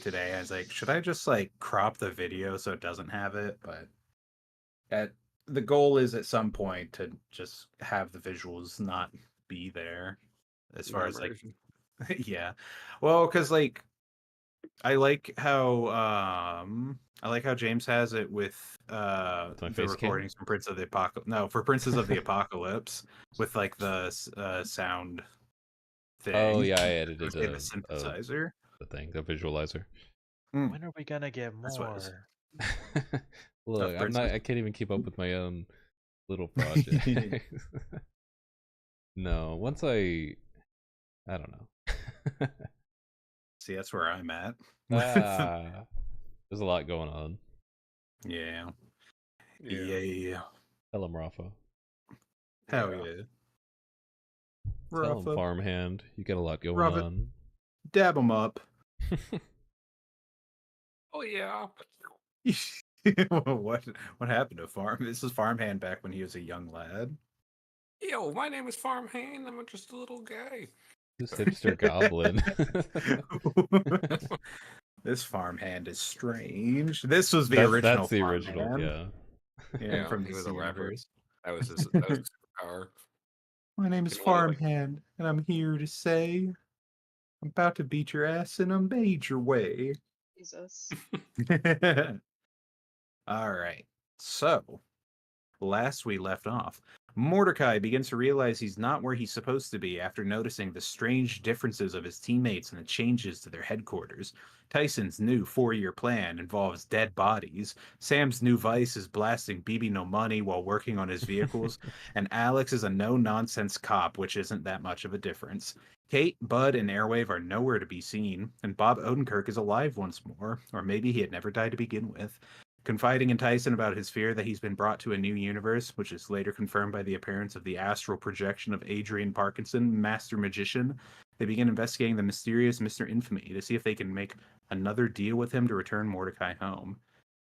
today. I was like, should I just like crop the video so it doesn't have it? But at the goal is at some point to just have the visuals not be there as far No as like immersion. yeah. Well, because like I like how James has it with With my the face cam? recordings from Prince of the Apocalypse. No, for Princes of the Apocalypse with like the sound Oh thing. yeah, I I edited was saying the synthesizer. the thing, the visualizer. Mm, When are we gonna get that's what it is. more? Of Look, Princes. I can't even keep up with my own little project. No, once I don't know. See, that's where I'm at. There's a lot going on. Yeah. Yeah. Yeah. Tell him, Rafa. Hell Yeah. yeah. Tell him, Rafa. farmhand. You got a lot going Rafa, on. dab him up. Oh yeah. what happened to Farm? This is Farmhand back when he was a young lad. Yo, my name is Farmhand. I'm just a little guy. This hipster goblin. This Farmhand is strange. This was the original. That's the original, Farmhand. yeah. Yeah, from he this was a rapper. universe. That was his superpower. My name is Can only, like- Farmhand, and I'm here to say I'm about to beat your ass in a major way. Jesus. All right. So, last we left off, Mordecai begins to realize he's not where he's supposed to be after noticing the strange differences of his teammates and the changes to their headquarters. Tyson's new 4-year plan involves dead bodies. Sam's new vice is blasting BB No Money while working on his vehicles. And Alex is a no-nonsense cop, which isn't that much of a difference. Kate, Bud, and Airwave are nowhere to be seen, and Bob Odenkirk is alive once more, or maybe he had never died to begin with. Confiding in Tyson about his fear that he's been brought to a new universe, which is later confirmed by the appearance of the astral projection of Adrian Parkinson, Master Magician, they begin investigating the mysterious Mr. Infamy to see if they can make another deal with him to return Mordecai home.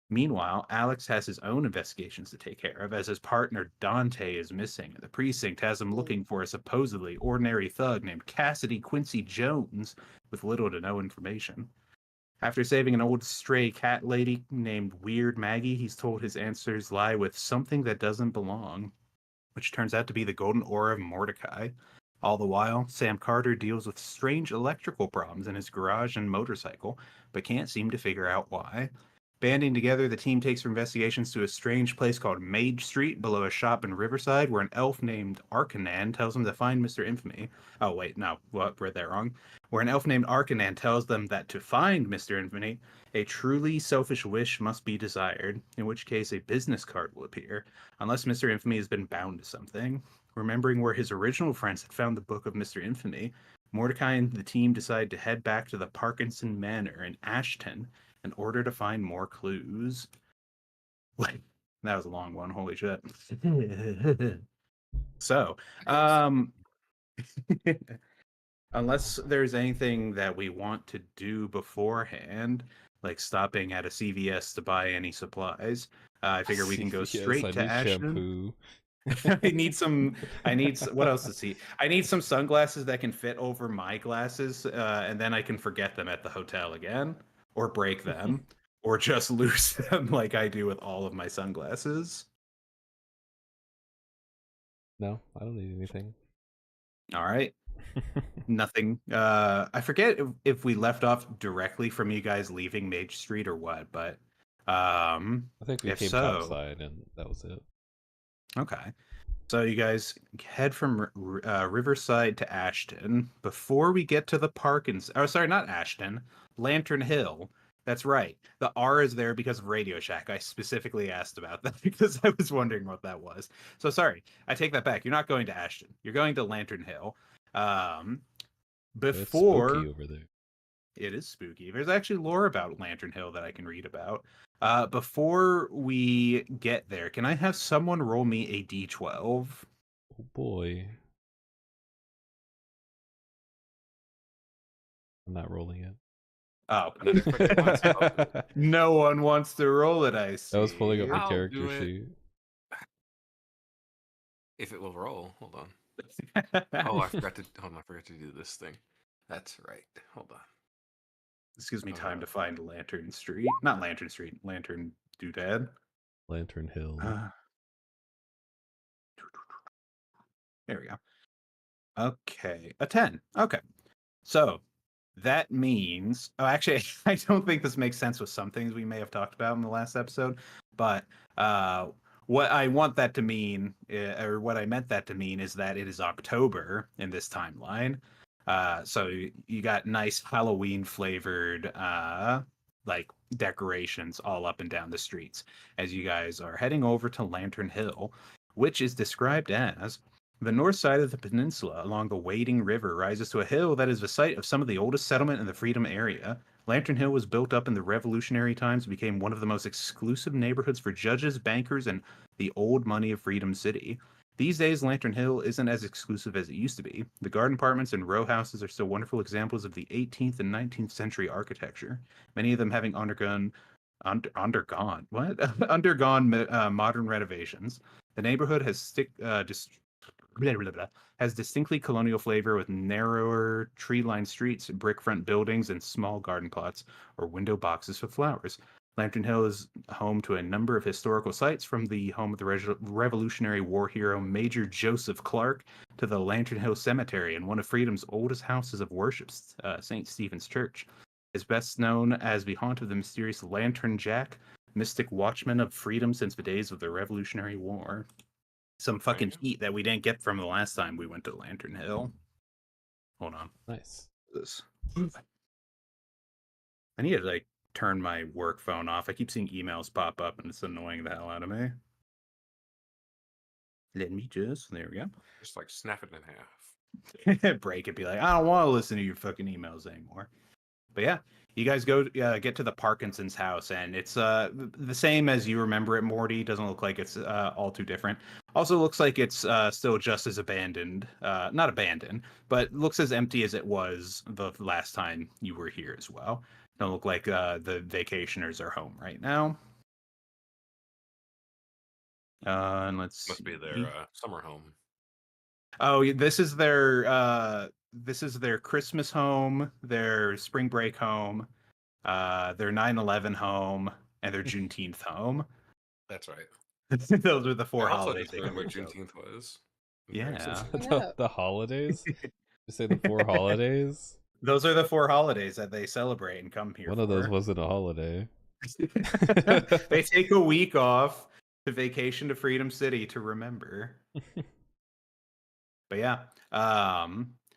Meanwhile, Alex has his own investigations to take care of, as his partner Dante is missing. The precinct has him looking for a supposedly ordinary thug named Cassidy Quincy Jones, with little to no information. After saving an old stray cat lady named Weird Maggie, he's told his answers lie with something that doesn't belong, which turns out to be the golden aura of Mordecai. All the while, Sam Carter deals with strange electrical problems in his garage and motorcycle, but can't seem to figure out why. Banding together, the team takes their investigations to a strange place called Mage Street below a shop in Riverside, where an elf named Arcanan tells them to find Mr. Infamy. Oh, wait, no, read that wrong. Where an elf named Arcanan tells them that to find Mr. Infamy, a truly selfish wish must be desired, in which case a business card will appear, unless Mr. Infamy has been bound to something. Remembering where his original friends had found the Book of Mr. Infamy, Mordecai and the team decide to head back to the Parkinson Manor in Ashton in order to find more clues. That was a long one. Holy shit. So, unless there's anything that we want to do beforehand, like stopping at a CVS to buy any supplies, I figure we can go straight to Ashton. I need some. What else to see? I need some sunglasses that can fit over my glasses, and then I can forget them at the hotel again, or break them, or just lose them like I do with all of my sunglasses. No, I don't need anything. All right. Nothing. I forget if we left off directly from you guys leaving Mage Street or what, but I think we if came so, topside and that was it. okay. So you guys head from Riverside to Ashton. Before we get to the oh, sorry, not Ashton, Lantern Hill. That's right. The R is there because of Radio Shack. I specifically asked about that because I was wondering what that was. So sorry, I take that back. You're not going to Ashton. You're going to Lantern Hill. It's spooky over there. It is spooky. There's actually lore about Lantern Hill that I can read about. Before we get there, can I have someone roll me a d12? Oh boy. I'm not rolling it. Oh. Unexpected No one wants to roll it, I see. I was pulling up my I'll character do it. sheet. If it will roll, hold on. Oh, I forgot to do this thing. That's right. Hold on. This gives me time to find Lantern Street. Not Lantern Street, Lantern Doodad. Lantern Hill. There we go. Okay, a 10. Okay. So that means, oh, actually, I don't think this makes sense with some things we may have talked about in the last episode, but what I want that to mean, or what I meant that to mean, is that it is October in this timeline. So you got nice Halloween flavored like decorations all up and down the streets as you guys are heading over to Lantern Hill, which is described as the north side of the peninsula along the Wading River rises to a hill that is the site of some of the oldest settlement in the Freedom area. Lantern Hill was built up in the Revolutionary times and became one of the most exclusive neighborhoods for judges, bankers, and the old money of Freedom City. These days, Lantern Hill isn't as exclusive as it used to be. The garden apartments and row houses are still wonderful examples of the 18th and 19th century architecture, many of them having undergone modern renovations. The neighborhood has has distinctly colonial flavor with narrower tree-lined streets, brick-front buildings, and small garden plots or window boxes with flowers. Lantern Hill is home to a number of historical sites, from the home of the Revolutionary War hero Major Joseph Clark to the Lantern Hill Cemetery and one of Freedom's oldest houses of worship, St. Stephen's Church. Is best known as the haunt of the mysterious Lantern Jack, mystic watchman of freedom since the days of the Revolutionary War. Some fucking heat that we didn't get from the last time we went to Lantern Hill. Hold on. Nice. I need to like turn my work phone off. I keep seeing emails pop up and it's annoying the hell out of me. Let me just, there we go. Just like snap it in half. Break it, be like, I don't want to listen to your fucking emails anymore. But yeah, you guys go get to the Parkinson's house, and it's the same as you remember it, Morty. Doesn't look like it's all too different. Also looks like it's still just as abandoned. Not abandoned, but looks as empty as it was the last time you were here as well. Don't look like the vacationers are home right now. And let's Must be their summer home. Oh, this is their Christmas home, their spring break home, their 9/11 home, and their Juneteenth home. That's right. Those are the four I also holidays. just learned what Juneteenth was. Yeah. The holidays? You say the 4 holidays? Those are the 4 holidays that they celebrate and come here. One of those wasn't a holiday. They take a week off to vacation to Freedom City to remember. But yeah,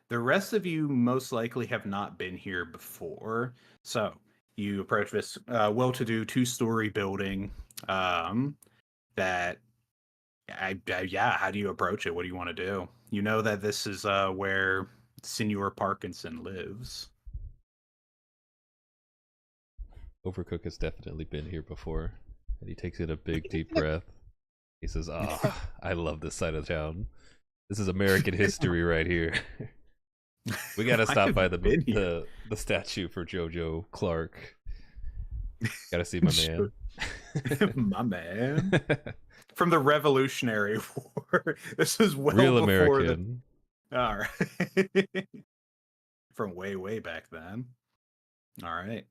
the rest of you most likely have not been here before. So you approach this well-to-do 2-story building that, how do you approach it? What do you want to do? You know that this is where Senor Parkinson lives. Overcooked has definitely been here before. And he takes in a big, deep breath. He says, I love this side of town. This is American history right here. We gotta stop by the statue for Jojo Clark. Gotta see my man. My man. From the Revolutionary War. This is well real before American. All right. From way, way back then. All right.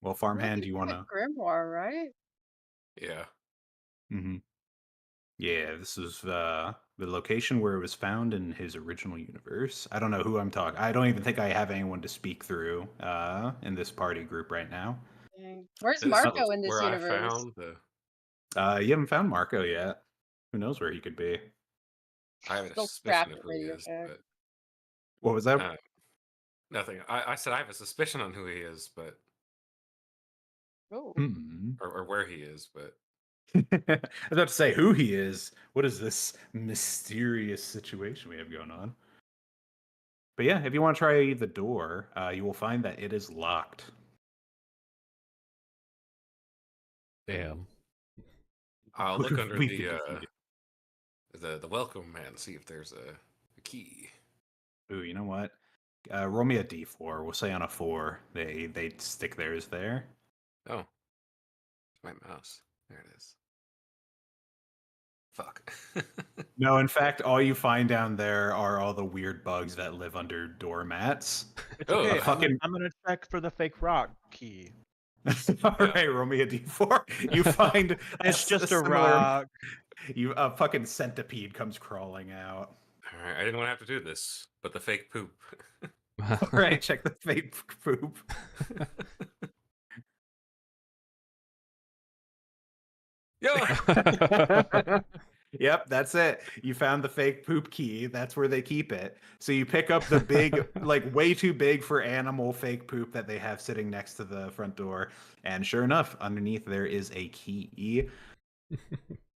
Well, Farmhand, do you want to? Grimoire, right? Yeah. Mm-hmm. Yeah, this is the location where it was found in his original universe. I don't know who I'm talking. I don't even think I have anyone to speak through in this party group right now. Dang. Where's Marco in this where universe? I found the... You haven't found Marco yet. Who knows where he could be? I have a Still suspicion strapped of at who he is, Radiohead. but What was that? nothing. I said I have a suspicion on who he is, but Oh. or where he is, but I was about to say who he is. What is this mysterious situation we have going on? But yeah, if you want to try the door, you will find that it is locked. Damn. I'll look under the welcome mat, see if there's a key. Ooh, you know what? Roll me a d4. We'll say on a 4, they stick theirs there. Oh, my mouse. There it is. Fuck. No, in fact, all you find down there are all the weird bugs that live under doormats. It's Oh, okay. a fucking- I'm gonna check for the fake rock key. All right, roll me a d4. You find It's just a similar- rock. A fucking centipede comes crawling out. All right, I didn't want to have to do this, but the fake poop. All right, check the fake poop. Yo, Yep, that's it. You found the fake poop key. That's where they keep it. So you pick up the big, like way too big for animal fake poop that they have sitting next to the front door. And sure enough, underneath there is a key.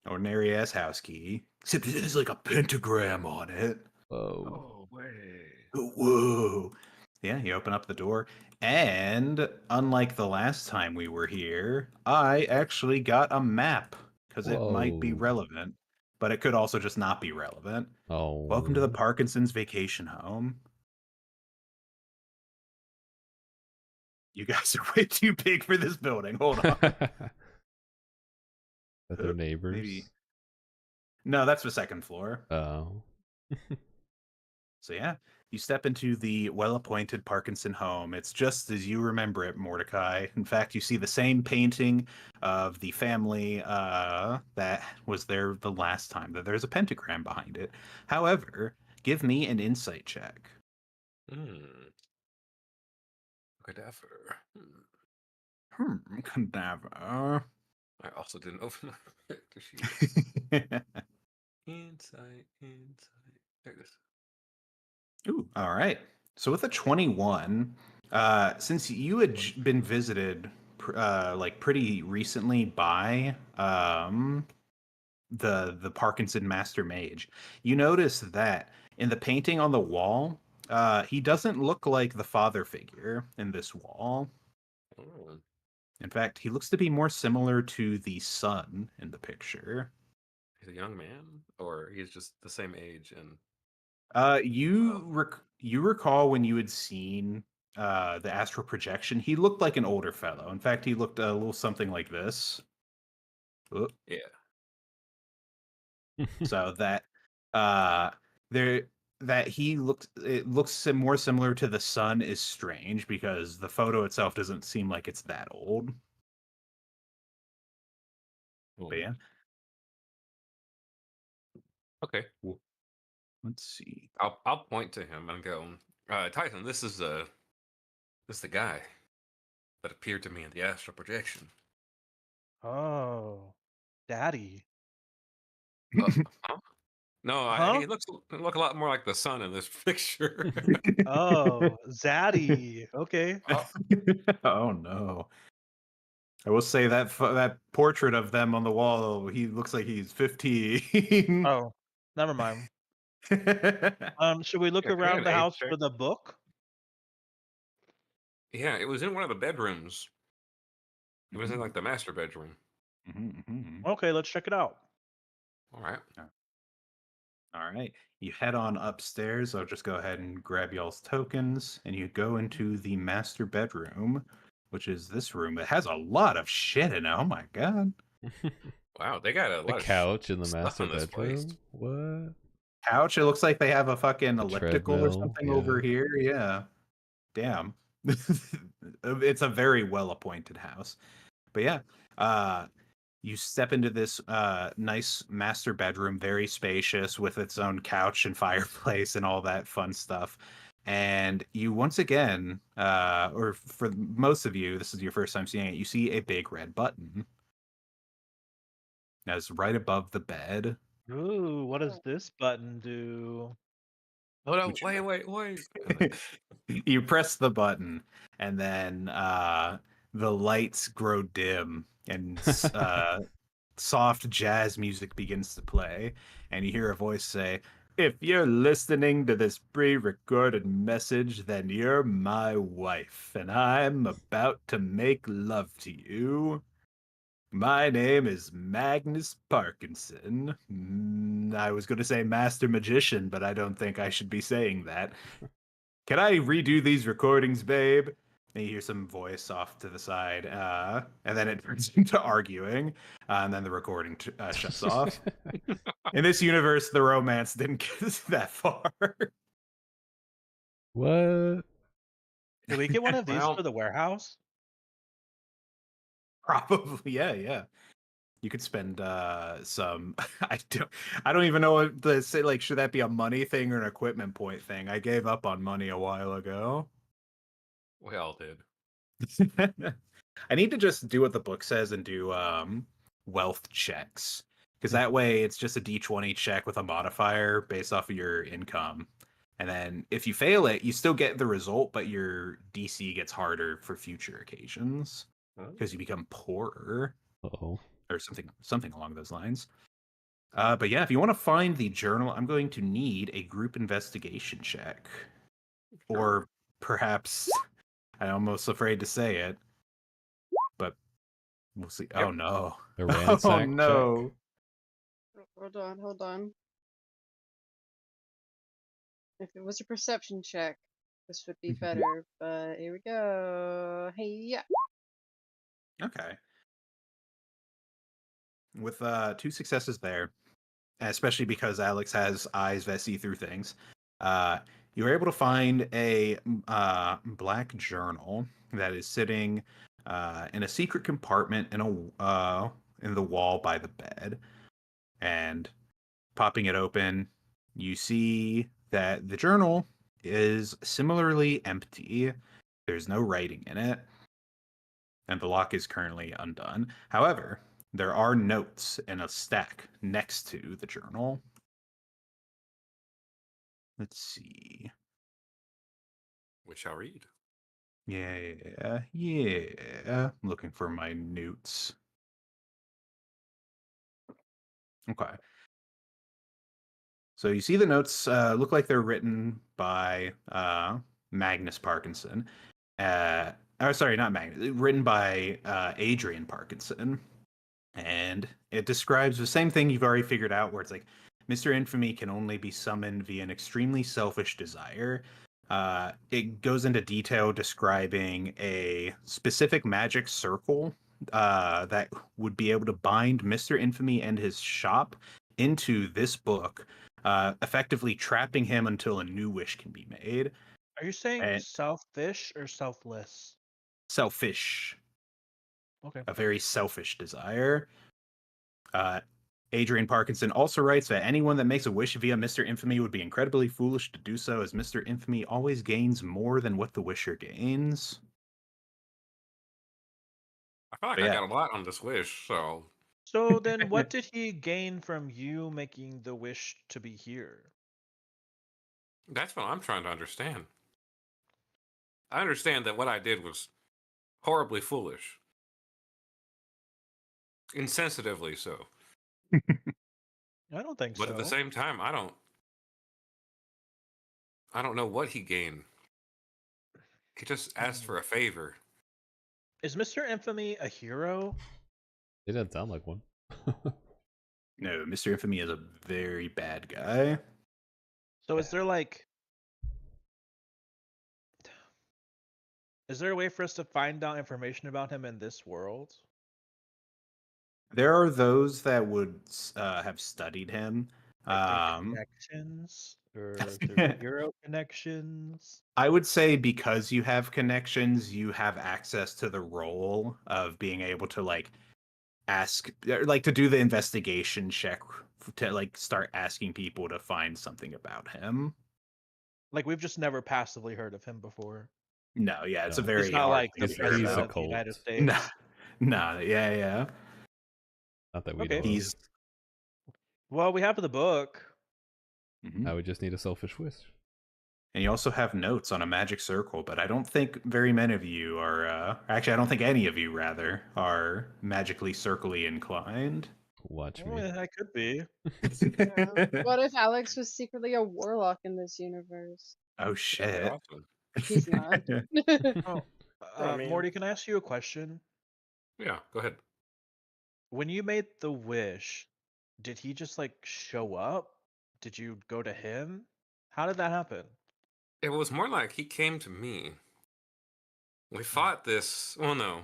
Ordinary ass house key. Except it has like a pentagram on it. Whoa. oh way. Whoa. Yeah, you open up the door. And unlike the last time we were here, I actually got a map because it might be Whoa. relevant, but it could also just not be relevant. Oh. Welcome to the Parkinson's vacation home. You guys are way too big for this building. Hold on. Are their neighbors? Maybe. No, that's the second floor. Oh. So yeah, you step into the well-appointed Parkinson home. It's just as you remember it, Mordecai. In fact, you see the same painting of the family that was there the last time. That there's a pentagram behind it. However, give me an insight check. Cadaver. Cadaver. I also didn't open my character sheet. Insight. There it is. Ooh, all right. So with a 21, since you had been visited like pretty recently by the Parkinson Master Mage, you notice that in the painting on the wall, he doesn't look like the father figure in this wall. Oh. In fact, he looks to be more similar to the son in the picture. He's a young man, or he's just the same age and You recall when you had seen the astral projection, he looked like an older fellow. In fact, he looked a little something like this. Oop. yeah. So that it looks more similar to the son is strange because the photo itself doesn't seem like it's that old. But yeah, Okay. let's see. I'll point to him and go, Tyson, this is the guy that appeared to me in the astral projection. Oh, Daddy. Huh? No, Huh? he looks a lot more like the son in this picture. Oh, Zaddy. Okay. Oh no. I will say that that portrait of them on the wall, he looks like he's 15. Oh, never mind. Should we look Yeah, around an the age house check. for the book? Yeah, it was in one of the bedrooms. It was in like the master bedroom. Okay, let's check it out. All right. All right. You head on upstairs. I'll just go ahead and grab y'all's tokens, and you go into the master bedroom, which is this room. It has a lot of shit in it. Oh my god. Wow, they got a A lot of couch in the stuff master in this place. bedroom? What? Couch. It looks like they have a fucking A elliptical or treadmill, something yeah. over here. Yeah. Damn. It's a very well appointed house. But yeah, you step into this nice master bedroom, very spacious, with its own couch and fireplace and all that fun stuff. And you once again, or for most of you, this is your first time seeing it, you see a big red button that's right above the bed. Ooh, what does this button do? Hold on, Would you wait. You press the button, and then the lights grow dim, and soft jazz music begins to play, and you hear a voice say, "If you're listening to this pre-recorded message, then you're my wife, and I'm about to make love to you. My name is Magnus Parkinson. I was going to say Master Magician, but I don't think I should be saying that. Can I redo these recordings, babe? And you hear some voice off to the side, and then it turns into arguing, and then the recording shuts off. In this universe, the romance didn't get us that far. What? Did we get one of these Well- for the warehouse? Probably, yeah. You could spend some. I don't even know what to say. Like, should that be a money thing or an equipment point thing? I gave up on money a while ago. We all did. I need to just do what the book says and do wealth checks, because that way it's just a D20 check with a modifier based off of your income, and then if you fail it, you still get the result, but your DC gets harder for future occasions because you become poorer Uh-oh. or something along those lines. But yeah, if you want to find the journal, I'm going to need a group investigation check, or perhaps I'm almost afraid to say it, but we'll see. Yep. Oh no! A Oh ransack no! Hold on. If it was a perception check, this would be better, but here we go. Hey, yeah. Okay. With 2 successes there, especially because Alex has eyes that see through things, you were able to find a black journal that is sitting in a secret compartment in the wall by the bed. And popping it open, you see that the journal is similarly empty. There's no writing in it, and the lock is currently undone. However, there are notes in a stack next to the journal. Let's see. Which I'll read. Yeah. I'm looking for my notes. Okay. So you see the notes look like they're written by Magnus Parkinson. Oh, sorry, not Magnus. Written by Adrian Parkinson. And it describes the same thing you've already figured out, where it's like Mr. Infamy can only be summoned via an extremely selfish desire. It goes into detail describing a specific magic circle that would be able to bind Mr. Infamy and his shop into this book, effectively trapping him until a new wish can be made. Are you saying And selfish or selfless? selfish, Okay. a very selfish desire. Adrian Parkinson also writes that anyone that makes a wish via Mr. Infamy would be incredibly foolish to do so, as Mr. Infamy always gains more than what the wisher gains. I feel like But I yeah. got a lot on this wish, so So then what did he gain from you making the wish to be here? that's what I'm trying to understand. I understand that what I did was horribly foolish. Insensitively so. I don't think But so. at the same time, I don't know what he gained. He just asked for a favor. Is Mr. Infamy a hero? It doesn't sound like one. No, Mr. Infamy is a very bad guy. So is there like... Is there a way for us to find out information about him in this world? There are those that would have studied him. Like through connections? Or through hero connections? I would say because you have connections, you have access to the role of being able to like ask, like to do the investigation check to like start asking people to find something about him. Like we've just never passively heard of him before. No, yeah, it's a No. very He's not hard like thing the to figure He's president a out. of the United cult. States. No, yeah. Not that we Okay. know He's Well, we have the book. Mhm. of. I would just need a selfish wish. And you also have notes on a magic circle, but I don't think very many of you are. Actually, I don't think any of you, rather, are magically circly inclined. Watch Oh, me. I could be. Yeah. What if Alex was secretly a warlock in this universe? Oh That'd be shit! awesome. He's not. Oh, I mean- Morty, can I ask you a question? Yeah, go ahead. When you made the wish, did he just like show up? Did you go to him? How did that happen? It was more like he came to me. We fought this. Well, no.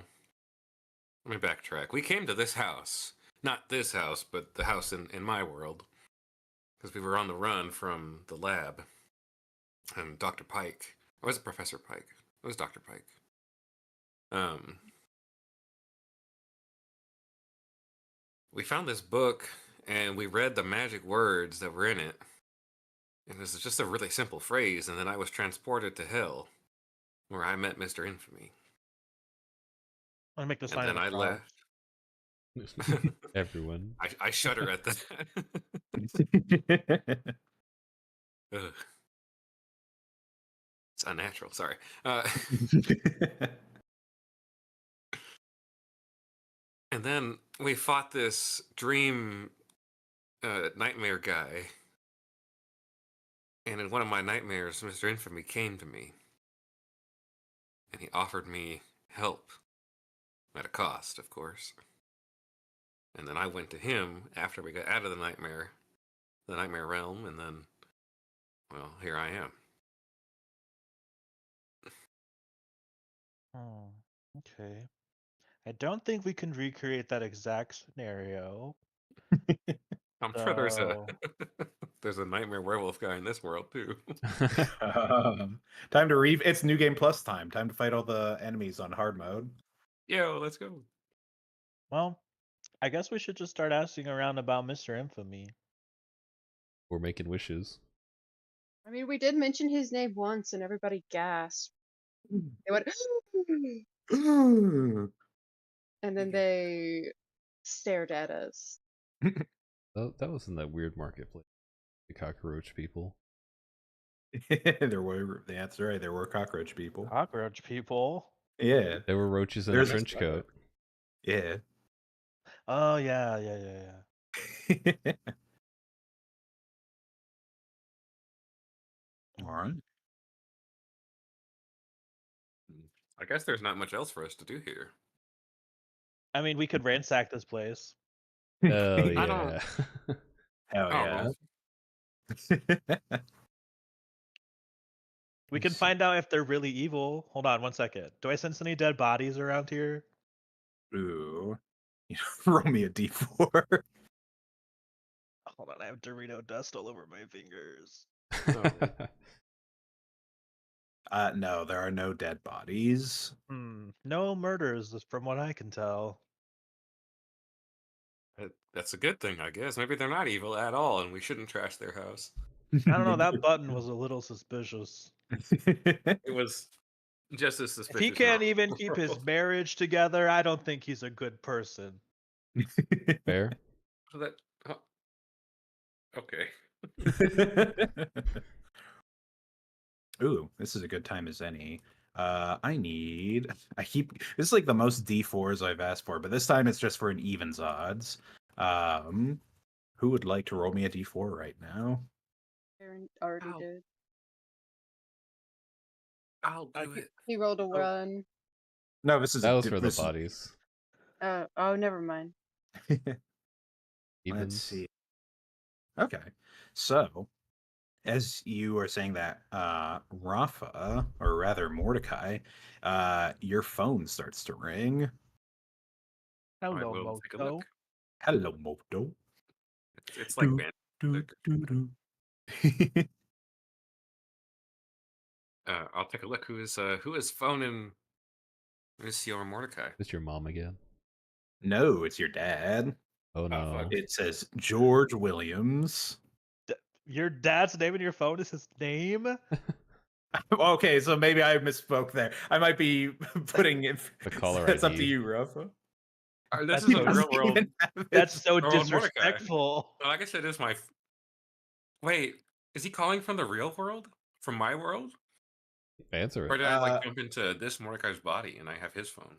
Let me backtrack. We came to this house. Not this house, but the house in my world. Because we were on the run from the lab. And Dr. Pike. Or was it Professor Pike? It was Dr. Pike. We found this book and we read the magic words that were in it. And this is just a really simple phrase, and then I was transported to hell, where I met Mr. Infamy. I'm gonna make the And sign of then the I cross. left. Everyone. I shudder at that. Ugh. It's unnatural. Sorry. And then we fought this dream nightmare guy. And in one of my nightmares, Mr. Infamy came to me. And he offered me help. At a cost, of course. And then I went to him after we got out of the nightmare realm, and then, well, here I am. Oh, okay. I don't think we can recreate that exact scenario. I'm sure there's a So there's a nightmare werewolf guy in this world too. Time to it's New Game Plus time. Time to fight all the enemies on hard mode. Yo, let's go. well, I guess we should just start asking around about Mr. Infamy. We're making wishes. I mean, we did mention his name once, and everybody gasped. They went, and then they stared at us. That was in that weird marketplace. The cockroach people. There were, that's right, there were cockroach people. Cockroach people. Yeah. There were roaches in There's a a trench coat. Yeah. Oh yeah. All right. I guess there's not much else for us to do here. I mean, we could ransack this place. Oh I yeah. don't- Hell Oh, yeah. We can find out if they're really evil. Hold on one second. Do I sense any dead bodies around here? Ooh. Roll me a d4. Hold on, I have Dorito dust all over my fingers. No, there are no dead bodies. No murders, from what I can tell. That's a good thing, I guess. Maybe they're not evil at all, and we shouldn't trash their house. I don't know. That button was a little suspicious. It was just as suspicious. If he can't in our even keep his world. marriage together, I don't think he's a good person. Fair. So that. Oh, okay. Ooh, this is a good time as any. This is like the most D4s I've asked for, but this time it's just for an evens odds. Who would like to roll me a D4 right now? Aaron already Ow. did. I'll do it. He rolled a 1. No, this is That was for the bodies. Oh, never mind. Let's Evens. see. Okay, so as you were saying that, Rafa, or rather Mordecai, your phone starts to ring. I Hello, will take a Moto. look. Hello, Moto. It's like Do, band. do, do, do. I'll take a look. Who is phoning Monsieur Mordecai? It's your mom again. No, it's your dad. Oh no. fuck. It says George Williams. Your dad's name in your phone is his name? Okay, so maybe I misspoke there. I might be putting it. The caller That's up to ID. you, Rafa. This That's is so- a real world. That's so Earl Mordecai. disrespectful. Well, I guess it is my. Wait, is he calling from the real world? From my world? Answer Or it. did I like jump into this Mordecai's body and I have his phone?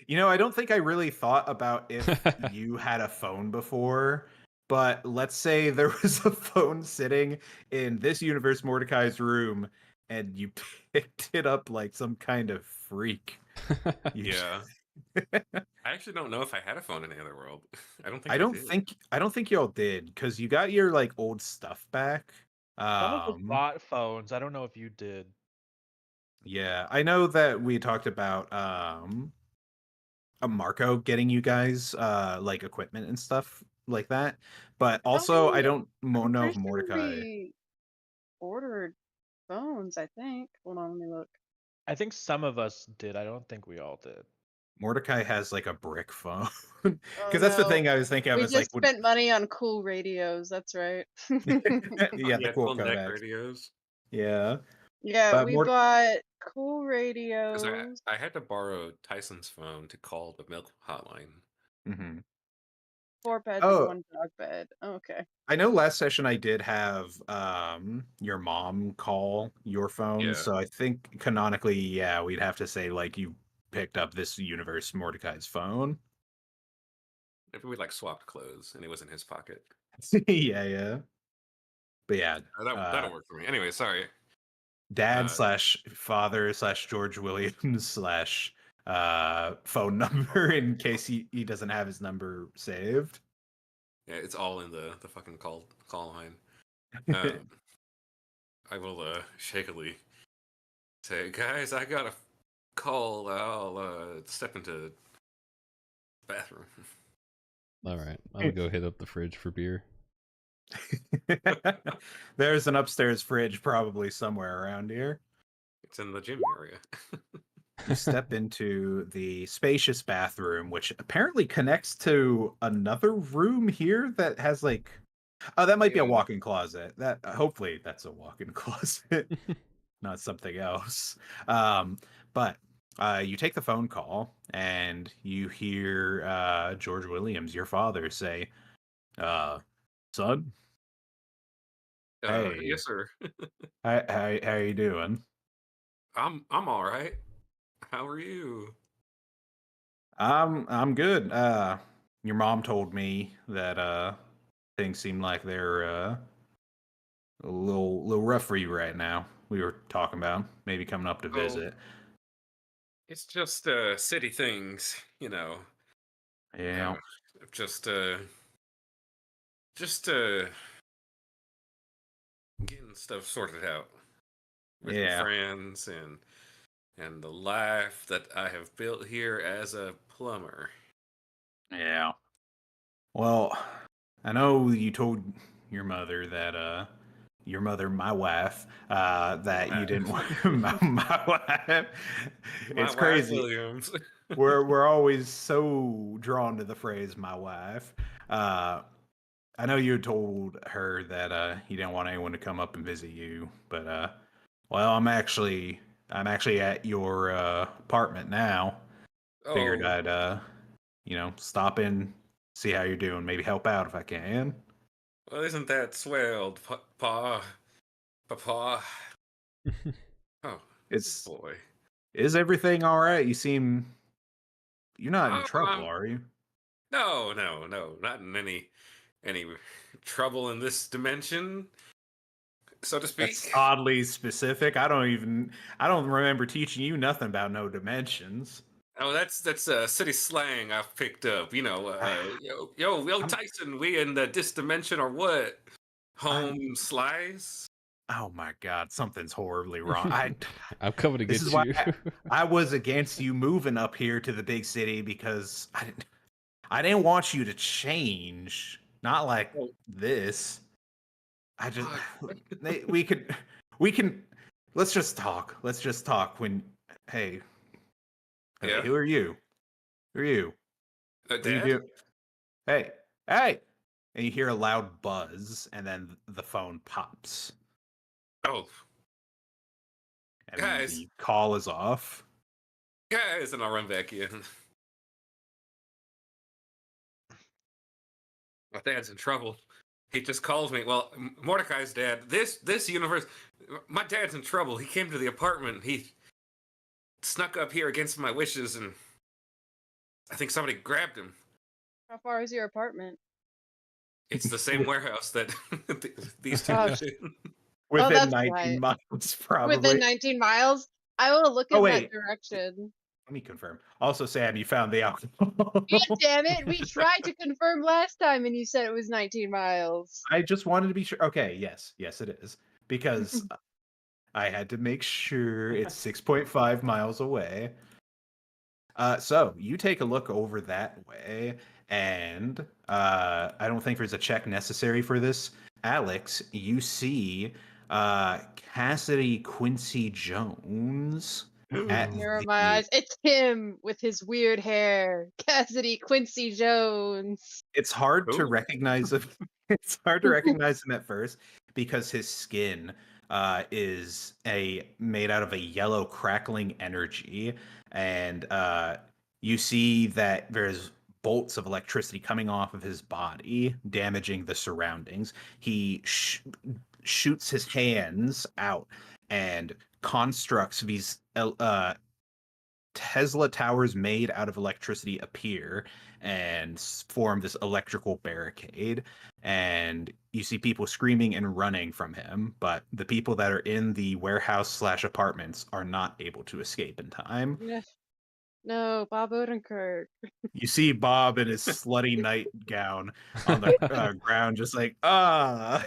You know, I don't think I really thought about if you had a phone before, but let's say there was a phone sitting in this universe Mordecai's room and you picked it up like some kind of freak. Yeah. I actually don't know if I had a phone in the other world. I don't think I don't think y'all did, because you got your like old stuff back. Some of us bought phones. I don't know if you did. Yeah, I know that we talked about a Marco getting you guys like equipment and stuff like that, but also I don't I'm know if pretty sure Mordecai. we ordered phones, I think. Hold on, let me look. I think some of us did. I don't think we all did. Mordecai has like a brick phone. Oh Because that's the no. thing I was thinking of We is like, just spent money on cool radios, that's right. yeah, the Yeah, cool full neck codecs. radios. Yeah, Yeah, but we bought cool Because radios. I had to borrow Tyson's phone to call the milk hotline. Mhm. 4 beds and Oh, 1 dog bed. Okay. I know last session I did have your mom call your phone, Yeah. so I think canonically, yeah, we'd have to say like you picked up this universe Mordecai's phone. If we like swapped clothes and it was in his pocket. Yeah, yeah. But yeah, That'll work for me. Anyway, sorry. dad Uh, slash father slash George Williams slash phone number in case he doesn't have his number saved. yeah, it's all in the fucking call line. I will shakily say, guys, I got a call. I'll step into the bathroom. All right, I'm gonna go hit up the fridge for beer. There's an upstairs fridge probably somewhere around here. It's in the gym area. You step into the spacious bathroom, which apparently connects to another room here that has like, oh, that might be a Yeah. walk-in closet. That hopefully that's a walk-in closet, not something else. But you take the phone call and you hear George Williams, your father, say, "Son, hey, Yes, sir. how you doing?" I'm all right. How are you? I'm good. Your mom told me that things seem like they're a little rough for you right now. We were talking about maybe coming up to Oh, visit. it's just city things, you know. Yeah, Just uh just getting stuff sorted out with my yeah, friends and the life that I have built here as a plumber. yeah. Well, I know you told your mother, my wife, that you didn't want my wife. My It's wife crazy. Williams. We're always so drawn to the phrase "my wife." I know you had told her that you didn't want anyone to come up and visit you, but well, I'm actually at your apartment now. Figured Oh, I'd stop in, see how you're doing, maybe help out if I can. well, isn't that swelled, Papa? Oh, It's boy. is everything all right? You're not in Oh, trouble, are you? no, not in any trouble in this dimension, so to That's speak. oddly specific. I don't remember teaching you nothing about no dimensions. Oh, that's city slang I've picked up. You know, yo, I'm Tyson, we in the this dimension or what? I'm Home slice? oh my god, something's horribly wrong. I I'm coming to This is get why you. I was against you moving up here to the big city because I didn't want you to change. Not like Oh, this. I just fuck. we could we can let's just talk. Let's just talk when hey, Yeah, who are you? Who are you? What are you Dad. doing? Hey, hey. And you hear a loud buzz and then the phone pops Oh, and guys, the call is off. guys, and I'll run back in. My dad's in trouble. He just calls me. Well, Mordecai's dad. This universe. My dad's in trouble. He came to the apartment. He snuck up here against my wishes, and I think somebody grabbed him. How far is your apartment? It's the same warehouse that these two Oh, lived in. oh, Within that's 19 right. months, Within probably. 19 miles? I will look Oh in that wait, direction. let me confirm. Also, Sam, you found the God alcohol. damn it! We tried to confirm last time and you said it was 19 miles. I just wanted to be sure. Okay, yes, it is because I had to make sure it's 6.5 miles away. So you take a look over that way, and I don't think there's a check necessary for this. Alex, you see Cassidy Quincy Jones at Here are my the. eyes. It's him with his weird hair. Cassidy Quincy Jones. It's hard to Who? recognize him. It's hard to recognize him at first because his skin is made out of a yellow crackling energy, and you see that there's bolts of electricity coming off of his body, damaging the surroundings. He shoots his hands out and constructs these Tesla towers made out of electricity appear and form this electrical barricade. And you see people screaming and running from him, but the people that are in the warehouse/apartments are not able to escape in time. No, Bob Odenkirk. You see Bob in his slutty nightgown on the ground, just like, ah.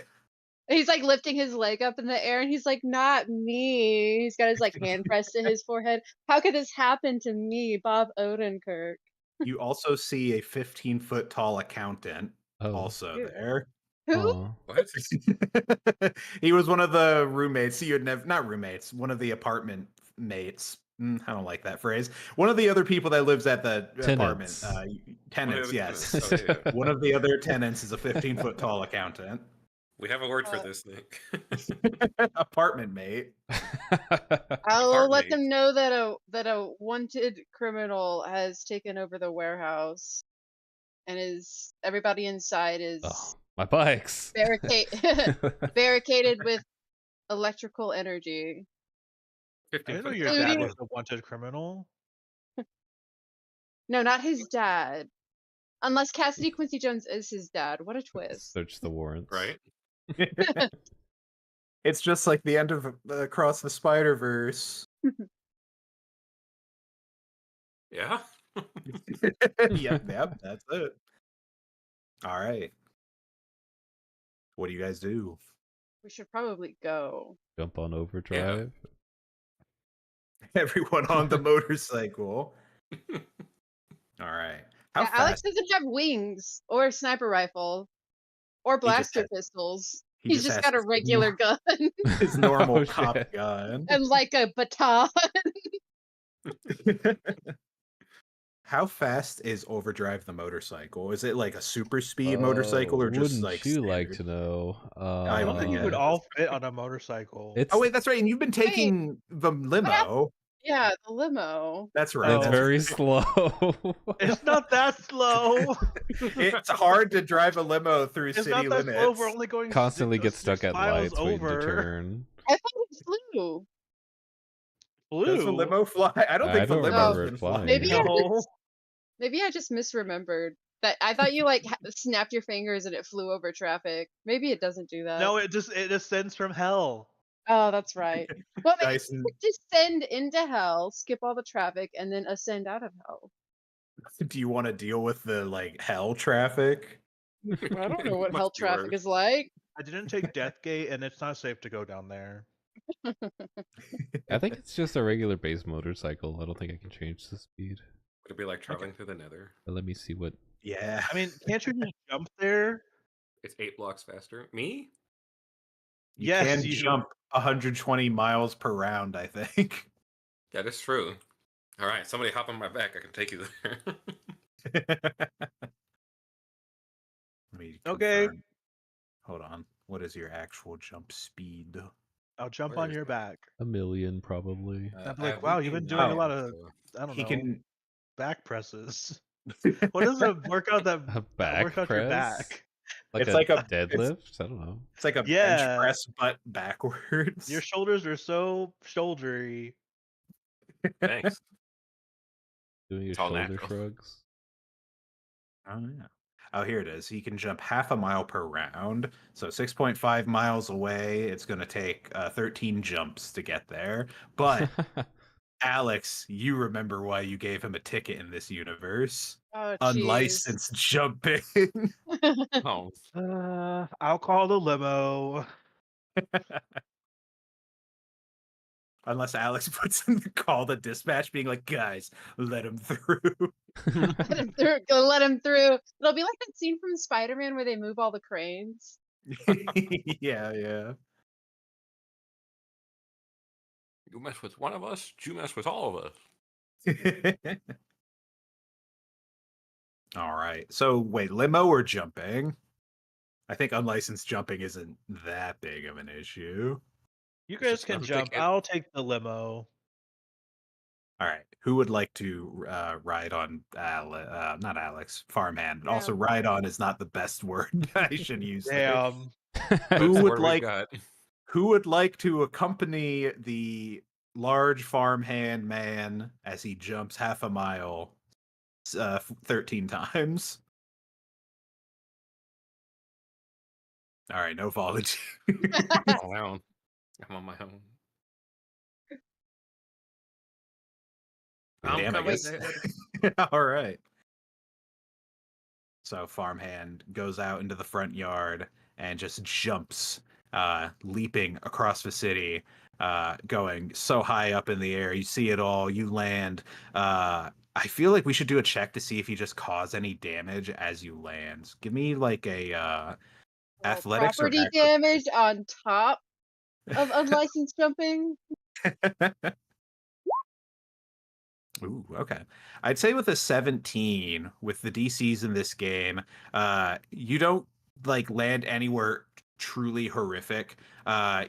He's like lifting his leg up in the air and he's like, not me. He's got his like hand pressed to his forehead. How could this happen to me, Bob Odenkirk? You also see a 15-foot tall accountant Oh. also Ew. there. Who? Aw. What? He was one of the roommates. You had never, not roommates, one of the apartment mates. I don't like that phrase. One of the other people that lives at the apartment. Tenants, other yes. tenants. Oh, yeah. One of the other tenants is a 15-foot tall accountant. We have a word for this, Nick. Apartment mate. I'll let Heartmate. them know that a wanted criminal has taken over the warehouse, and everybody inside is Oh, my bikes. barricaded with electrical energy. I didn't know 15 your foot dad Including- was a wanted criminal. No, not his dad. Unless Cassidy Quincy Jones is his dad. What a twist. Search the warrants. right? It's just like the end of Across the Spider-Verse. Yeah. Yep, that's it. All right. What do you guys do? We should probably go. Jump on overdrive. Everyone on the motorcycle. All right. How Yeah, fast? Alex doesn't have wings or a sniper rifle or He just blaster has- pistols. he He's just just has got a his regular gun His normal Oh, cop shit. gun. and like a baton. How fast is Overdrive the motorcycle? Is it like a super speed motorcycle or just wouldn't like you like standard? to know? I don't think you would yeah. all fit on a motorcycle. It's Oh wait, that's right. And you've been taking the limo. Yeah, the limo. That's right. it's Oh. very slow. It's not that slow. It's hard to drive a limo through It's city not that limits. slow. We're only going Constantly six- gets stuck 6 at miles lights waiting to over. turn. I thought it flew. Does the Blue. limo fly? I don't I think the don't limo's remember been it flying. flying. Maybe I just misremembered that. I thought you like snapped your fingers and it flew over traffic. Maybe it doesn't do that. No, it descends from hell. Oh, that's right. Well, maybe Dyson, you could descend into hell, skip all the traffic, and then ascend out of hell. do you want to deal with the like hell traffic? I don't know what Must hell be traffic worse. is like. I didn't take Deathgate, and it's not safe to go down there. I think it's just a regular base motorcycle. I don't think I can change the speed. Would it be like traveling through the nether? But let me see what. Yeah. I mean, can't you just jump there? It's 8 blocks faster. Me? You Yes, can you- jump 120 miles per round, I think. That is true. All right, somebody hop on my back. I can take you there. Let me Okay. confirm. Hold on. What is your actual jump speed? I'll jump Where on is your it? back. 1,000,000 probably. I'd be I like, have wow, one you've been in doing a mind, lot of, so- I don't He know, can. back presses. What is a workout that A back works out press? your back? Like It's a like a- deadlift? I don't know. It's like a Yeah. bench press, but backwards. Your shoulders are so shouldery. Thanks. Doing your It's all shoulder natural. shrugs. Oh yeah. Oh, here it is. He can jump half a mile per round. So 6.5 miles away. It's going to take 13 jumps to get there. But Alex, you remember why you gave him a ticket in this universe? Oh, jeez. Unlicensed jumping. Oh, I'll call the limo. Unless Alex puts in the call to dispatch, being like, "Guys, let him through." Let him through. Go let him through. It'll be like that scene from Spider-Man where they move all the cranes. Yeah. You mess with one of us, you mess with all of us. All right. So wait, limo or jumping? I think unlicensed jumping isn't that big of an issue. You It's guys just can another jump. ticket. I'll take the limo. All right. Who would like to ride on not Alex, Farmhand? Also, Yeah. ride on is not the best word I should use there. Damn. That's the would word we've like- got. Who would like to accompany the large farmhand man as he jumps half a mile 13 times? All right, no volunteer. I'm alone. I'm on my own. I'm Damn, I coming, guess. Dad. All right. So farmhand goes out into the front yard and just jumps, leaping across the city, going so high up in the air. You see it all. You land. I feel like we should do a check to see if you just cause any damage as you land. Give me like a athletics or Property damage on top of unlicensed jumping. Ooh, okay. I'd say with a 17, with the DCs in this game, you don't like land anywhere truly horrific.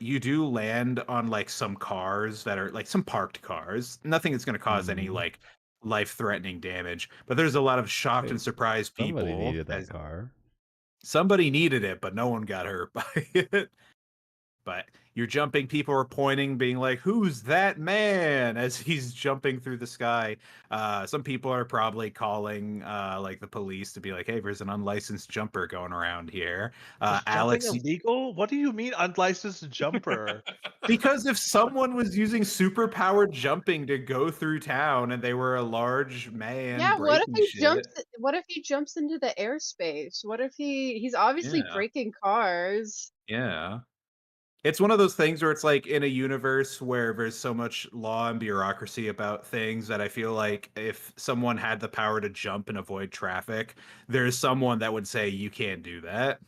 You do land on like some cars that are like some parked cars. Nothing that's going to cause any like life-threatening damage. But there's a lot of shocked Wait, and surprised people. Somebody needed that as- car. Somebody needed it, but no one got hurt by it. But you're jumping, people are pointing, being like, "Who's that man?" as he's jumping through the sky. Some people are probably calling like the police to be like, "Hey, there's an unlicensed jumper going around here." Is Alex, jumping illegal? What do you mean unlicensed jumper? because if someone was using superpowered jumping to go through town and they were a large man, Yeah, what if breaking he shit, jumps? What if he jumps into the airspace? What if he's obviously Yeah. breaking cars? Yeah. It's one of those things where it's like in a universe where there's so much law and bureaucracy about things that I feel like if someone had the power to jump and avoid traffic, there's someone that would say you can't do that.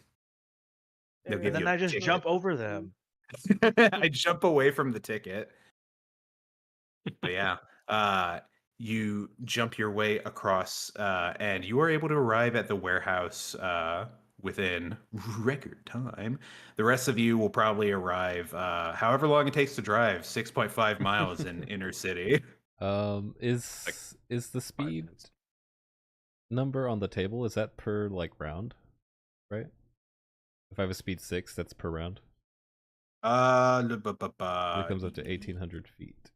They'll give And then you a I just ticket. jump over them. I jump away from the ticket. But yeah, you jump your way across, and you are able to arrive at the warehouse within record time. The rest of you will probably arrive however long it takes to drive, 6.5 miles in inner city. Is the speed number on the table, is that per like round, right? If I have a speed 6, that's per round. It It comes up to 1,800 feet.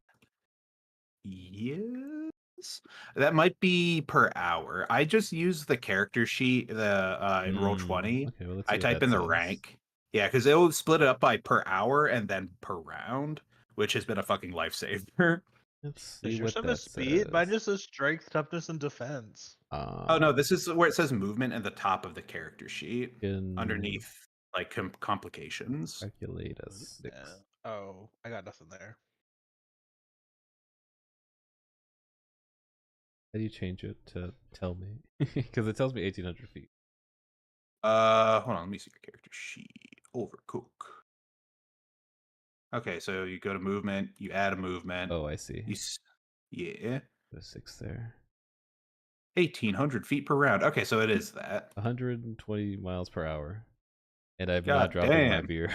Yes, that might be per hour. I just use the character sheet, the in Roll20. Okay, well, let's I see what type that in the says. rank. Yeah, because it'll split it up by per hour and then per round, which has been a fucking lifesaver. Let's see Does your what stuff that is speed? Mine says. just says strength, toughness, and defense. Oh no, this is where it says movement at the top of the character sheet, Can underneath like complications. calculate a 6. Yeah. Oh, I got nothing there. How do you change it to tell me? Because it tells me 1,800 feet. Hold on, let me see your character sheet. Overcook. Okay, so you go to movement, you add a movement. Oh, I see. Yeah. There's 6 there. 1,800 feet per round. Okay, so it is that. 120 miles per hour. And I'm God not dropping my damn. beer.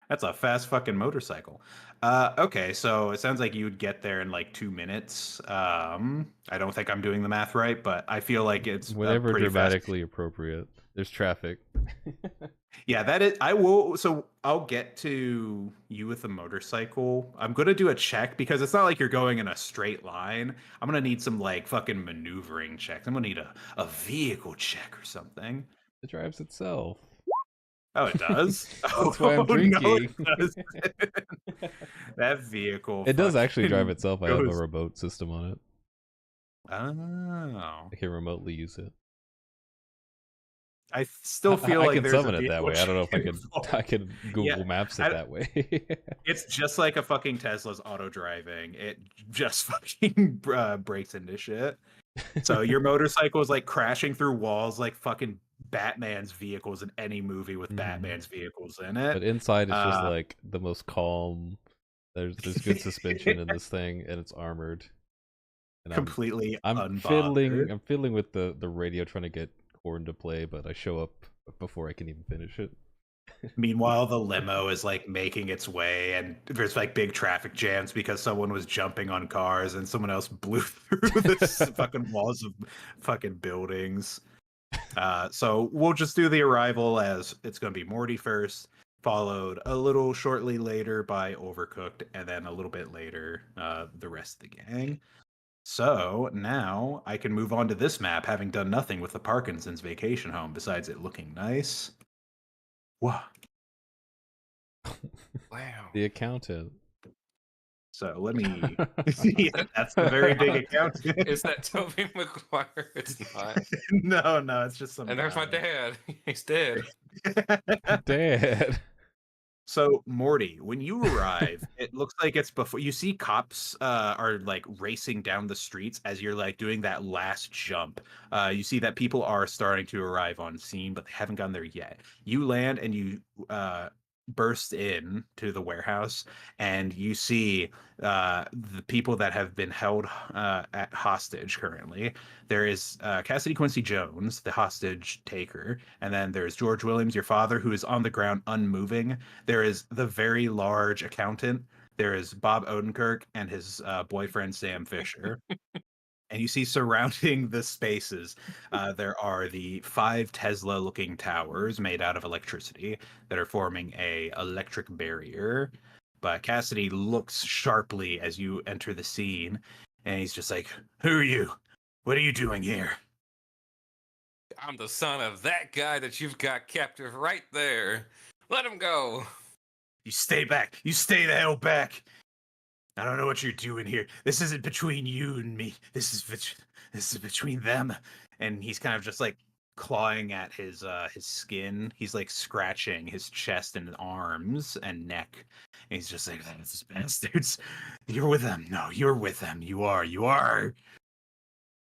That's a fast fucking motorcycle. Okay, so it sounds like you would get there in like 2 minutes. I don't think I'm doing the math right, but I feel like it's Whatever pretty dramatically appropriate. There's traffic. Yeah, that is. I will. So I'll get to you with the motorcycle. I'm gonna do a check because it's not like you're going in a straight line. I'm gonna need some like fucking maneuvering checks. I'm gonna need a vehicle check or something. It drives itself. Oh, it does. That's why I'm No, drinking. it doesn't. That vehicle. It does actually drive fucking itself. I have a goes- remote system on it. Oh. I can remotely use it. I still feel I like can there's a summon it that vehicle way. I don't know if I chain can. involved. I can Google Yeah, Maps it I- that way. It's just like a fucking Tesla's auto driving. It just fucking breaks into shit. So your motorcycle is like crashing through walls like fucking Batman's vehicles in any movie with Mhm. Batman's vehicles in it. But inside it's just Uh, like the most calm. There's good suspension in this thing, and it's armored. And completely I'm unbothered. fiddling with the radio trying to get Corn to play, but I show up before I can even finish it. Meanwhile, the limo is like making its way, and there's like big traffic jams because someone was jumping on cars and someone else blew through the fucking walls of fucking buildings. So we'll just do the arrival as it's going to be Morty first, followed a little shortly later by Overcooked, and then a little bit later, the rest of the gang. So now I can move on to this map, having done nothing with the Parkinson's vacation home besides it looking nice. Wow. Wow. The accountant. So let me. Yeah, that's the very big account. Is that Toby Maguire? It's not. No, it's just some. And there's my guy. dad. He's dead. Dad. So Morty, when you arrive, it looks like it's before you see cops are like racing down the streets as you're like doing that last jump. You see that people are starting to arrive on scene, but they haven't gotten there yet. You land and you burst in to the warehouse, and you see the people that have been held at hostage currently. There is Cassidy Quincy Jones, the hostage taker, and then there's George Williams, your father, who is on the ground unmoving. There is the very large accountant. There is Bob Odenkirk and his boyfriend Sam Fisher. And you see surrounding the spaces, there are the 5 Tesla-looking towers made out of electricity that are forming a electric barrier. But Cassidy looks sharply as you enter the scene, and he's just like, "Who are you? What are you doing here?" I'm the son of that guy that you've got captive right there. Let him go. "You stay back. You stay the hell back. I don't know what you're doing here. This isn't between you and me. This is between them." And he's kind of just like clawing at his skin. He's like scratching his chest and arms and neck. And he's just like, "These bastards. You're with them. No, you're with them. You are. You are."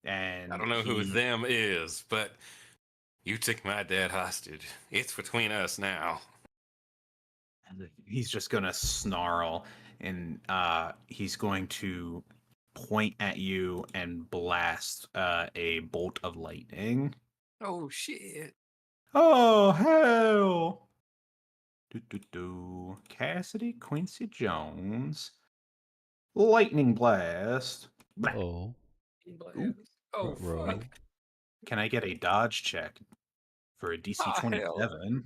And I don't know who them is, but you took my dad hostage. It's between us now. he's just gonna snarl, and he's going to point at you and blast a bolt of lightning. Oh shit. Oh hell! Cassidy Quincy Jones, lightning blast. Blah. Oh. Ooh. Oh Ruh-roh. fuck. Can I get a dodge check for a DC Ah, hell. 27?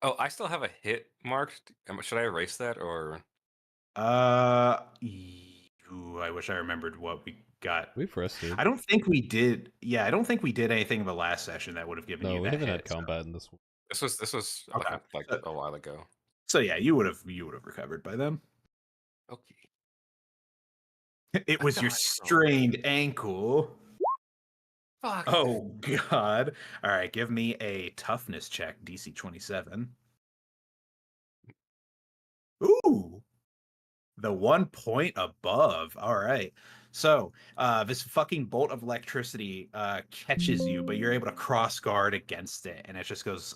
Oh, I still have a hit marked. Should I erase that or? Ooh, I wish I remembered what we got. We've rested. I don't think we did. Yeah, I don't think we did anything in the last session that would have given No, you we that haven't had hit. combat in this one. This was Okay. like a while ago. So yeah, you would have recovered by then. Okay. It I was feel your like so. strained ankle. Fuck. Oh god. All right, give me a toughness check, DC 27. Ooh. The 1 point above. All right. So, this fucking bolt of electricity catches you, but you're able to cross guard against it, and it just goes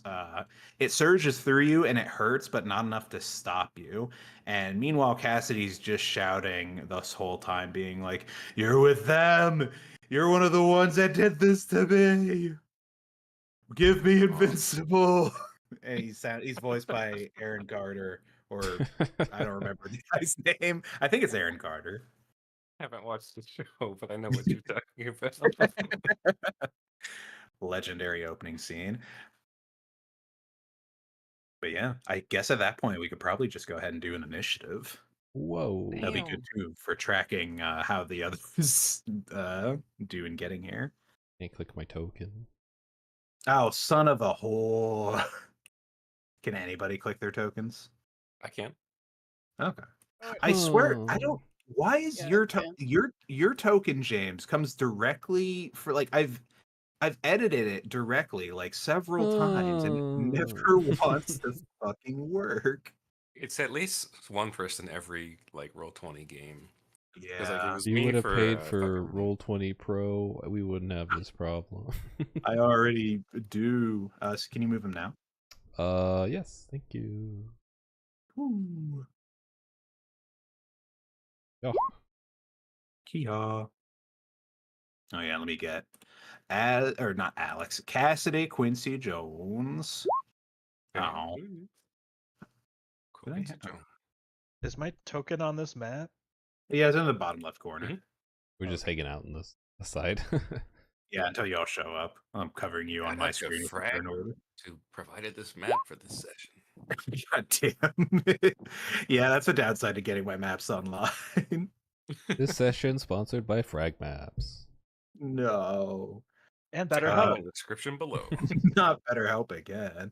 it surges through you and it hurts, but not enough to stop you. And meanwhile, Cassidy's just shouting this whole time, being like, "You're with them. You're one of the ones that did this to me. Give me invincible." And he's voiced by Aaron Carter, or I don't remember the guy's name. I think it's Aaron Carter. I haven't watched the show, but I know what you're talking about. Legendary opening scene. But yeah, I guess at that point we could probably just go ahead and do an initiative. Whoa. That'd be good too for tracking how the others do in getting here. Can't click my token. Oh, son of a whore. Can anybody click their tokens? I can't. Okay. I swear, I Oh. don't. Why is Yeah, your okay. your token, James, comes directly for like I've edited it directly like several times, and it never wants to fucking work. It's at least one person every like Roll20 game. Because like it Yeah, was If you me would have for paid for fucking Roll20 Pro, we wouldn't have this problem. I already do. So can you move him now? Yes, thank you. Ooh. Oh, Kia. Oh yeah, let me get or not Alex. Cassidy Quincy Jones. Oh. Did I Quincy hit- Jones. Is my token on this map? Yeah, it's in the bottom left corner. Mhm. we're just hanging out on this side. Yeah, until y'all show up. I'm covering you on I'd my like to screen if you frag turn over. who provided this map for this session. God damn it. Yeah, that's a downside to getting my maps online. This session sponsored by Frag Maps. No. And Check it better out help. in the description below. Not BetterHelp again.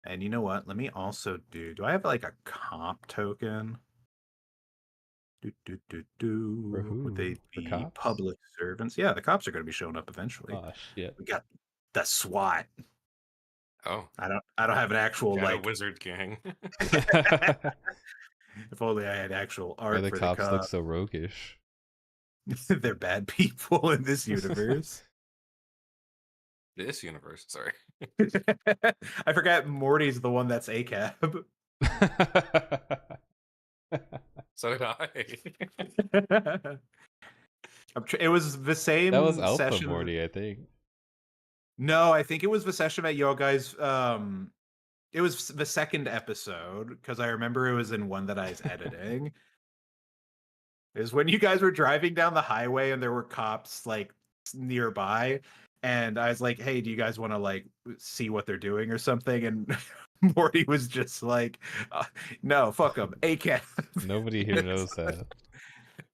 And you know what? Let me also do I have like a comp token? For Would they who? For be cops? public servants? Yeah, the cops are going to be showing up eventually. Oh shit. We got the SWAT. Oh, I don't have an actual Shadow like Wizard Gang. if only I had actual Why art the for the cops look cops. so roguish? They're bad people in this universe. This universe, sorry. I forgot Morty's the one that's ACAB. So did I. It was the same That was Alpha session. Morty, I think. No, I think it was the session at y'all guys. It was the second episode because I remember it was in one that I was editing. Is when you guys were driving down the highway and there were cops like nearby, and I was like, "Hey, do you guys want to like see what they're doing or something?" And Morty was just like, "No, fuck them, ACAB." Nobody here knows that.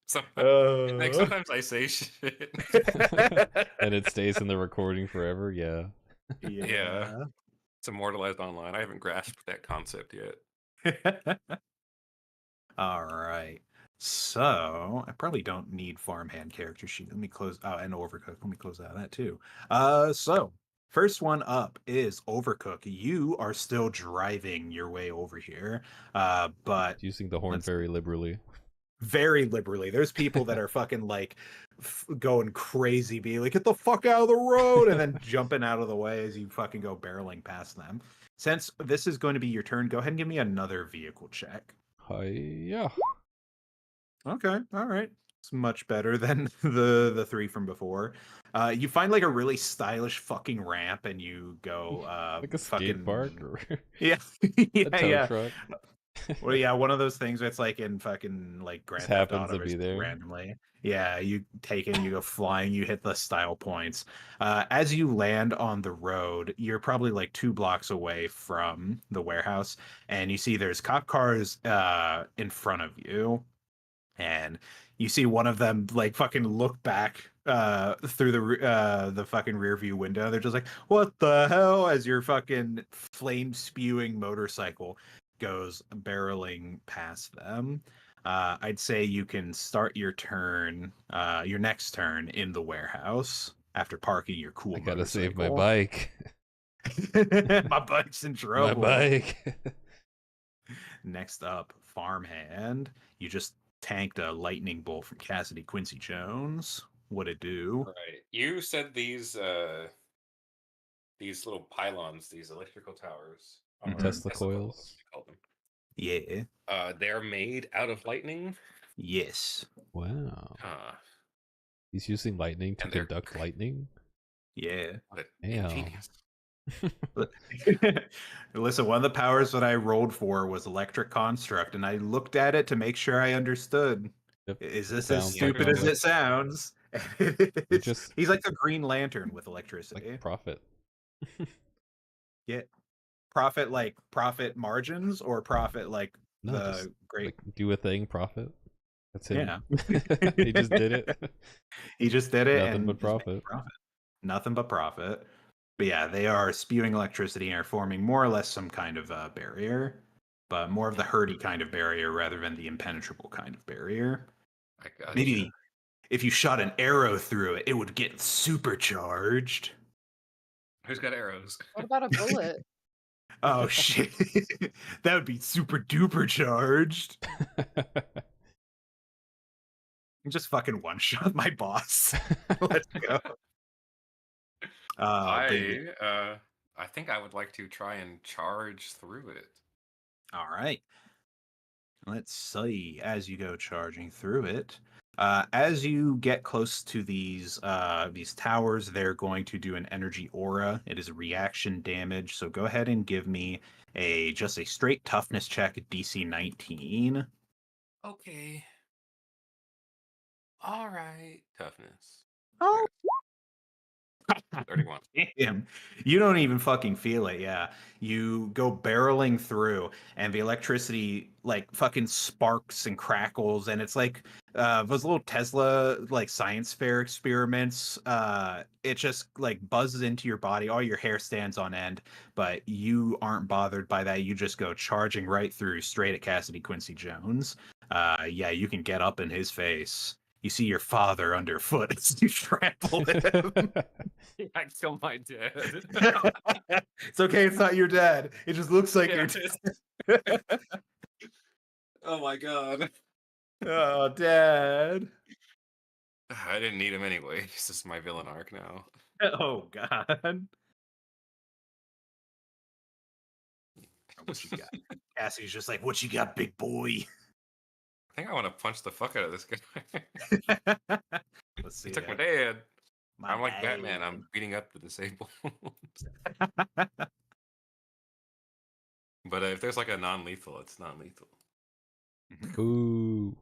Sometimes I say shit. And it stays in the recording forever, yeah. Yeah. It's immortalized online. I haven't grasped that concept yet. All right. So I probably don't need farmhand character sheet. Let me close. Oh, and Overcooked. Let me close out of that too. So first one up is Overcooked. You are still driving your way over here, but Using the horn let's- very liberally. very liberally. There's people that are fucking like going crazy, being like, "Get the fuck out of the road!" and then jumping out of the way as you fucking go barreling past them. Since this is going to be your turn, go ahead and give me another vehicle check. Yeah. Okay, all right. It's much better than the three from before. You find like a really stylish fucking ramp, and you go Like a skate fucking park or yeah, a yeah, tow yeah. truck. Well, yeah, one of those things that's like in fucking like Grand Just Theft happens Auto to or be something there. randomly. Yeah, you take it, you go flying, you hit the style points. As you land on the road, you're probably like 2 blocks away from the warehouse, and you see there's cop cars in front of you. And you see one of them like fucking look back through the fucking rear view window. They're just like, "What the hell?" As your fucking flame spewing motorcycle goes barreling past them. I'd say you can start your turn, your next turn in the warehouse after parking your cool I gotta save my motorcycle. bike. My bike's in My trouble. bike. Next up, farmhand. You just tanked a lightning bolt from Cassidy Quincy Jones. What'd it do? Right. You said these little pylons, these electrical towers, or Tesla coils. as they call them. Yeah. They're made out of lightning. Yes. Wow. Huh. He's using lightning to And they're- conduct lightning? Yeah. What Damn. ingenious. Listen, one of the powers that I rolled for was electric construct, and I looked at it to make sure I understood. Yep. Is this Sounds as like stupid as it. it sounds? just- He's like the Green Lantern with electricity. Like profit. Yeah. Profit margins or profit like No, the just great. like do a thing, profit. That's him. Yeah. He just did it. He just did it. Nothing and but just made profit. Nothing but profit. But yeah, they are spewing electricity and are forming more or less some kind of barrier, but more of the herdy kind of barrier rather than the impenetrable kind of barrier. I got Maybe if you shot an arrow through it, it would get supercharged. Who's got arrows? What about a bullet? Oh shit. That would be super duper charged. Just fucking one shot my boss. Let's go. Baby. I think I would like to try and charge through it. All right. Let's see. As you go charging through it, as you get close to these towers, they're going to do an energy aura. It is a reaction damage. So go ahead and give me just a straight toughness check at DC 19. Okay. All right. Toughness. Oh, 31. damn. You don't even fucking feel it, yeah. You go barreling through, and the electricity, like, fucking sparks and crackles, and it's like those little Tesla, like, science fair experiments. It just, like, buzzes into your body. All your hair stands on end, but you aren't bothered by that. You just go charging right through, straight at Cassidy Quincy Jones. Yeah, you can get up in his face. You see your father underfoot as you trample him. I killed my dad. It's okay, it's not your dad. It just looks like your dad. Oh my god. Oh, dad. I didn't need him anyway. This is my villain arc now. Oh, God. What you got? Cassie's just like, what you got, big boy? I think I want to punch the fuck out of this guy. Let's see. He took my dad. My I'm like dad. Batman. I'm beating up the disabled. But if there's like a non-lethal, it's non-lethal. Ooh.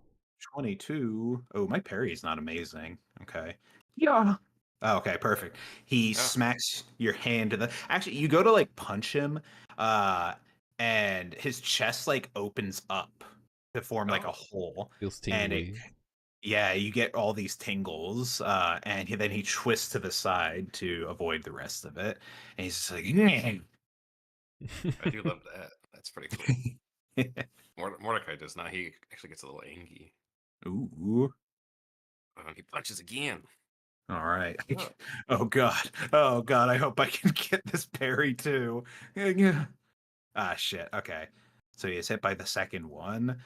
22. Oh, my parry is not amazing. Okay. Yeah. Oh, okay, perfect. He smacks your hand to the. Actually, you go to like punch him, and his chest like opens up to form like a hole. Feels And tingly. yeah, you get all these tingles, and then he twists to the side to avoid the rest of it. And he's just like, I do love that. That's pretty cool. Mordecai does not. He actually gets a little angry. Ooh. He punches again. All right. Oh. Oh God. Oh God. I hope I can get this parry too. Yeah. Ah, shit. Okay. So he is hit by the second one.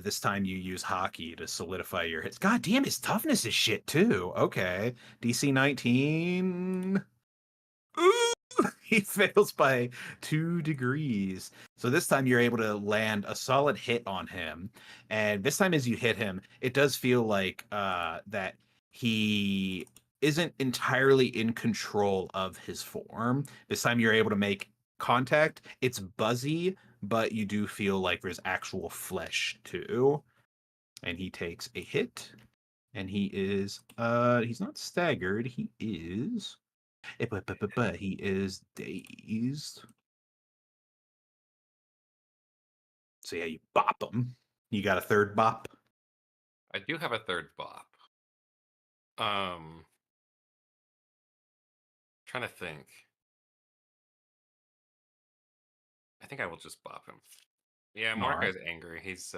This time you use hockey to solidify your hits. God damn, his toughness is shit too. Okay. DC 19. Ooh! He fails by 2 degrees. So this time you're able to land a solid hit on him. And this time as you hit him, it does feel like that he isn't entirely in control of his form. This time you're able to make contact. It's buzzy, but you do feel like there's actual flesh too. And he takes a hit. And he is he's not staggered, he is but he is dazed. So yeah, you bop him. You got a third bop? I do have a third bop. Trying to think. I think I will just bop him. Yeah, All Mordecai's right. angry. He's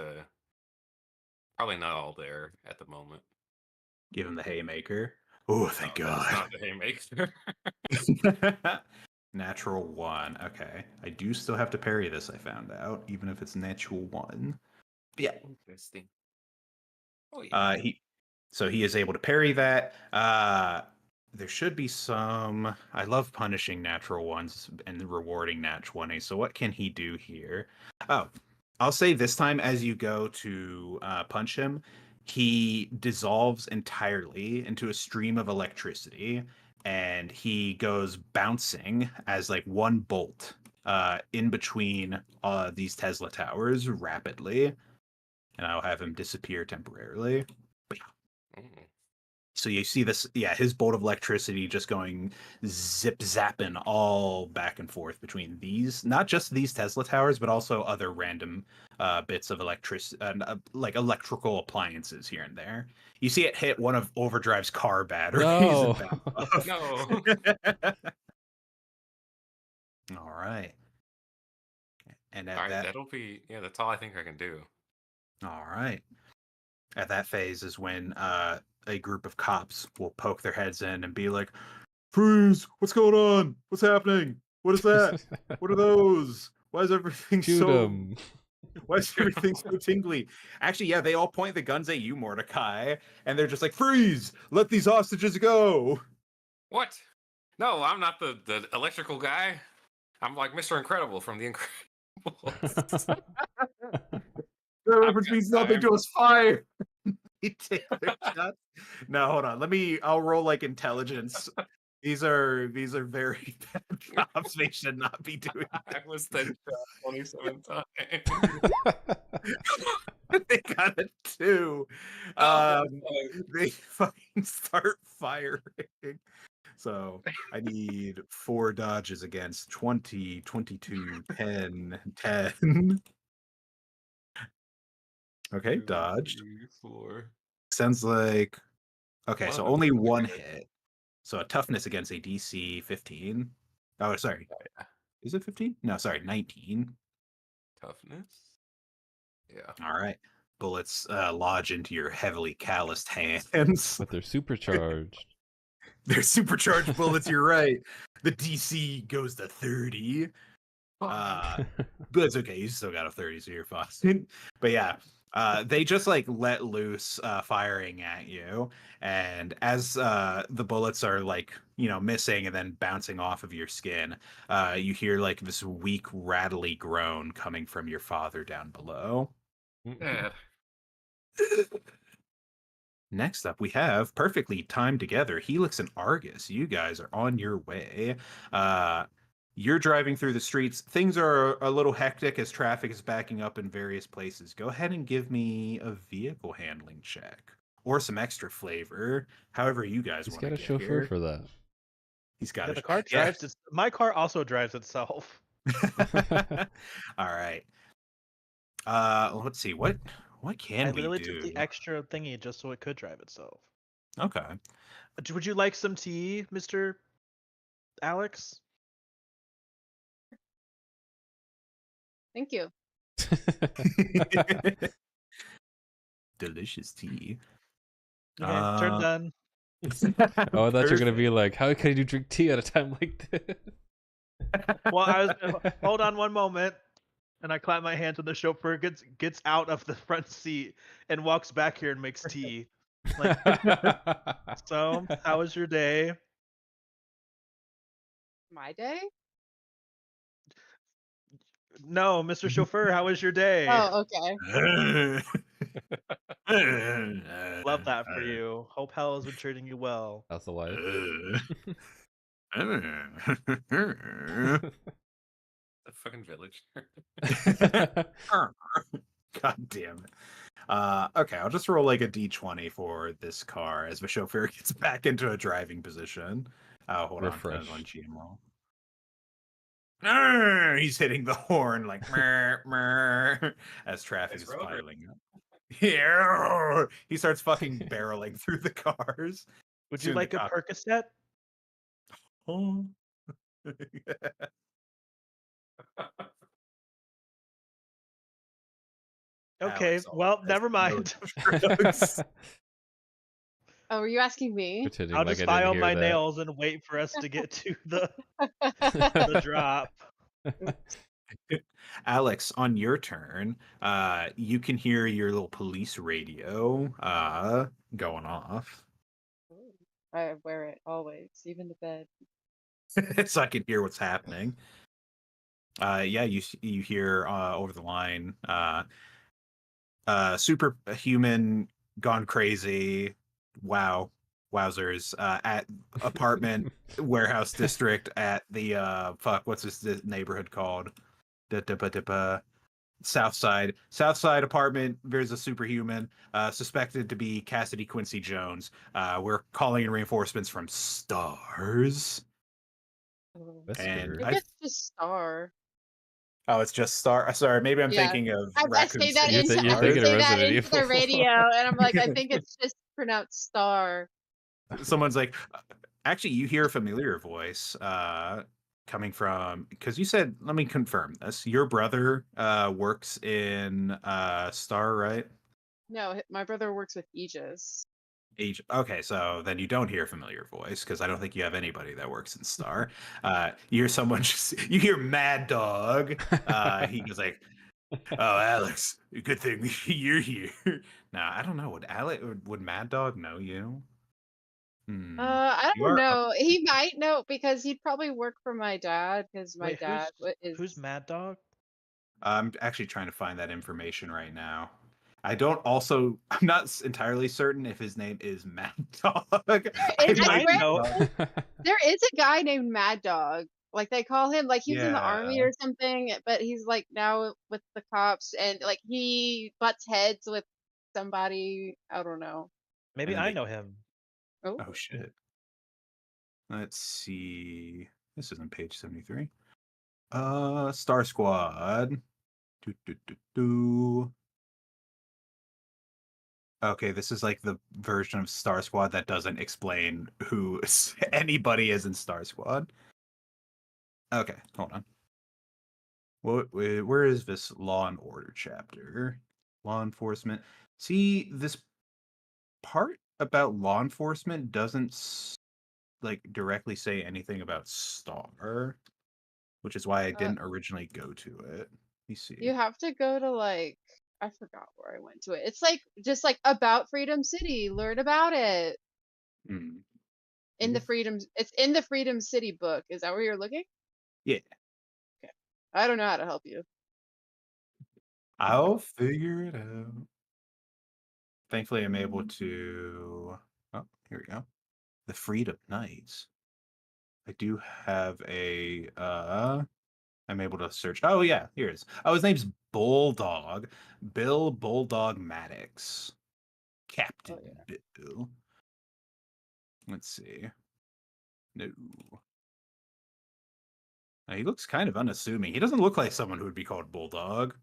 probably not all there at the moment. Give him the haymaker. Oh, thank That's God. not the haymaker. Natural 1. Okay. I do still have to parry this, I found out, even if it's natural 1. Yeah. Interesting. Oh yeah. He is able to parry that. There should be some. I love punishing natural ones and rewarding nat 20. So what can he do here? Oh, I'll say this time as you go to punch him, he dissolves entirely into a stream of electricity, and he goes bouncing as like one bolt in between these Tesla towers rapidly, and I'll have him disappear temporarily. But yeah. Mm. So you see this, yeah, his bolt of electricity just going zip zapping all back and forth between these, not just these Tesla towers, but also other random bits of like electrical appliances here and there. You see it hit one of Overdrive's car batteries. No. And bounce No. off. All right. And at All right, that, that'll be that's all I think I can do. all right. At that phase is when a group of cops will poke their heads in and be like, Freeze! What's going on? What's happening? What is that? What are those? Why is everything Shoot so? him. Why is everything so tingly? Actually, yeah, they all point the guns at you, Mordecai, and they're just like, "Freeze! Let these hostages go!" What? No, I'm not the electrical guy. I'm like Mr. Incredible from The Incredibles. The I've reference got means nothing time. to us. Fire! They take their shots. No, hold on. I'll roll like intelligence. These are very bad cops. They should not be doing I that. was then shot 27 times. They got a 2. Oh, They fucking start firing. So I need 4 dodges against 20, 22, 10, 10. Okay, 2, dodged. 3, 4. Sounds like okay, so One. only 1 hit. So a toughness against a DC 15. Oh, sorry. Oh, yeah. Is it 15? No, sorry, 19. Toughness. Yeah. All right. Bullets lodge into your heavily calloused hands. But they're supercharged. They're supercharged bullets, you're right. The DC goes to 30. But it's okay. You still got a 30, so you're fine. But yeah, they just like let loose firing at you. And as the bullets are like, missing and then bouncing off of your skin, you hear like this weak, rattly groan coming from your father down below. Dad. Next up, we have perfectly timed together Helix and Argus. You guys are on your way. You're driving through the streets. Things are a little hectic as traffic is backing up in various places. Go ahead and give me a vehicle handling check or some extra flavor, however you guys He's want got to a get chauffeur here. for that. He's got Yeah, a the car yeah. drives. My car also drives itself. All right. Let's see what can I we literally do? took the extra thingy just so it could drive itself. Okay. Would you like some tea, Mr. Alex? Thank you. Delicious tea. Okay, turn done. Oh, I thought you were gonna Perfect. be like, how can you drink tea at a time like this? Well, I was hold on one moment, and I clap my hands when the chauffeur gets out of the front seat and walks back here and makes tea. Like, so how was your day? My day? No, Mr. Chauffeur, how was your day? Oh, okay. Love that for you. Hope hell has been treating you well. How's the wife? The fucking village. God damn it. Okay, I'll just roll like a d20 for this car as the chauffeur gets back into a driving position. Hold Refresh. on, GM roll. He's hitting the horn like as traffic It's is road piling up. Yeah, he starts fucking barreling through the cars. Would you Soon the like a cop- Percocet? Oh. Okay, Alex well, has never no mind. drugs. Oh, were you asking me? Pretending I'll like just I didn't file hear my that. nails and wait for us to get to the drop. Alex, on your turn, you can hear your little police radio going off. Ooh, I wear it always, even to bed. So I can hear what's happening. Yeah, you hear over the line, superhuman gone crazy. Wow, wowzers! At apartment warehouse district at the what's this neighborhood called? South Side apartment. There's a superhuman suspected to be Cassidy Quincy Jones. We're calling in reinforcements from Stars. Ooh. And Wesker. Maybe it's just Star. Oh, it's just Star. Sorry, maybe I'm Yeah. thinking of I Raccoon say that City. You're into you're I thinking of say that Resident into the Evil. radio, and I'm like, I think it's just pronounced Star. Someone's like, actually, you hear a familiar voice coming from, because you said, let me confirm this. Your brother works in Star, right? No, my brother works with Aegis. Agent. Okay, so then you don't hear a familiar voice because I don't think you have anybody that works in Star. You hear someone you hear Mad Dog. He goes like, "Oh, Alex, good thing you're here." Now I don't know. Would Mad Dog know you? I You don't are up. know. He might know because he'd probably work for my dad because my Wait, dad who's is. Mad Dog? I'm actually trying to find that information right now. I don't also. I'm not entirely certain if his name is Mad Dog. I He I might might be know. wrong. There is a guy named Mad Dog. Like they call him, like he was in the Yeah. army or something, but he's like now with the cops, and like he butts heads with somebody. I don't know. Maybe And then I they. know him. Oh, Oh shit. Let's see. This isn't page 73. Star Squad. Do, do, do, do. Okay, this is like the version of Star Squad that doesn't explain who anybody is in Star Squad. Okay, hold on. Where is this Law and Order chapter? Law enforcement. See, this part about law enforcement doesn't like directly say anything about Star, which is why I uh, didn't originally go to it. Let me you see. have to go to like I forgot where I went to it. It's like just like about Freedom City. Learn about it Hmm. in the Freedom. It's in the Freedom City book. Is that where you're looking? Yeah, Okay. I don't know how to help you. I'll figure it out. Thankfully, I'm able to. Oh, here we go. The Freedom Knights. I do have a. I'm able to search. Oh yeah, here it is. Oh, his name's Bulldog. Bill Bulldog Maddox. Oh Captain yeah. Bill. Let's see. No. He looks kind of unassuming. He doesn't look like someone who would be called Bulldog.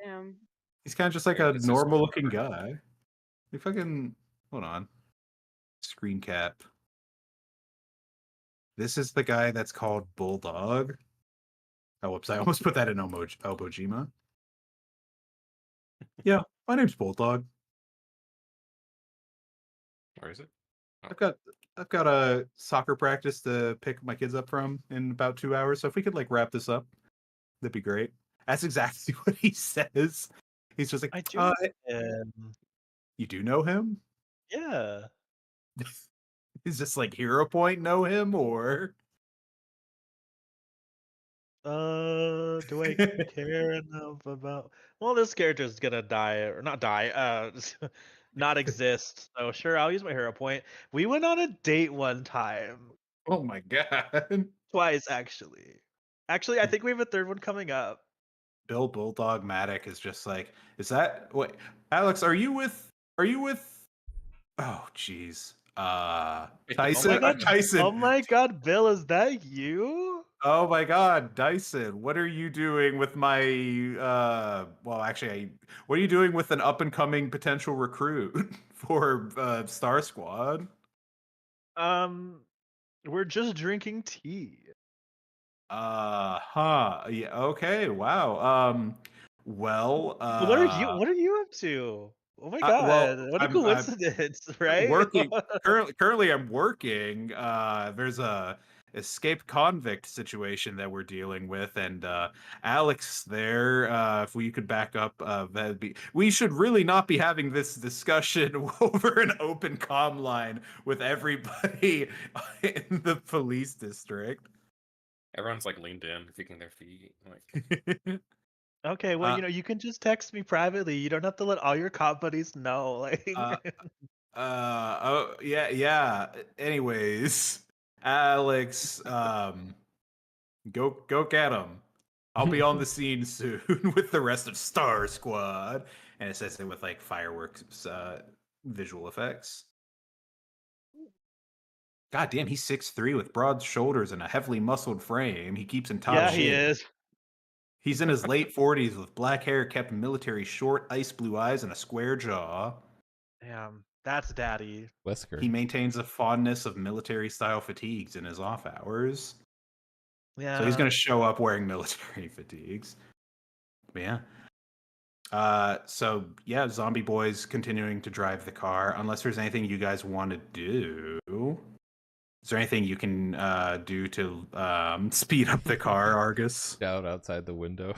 Damn. He's kind of just like Maybe a it's just normal looking guy. If I can. Hold on. Screen cap. This is the guy that's called Bulldog. Oh, whoops. I almost put that in Obojima. Yeah, my name's Bulldog. Or is it? I've got I've got a soccer practice to pick my kids up from in about 2 hours. So if we could like wrap this up, that'd be great. That's exactly what he says. He's just like, I do know him. you do know him? Yeah. Is this like Hero Point know him or Do I care enough about? Well, this character's gonna die or not die. Not exist. So sure, I'll use my hero point. We went on a date one time, oh my god. twice actually. Actually, I think we have a third one coming up. Bill Bulldog Maddox is just like, is that wait, Alex, are you with oh jeez. Oh my Tyson god! Tyson. Oh my god, Bill, is that you? Oh my god, Dyson, what are you doing with my well actually what are you doing with an up and coming potential recruit for Star Squad? Um, we're just drinking tea. Yeah, okay, wow. Well, What are you? What are you up to? Oh my god! well, What a I'm coincidence, right? working currently I'm working. There's a escaped convict situation that we're dealing with, and Alex there, if we could back up, that'd be we should really not be having this discussion over an open comm line with everybody in the police district. Everyone's like leaned in, kicking their feet. Like, Okay, well, uh, you can just text me privately. You don't have to let all your cop buddies know. Like, uh, oh yeah, yeah. Anyways, Alex, go get him. I'll be on the scene soon with the rest of Star Squad. And it says it with like fireworks visual effects. God damn, he's 6'3" with broad shoulders and a heavily muscled frame. He keeps in top yeah, he shape. is. He's in his late 40s with black hair kept military short, ice blue eyes, and a square jaw. Damn, that's daddy. Wesker. He maintains a fondness of military style fatigues in his off hours. So he's Yeah. going to show up wearing military fatigues. But yeah. So yeah, zombie boy's continuing to drive the car. Unless there's anything you guys want to do. Is there anything you can do to speed up the car, Argus? Down outside the window.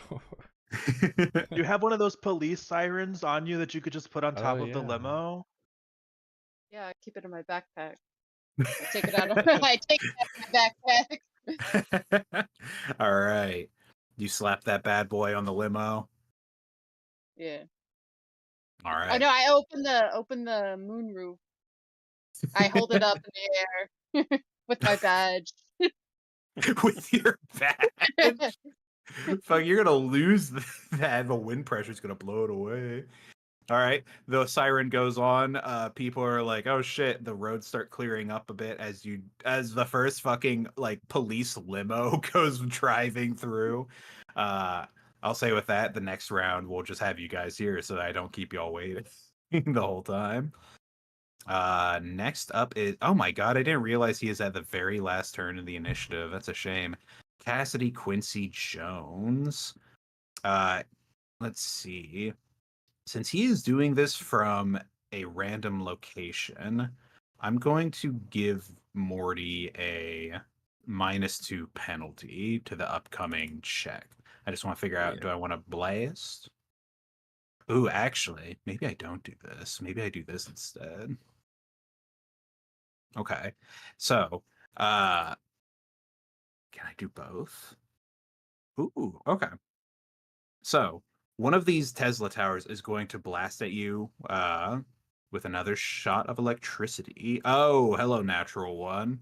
Do you have one of those police sirens on you that you could just put on top Oh, of the yeah. limo? Yeah, I keep it in my backpack. I take it out of I take it out of my backpack. All right. You slap that bad boy on the limo. Yeah. All Oh right. no, I open the moon roof. I hold it up in the air with my badge. With your badge. Fuck, you're gonna lose that. The wind pressure's gonna blow it away. All right, the siren goes on. People are like, "Oh shit!" The roads start clearing up a bit as the first fucking like police limo goes driving through. I'll say with that, the next round we'll just have you guys here so that I don't keep y'all waiting the whole time. Next up is, oh my god, I didn't realize he is at the very last turn in the initiative. That's a shame. Cassidy Quincy Jones. Let's see. Since he is doing this from a random location, I'm going to give Morty a -2 penalty to the upcoming check. I just want to figure out, do I want to blast? Ooh, actually, maybe I don't do this. Maybe I do this instead. Okay. So, can I do both? Ooh, okay. So, one of these Tesla towers is going to blast at you with another shot of electricity. Oh, hello, natural one.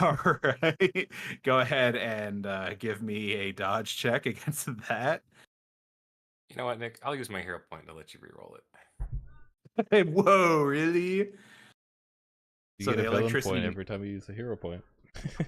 All right. Go ahead and give me a dodge check against that. You know what, Nick? I'll use my hero point to let you re-roll it. Whoa, really? You So get the a villain electricity point every time you use a hero point.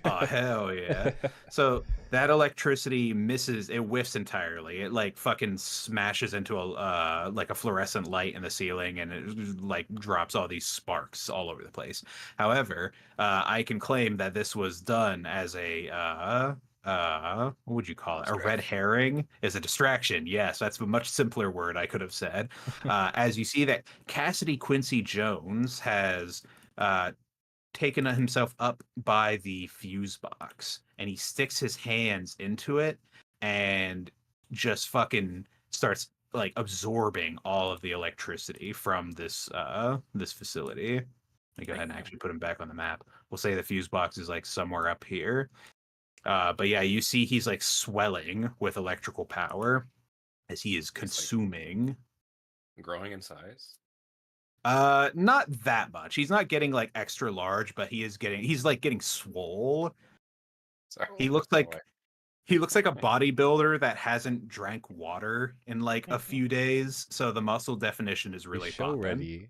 Oh, hell yeah. So that electricity misses, it whiffs entirely. It like fucking smashes into a like a fluorescent light in the ceiling and it like drops all these sparks all over the place. However, I can claim that this was done as a what would you call it? A red herring is a distraction. Yes, that's a much simpler word I could have said. As you see that Cassidy Quincy Jones has taken himself up by the fuse box and he sticks his hands into it and just fucking starts like absorbing all of the electricity from this facility. Let me go ahead and actually put him back on the map. We'll say the fuse box is like somewhere up here. But yeah, you see he's like swelling with electrical power as he is consuming. Growing in size? Not that much. He's not getting like extra large, but he's like getting swole. Sorry. He looks like a bodybuilder that hasn't drank water in like a few days, so the muscle definition is really He's show popping. ready.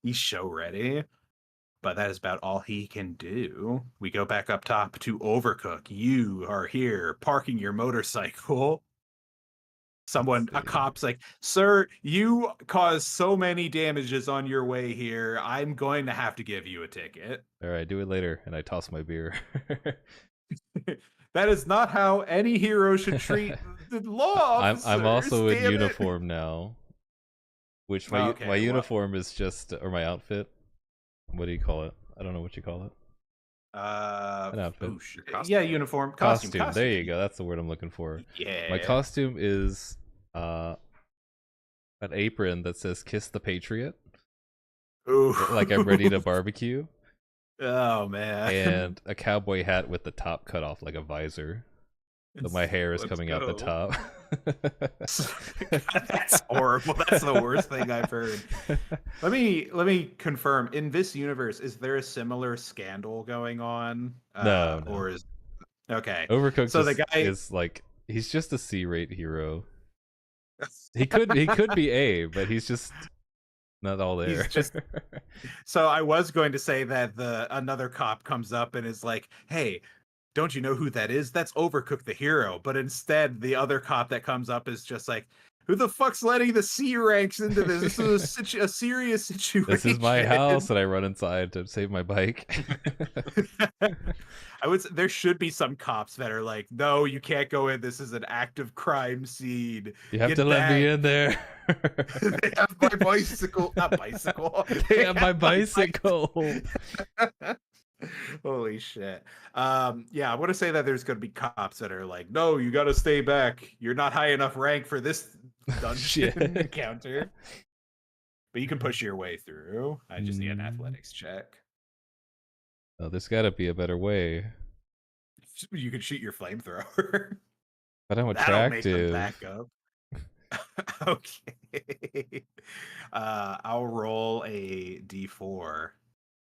He's show ready. But that is about all he can do. We go back up top to Overcook. You are here parking your motorcycle. A cop's like, "Sir, you caused so many damages on your way here. I'm going to have to give you a ticket." All right, do it later, and I toss my beer. That is not how any hero should treat the law officers. I'm also in damn it. uniform now, which my uniform is just, or my outfit. What do you call it? I don't know what you call it. An outfit. Yeah, uniform. Costume. There you go. That's the word I'm looking for. Yeah. My costume is an apron that says "Kiss the Patriot." Ooh. Like I'm ready to barbecue. Oh man. And a cowboy hat with the top cut off like a visor. So my hair is coming out the top. That's horrible. That's the worst thing I've heard. Let me confirm. In this universe, is there a similar scandal going on? No. Or is okay. Overcooked So the guy is like, he's just a C-rate hero. He could be A, but he's just not all there. So I was going to say that another cop comes up and is like, "Hey, don't you know who that is? That's Overcooked the hero." But instead, the other cop that comes up is just like, Who the fuck's letting the C ranks into this? This is a serious situation. This is my house, and I run inside to save my bike. I would. There should be some cops that are like, "No, you can't go in. This is an active crime scene. You have Get to let me back." in there. They have my bicycle. Not bicycle. They have my bicycle. Holy shit. Yeah, I want to say that there's going to be cops that are like, no, you got to stay back. You're not high enough rank for this dungeon encounter. But you can push your way through. I just need an athletics check. Oh, there's got to be a better way. You can shoot your flamethrower. But I'm That'll make them attractive. back up. Okay. I'll roll a d4.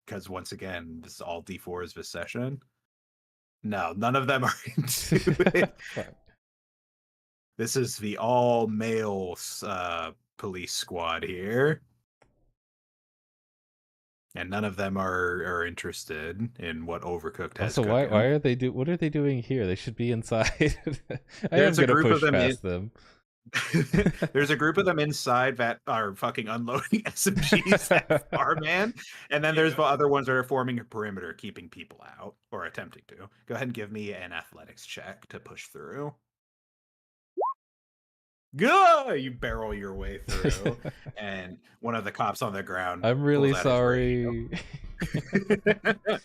Because once again, this is all D4s this session. No, none of them are into it. This is the all-male police squad here. And none of them are interested in what Overcooked has. Also, why are they what are they doing here? They should be inside. I am There's a gonna group of push them past them. There's a group of them inside that are fucking unloading SMGs at Farman, and then there's the other ones that are forming a perimeter, keeping people out or attempting to. Go ahead and give me an athletics check to push through. Go! You barrel your way through, and one of the cops on the ground. I'm really pulls out his radio. sorry.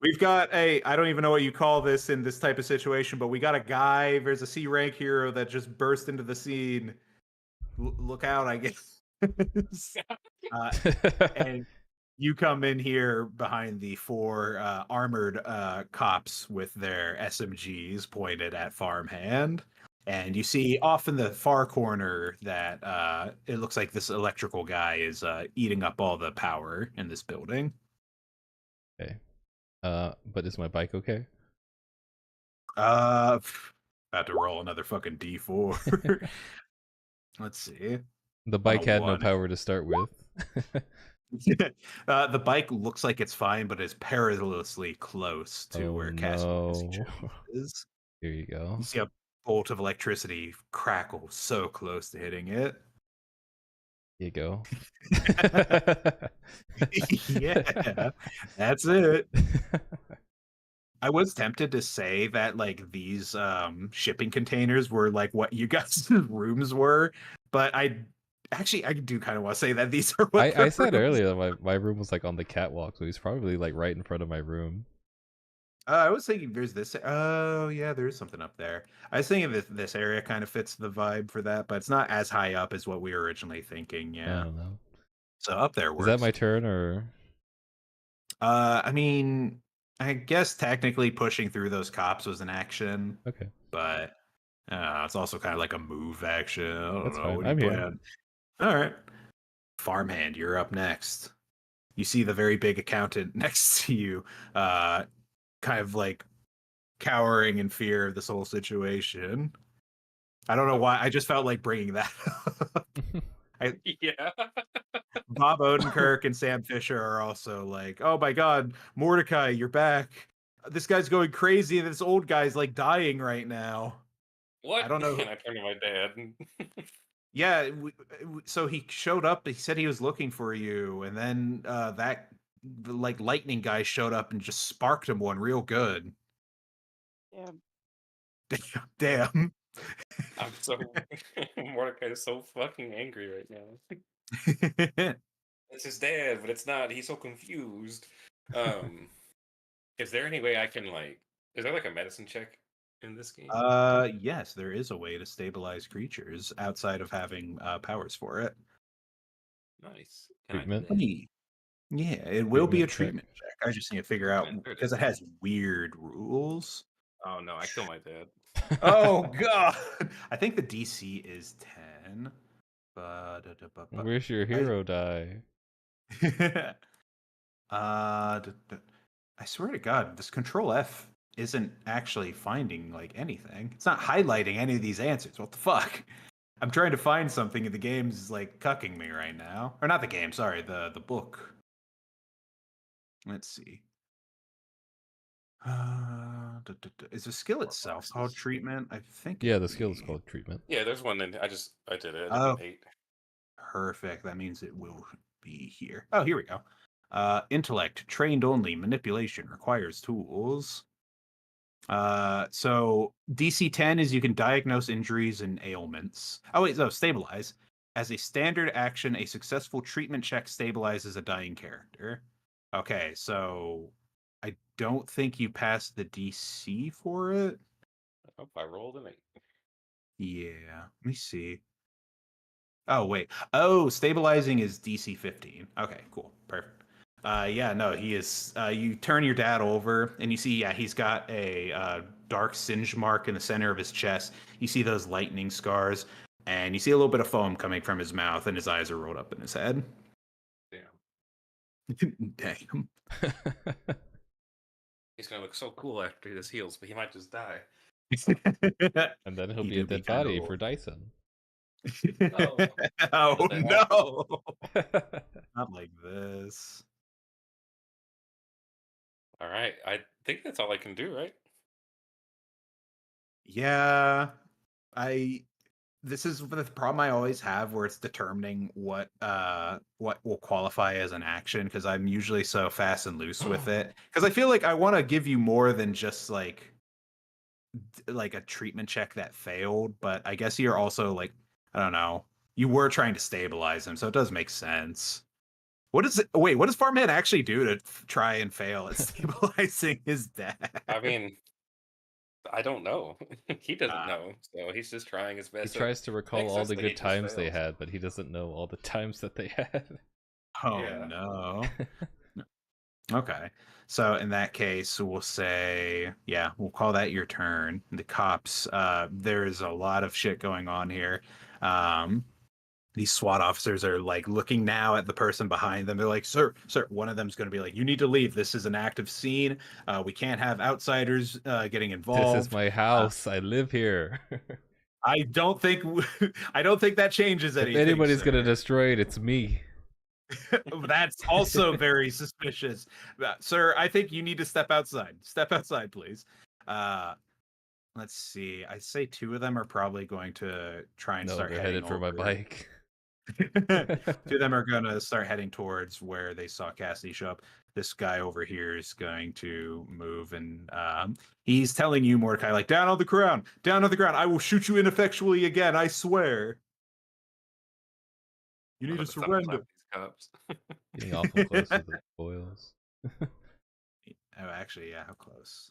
We've got I don't even know what you call this in this type of situation, but we got a guy, there's a C rank hero that just burst into the scene. Look out, I guess. And you come in here behind the 4 armored cops with their SMGs pointed at Farmhand. And you see off in the far corner that it looks like this electrical guy is eating up all the power in this building. Okay. But is my bike okay? About to roll another fucking D4. Let's see. The bike had no 101. power to start with. The bike looks like it's fine, but is perilously close to where Castle is. Here you go. You see a bolt of electricity crackle so close to hitting it. Here you go. Yeah, that's it. I was tempted to say that like these shipping containers were like what you guys' rooms were, but I do kind of want to say that these are what I said earlier that my room was like on the catwalk, so he's probably like right in front of my room. I was thinking there's this. Oh yeah, there is something up there. I was thinking this area kind of fits the vibe for that, but it's not as high up as what we were originally thinking. Yeah. I don't know. So up there works. Is that my turn or? I mean, I guess technically pushing through those cops was an action. Okay. But it's also kind of like a move action. I don't That's know. fine. What do you I'm here. plan? All right. Farmhand, you're up next. You see the very big accountant next to you, kind of like cowering in fear of this whole situation. I don't know why. I just felt like bringing that up. Yeah. Bob Odenkirk and Sam Fisher are also like, oh my God, Mordecai, you're back. This guy's going crazy and this old guy's like dying right now. What? I don't know. And I turned to my dad. Yeah, so he showed up. He said he was looking for you, and then that like lightning guy showed up and just sparked him one real good. Damn. I'm so Mordecai is so fucking angry right now. It's his dad, but it's not. He's so confused. Is there any way I can like? Is there like a medicine check in this game? Yes, there is a way to stabilize creatures outside of having powers for it. Nice. Can I do Treatment? that? Yeah, it will be a Treatment treatment check. I just need to figure out Treatment, there it because it has weird rules. Oh no, I kill my dad. Oh God! I think the DC is 10. Where's your hero die? I swear to God, this Control F isn't actually finding like anything. It's not highlighting any of these answers. What the fuck? I'm trying to find something and the game's like cucking me right now. Or not the game, sorry, the book. Let's see. Is the skill More itself called boxes. treatment? I think. Yeah, it'd the skill is be. called treatment. Yeah, there's one, and I did it. I did Oh, an 8. perfect. That means it will be here. Oh, here we go. Intellect, trained only. Manipulation requires tools. So DC 10 is you can diagnose injuries and ailments. Oh wait, no, stabilize. As a standard action, a successful treatment check stabilizes a dying character. Okay, so I don't think you passed the DC for it. Oh, I rolled an 8. Yeah, let me see. Oh wait. Oh, stabilizing is DC 15. Okay, cool. Perfect. Yeah, no, he is. You turn your dad over, and you see, yeah, he's got a dark singe mark in the center of his chest. You see those lightning scars, and you see a little bit of foam coming from his mouth, and his eyes are rolled up in his head. Damn. Damn. He's gonna look so cool after this heals, but he might just die. And then he'll He be a do be dead kinda body old. for Dyson. No. Oh Does that happen? no! Not like this. All right, I think that's all I can do, right? Yeah, I this is the problem I always have where it's determining what will qualify as an action because I'm usually so fast and loose with it. Because I feel like I want to give you more than just like a treatment check that failed, but I guess you're also like, I don't know, you were trying to stabilize him, so it does make sense. What is it? Wait, what does Farman actually do to try and fail at stabilizing his dad? I mean, I don't know. He doesn't Ah, know, so he's just trying his He best. tries to recall Makes all sense the that he good just times they fails. had, but he doesn't know all the times that they had. oh Yeah. no. Okay. So in that case, we'll say, yeah, we'll call that your turn. The cops, there's a lot of shit going on here. Um, these SWAT officers are like looking now at the person behind them. They're like, sir, one of them's going to be like, you need to leave. This is an active scene. We can't have outsiders getting This is involved. my house. I live here. I don't think I don't think that changes If anything, anybody's gonna sir. destroy it, it's me. That's also very suspicious. Sir, I think you need to step outside. Step outside, please. Uh, let's see. I say two of them are probably going to try and No, start they're heading headed for my over. bike. Two of them are going to start heading towards where they saw Cassidy show up. This guy over here is going to move, and he's telling you, Mordecai, like, down on the ground, down on the ground. I will shoot you ineffectually again. I swear. You I'm need to about to thunderclap surrender. these cops. Getting awful close with the spoils. Oh, actually, yeah, how close?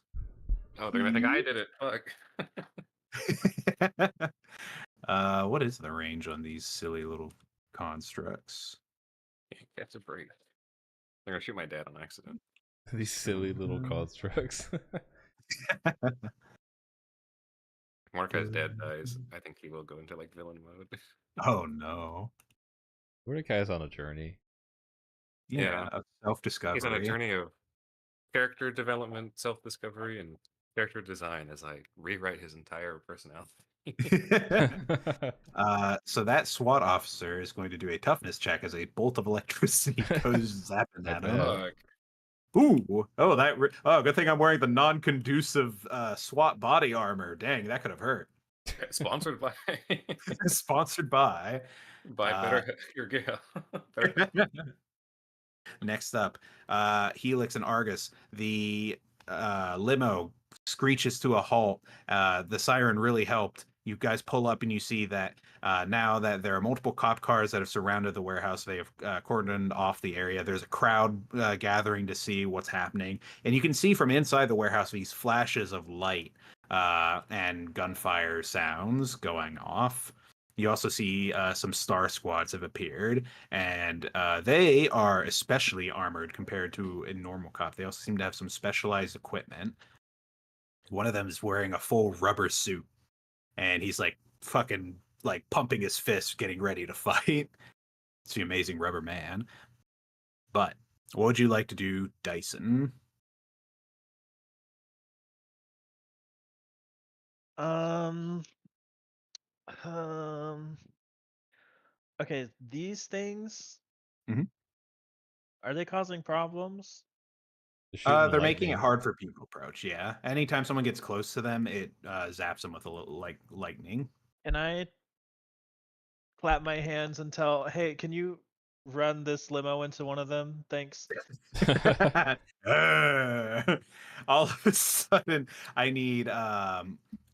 Oh, they're gonna think I did it. Fuck. What is the range on these silly little constructs? Catch a break. They're gonna shoot my dad on accident. These silly little constructs. Mordecai's dad dies. I think he will go into like villain mode. Oh no. Mordecai's on a journey. Yeah, Yeah. of He's on a self-discovery. journey of character development, self-discovery, and character design as I rewrite his entire personality. So that SWAT officer is going to do a toughness check as a bolt of electricity goes zapping I at bet. him. Fuck. Ooh, oh, good thing I'm wearing the non-conducive SWAT body armor. Dang, that could have hurt. Sponsored by Sponsored by. Better Your Gale. Better. Next up, Helix and Argus. The limo screeches to a halt. The siren really helped. You guys pull up and you see that now that there are multiple cop cars that have surrounded the warehouse, they have cordoned off the area. There's a crowd gathering to see what's happening. And you can see from inside the warehouse these flashes of light and gunfire sounds going off. You also see some star squads have appeared, and they are especially armored compared to a normal cop. They also seem to have some specialized equipment. One of them is wearing a full rubber suit, and he's like fucking like pumping his fist, getting ready to fight. It's the amazing rubber man. But what would you like to do, Dyson? Um. Um. Okay, these things Mhm. are they causing problems? They're making it hard for people to approach. Yeah, anytime someone gets close to them, it zaps them with a little like lightning. Can I clap my hands and tell, hey, can you run this limo into one of them? Thanks. All of a sudden, I need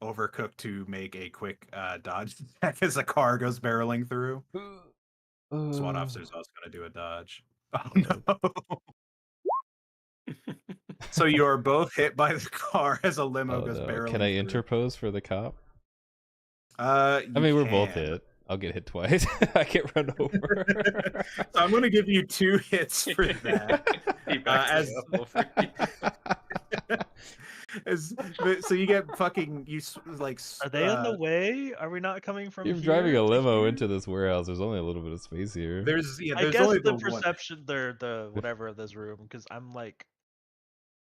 Overcooked to make a quick dodge attack as a car goes barreling through. SWAT officer's also going to do a dodge. Oh no! So you're both hit by the car as a limo goes barreling. Can I through. interpose for the cop? I mean, we're both hit. I'll get hit twice. I get run over. So I'm going to give you 2 hits for that. So you get fucking Are they in the way? Are we not coming from? You're here driving a limo here? into this warehouse. There's only a little bit of space here. There's I guess only the one. perception, the whatever of this room, because I'm like,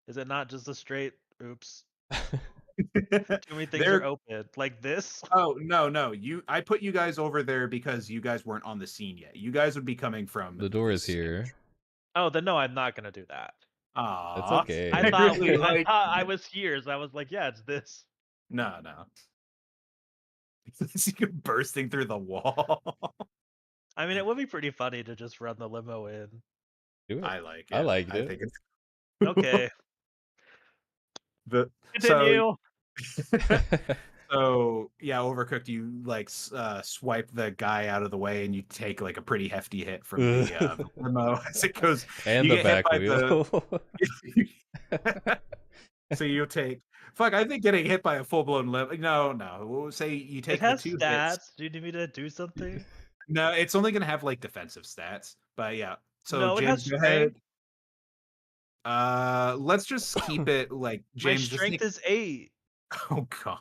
is it not just a straight? Oops. Too many things are open like this. Oh no! I put you guys over there because you guys weren't on the scene yet. You guys would be coming from the door is here. Oh, then no, I'm not gonna do that. It's okay. I thought I was here, so I was like, yeah, it's this. No. See you bursting through the wall. I mean, it would be pretty funny to just run the limo in. Do it. I like it. I liked it. I think it's Okay. Continue. So yeah, Overcooked. You swipe the guy out of the way, and you take like a pretty hefty hit from the limo as it goes. And the back wheel. So you take. Fuck! I think getting hit by a full blown limo. No. We'll say you take. It has the 2 stats. hits. Do you need me to do something? No, it's only gonna have like defensive stats. But yeah. So no, James, it has go ahead. Let's just keep it like James. My strength is 8. Oh god.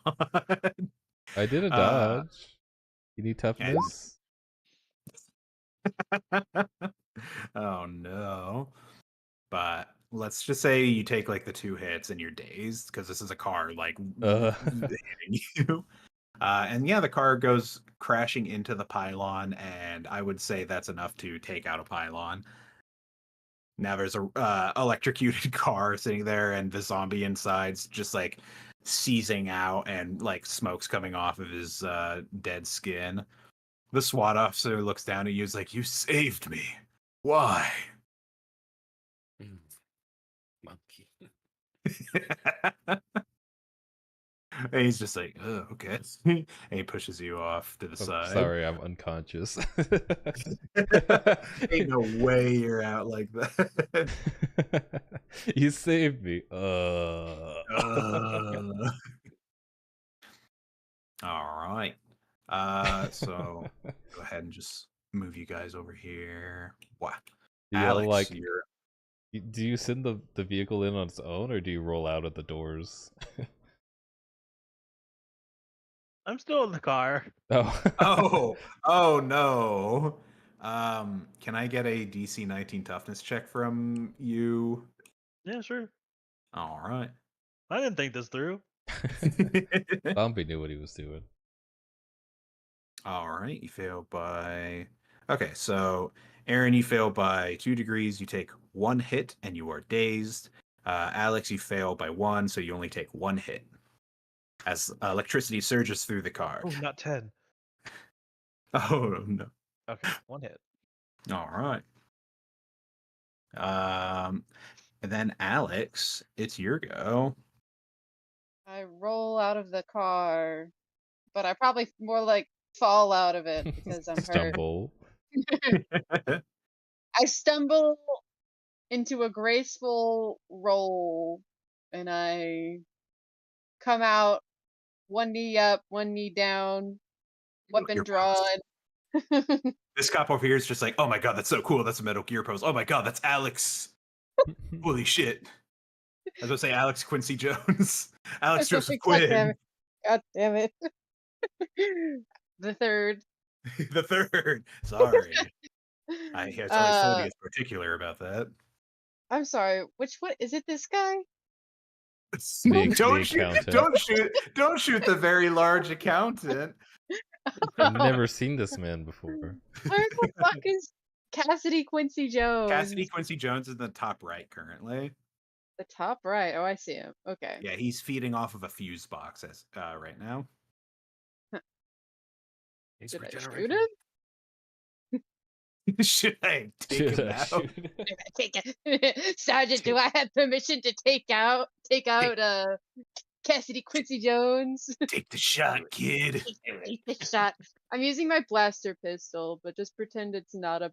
I did a dodge. You need toughness? Oh no. But let's just say you take like the 2 hits and you're dazed because this is a car like hitting you. And yeah, the car goes crashing into the pylon, and I would say that's enough to take out a pylon. Now there's a electrocuted car sitting there, and the zombie inside's just like seizing out, and like smoke's coming off of his dead skin. The SWAT officer looks down at you, is like, "You saved me. Why?" Monkey. And he's just like, "Oh, okay." And he pushes you off to the side. Sorry, I'm unconscious. Ain't no way you're out like that. You saved me. All right. So go ahead and just move you guys over here. What? Alex, do you send the vehicle in on its own, or do you roll out at the doors? I'm still in the car. Oh. Oh no. Can I get a DC 19 toughness check from you? Yeah, sure. All right. I didn't think this through. Zombie knew what he was doing. All right, you failed by. Okay, so Aaron, you fail by 2 degrees. You take 1 hit, and you are dazed. Alex, you fail by 1, so you only take 1 hit. As electricity surges through the car. Oh, not 10. Oh no. Okay, 1 hit. All right. And then Alex, it's your go. I roll out of the car, but I probably more like fall out of it because I'm hurt. Stumble. I stumble into a graceful roll, and I come out 1 knee up, 1 knee down, weapon Gear drawn. This cop over here is just like, "Oh my god, that's so cool. That's a Metal Gear pose. Oh my god, that's Alex. Holy shit." I was gonna say Alex Quincy Jones. Alex Joseph Quinn. God damn it. The third. The third. Sorry. I always told you it's particular about that. I'm sorry. Which one is it? This guy? Don't shoot the very large accountant. I've never seen this man before. Where the fuck is Cassidy Quincy Jones? Cassidy Quincy Jones is in the top right currently. The top right. Oh, I see him. Okay. Yeah, he's feeding off of a fuse box as right now. He's Should I shoot regenerating. him? Should I take Should him I out? shoot? Should I take it? Sergeant, do I have permission to take out Cassidy Quincy Jones? Take the shot, kid. Take the shot. I'm using my blaster pistol, but just pretend it's not a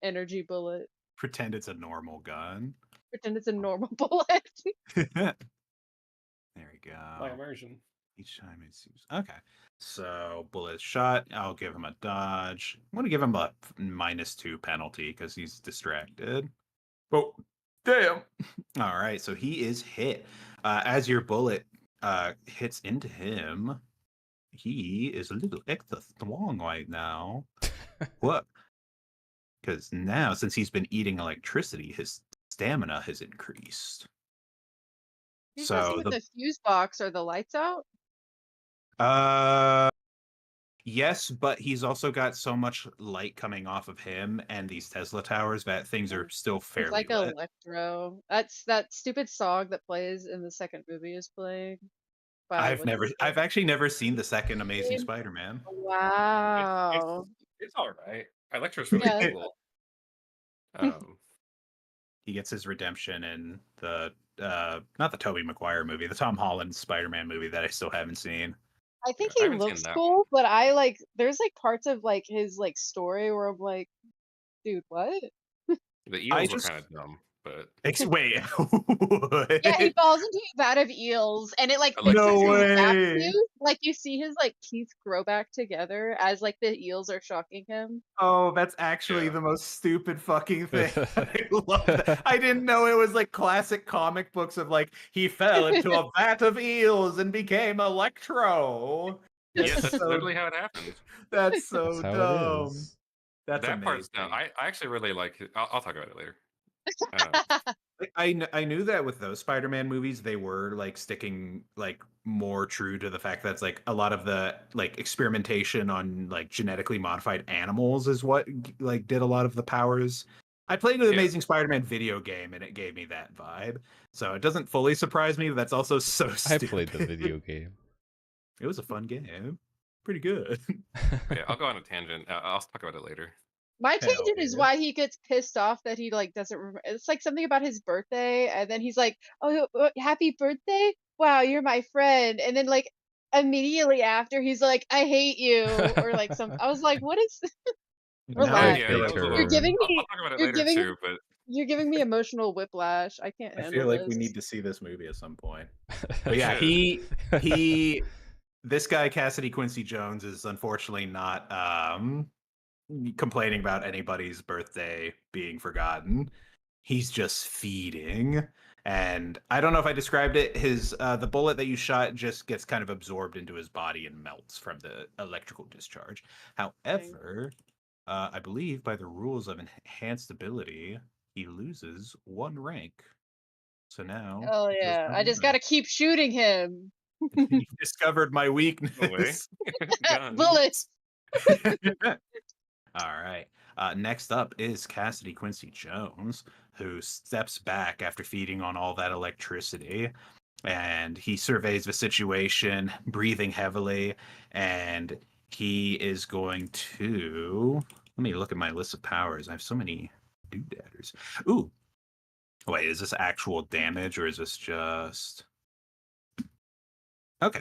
energy bullet. Pretend it's a normal gun. Pretend it's a normal bullet. There we My go. immersion. Each time it's used. Okay. So bullet shot. I'll give him a dodge. I'm gonna give him a -2 penalty because he's distracted. Oh, damn. All right. So he is hit. As your bullet hits into him, he is a little extra strong right now. What? Because now, since he's been eating electricity, his stamina has increased. He's So messing with the fuse box. Are the lights out? Yes, but he's also got so much light coming off of him and these Tesla towers that things are still He's fairly like lit. Electro. That's that stupid song that plays in the second movie is playing. By I've actually never seen the second Amazing Name? Spider-Man. Wow. It's all right. Electro's really Yeah. cool. He gets his redemption in the not the Tobey Maguire movie, the Tom Holland Spider-Man movie that I still haven't seen. I think I he haven't seen looks that cool, but I like there's like parts of like his like story where I'm like, dude, what? The I eels were just kind of dumb, but wait. Yeah, he falls into a vat of eels and it like I like fixes No his back way. tooth. Like you see his like teeth grow back together as like the eels are shocking him. Oh, that's actually Yeah. the most stupid fucking thing. I love that. I didn't know it was like classic comic books of like he fell into a vat of eels and became Electro. Yes, that's so, literally how it happened. that's so That's how dumb. it is. That's That amazing. part's dumb. I actually really like it. I'll talk about it later. I knew that with those Spider-Man movies, they were like sticking like more true to the fact that's like a lot of the like experimentation on like genetically modified animals is what like did a lot of the powers. I played an Yeah. Amazing Spider-Man video game and it gave me that vibe. So it doesn't fully surprise me, but that's also so I stupid. played the video game. It was a fun game. Pretty good. Yeah, I'll go on a tangent. I'll talk about it later. My Hell tangent is yeah. why he gets pissed off that he like doesn't remember. It's like something about his birthday, and then he's like, "Oh, happy birthday! Wow, you're my friend." And then like immediately after, he's like, "I hate you," or like some. I was like, "What is?" Now I Relax. Yeah, feel that like was a You're little. You're giving I'll me. talk about it You're later giving. too, but You're giving me emotional whiplash. I can't I handle feel like this. we need to see this movie at some point. But But yeah, should. he this guy Cassidy Quincy Jones is unfortunately not complaining about anybody's birthday being forgotten. He's just feeding. And I don't know if I described it. His the bullet that you shot just gets kind of absorbed into his body and melts from the electrical discharge. However, I believe by the rules of enhanced ability, he loses 1 rank. So now Oh he goes yeah, down I 1 just gotta keep shooting him. rank. You discovered my Go away. weakness. Guns. Bullets. All right. Next up is Cassidy Quincy Jones, who steps back after feeding on all that electricity. And he surveys the situation, breathing heavily. And he is going to. Let me look at my list of powers. I have so many doodadders. Ooh. Wait, is this actual damage or is this just. Okay.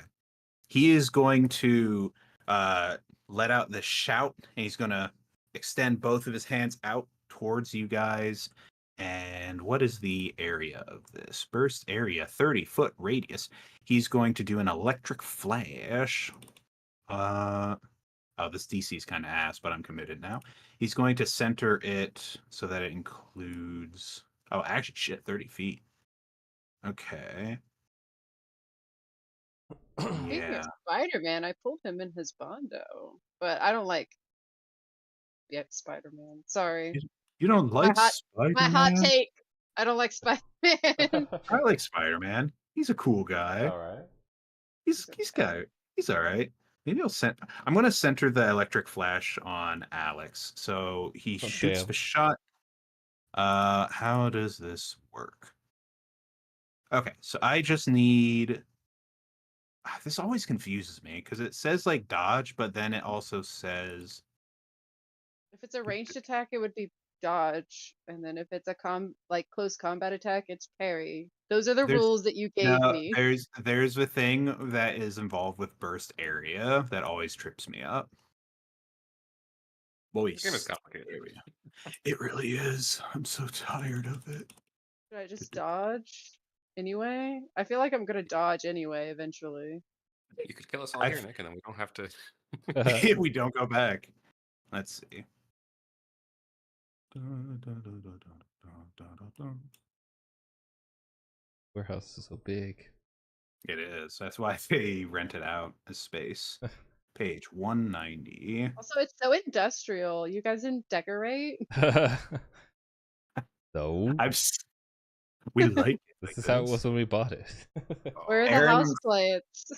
He is going to let out the shout, and he's going to extend both of his hands out towards you guys. And what is the area of this? Burst area, 30-foot radius. He's going to do an electric flash. Oh, this DC is kind of ass, but I'm committed now. He's going to center it so that it includes. Oh, actually, shit, 30 feet. Okay. Speaking Yeah. of Spider-Man, I pulled him in his Bondo, but I don't like yet Spider-Man. Sorry. You don't like My hot Spider-Man? take. I don't like Spider-Man. I like Spider-Man. He's a cool guy. all right. He's all right. Maybe I'm gonna center the electric flash on Alex. So he Oh, shoots damn. the shot. How does this work? Okay, so I just need. This always confuses me because it says like dodge, but then it also says. If it's a ranged attack, it would be dodge, and then if it's a close combat attack, it's parry. Those are the There's rules that you gave no, me. there's a thing that is involved with burst area that always trips me up. This game is Voice complicated. area. It really is. I'm so tired of it. Should I just dodge anyway? I feel like I'm gonna dodge anyway eventually. You could kill us all I here, Nick, and then we don't have to. we don't go back. Let's see. Warehouse is so big. It is. That's why they rent it out as space. Page 190. Also, it's so industrial. You guys didn't decorate? No, We like it. this like is how it this. was when we bought it. Where are the Aaron- house plants?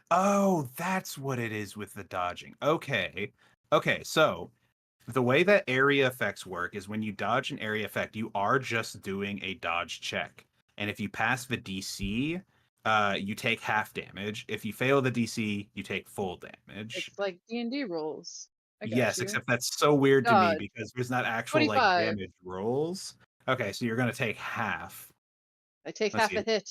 Oh, that's what it is with the dodging. Okay. Okay, so the way that area effects work is when you dodge an area effect, you are just doing a dodge check. And if you pass the DC, you take half damage. If you fail the DC, you take full damage. It's like D&D rules. I got Yes, you. except that's so weird to me Dodge. because there's not actual like 25. damage rolls. Okay, so you're gonna take half. I take Let's half see. a hit.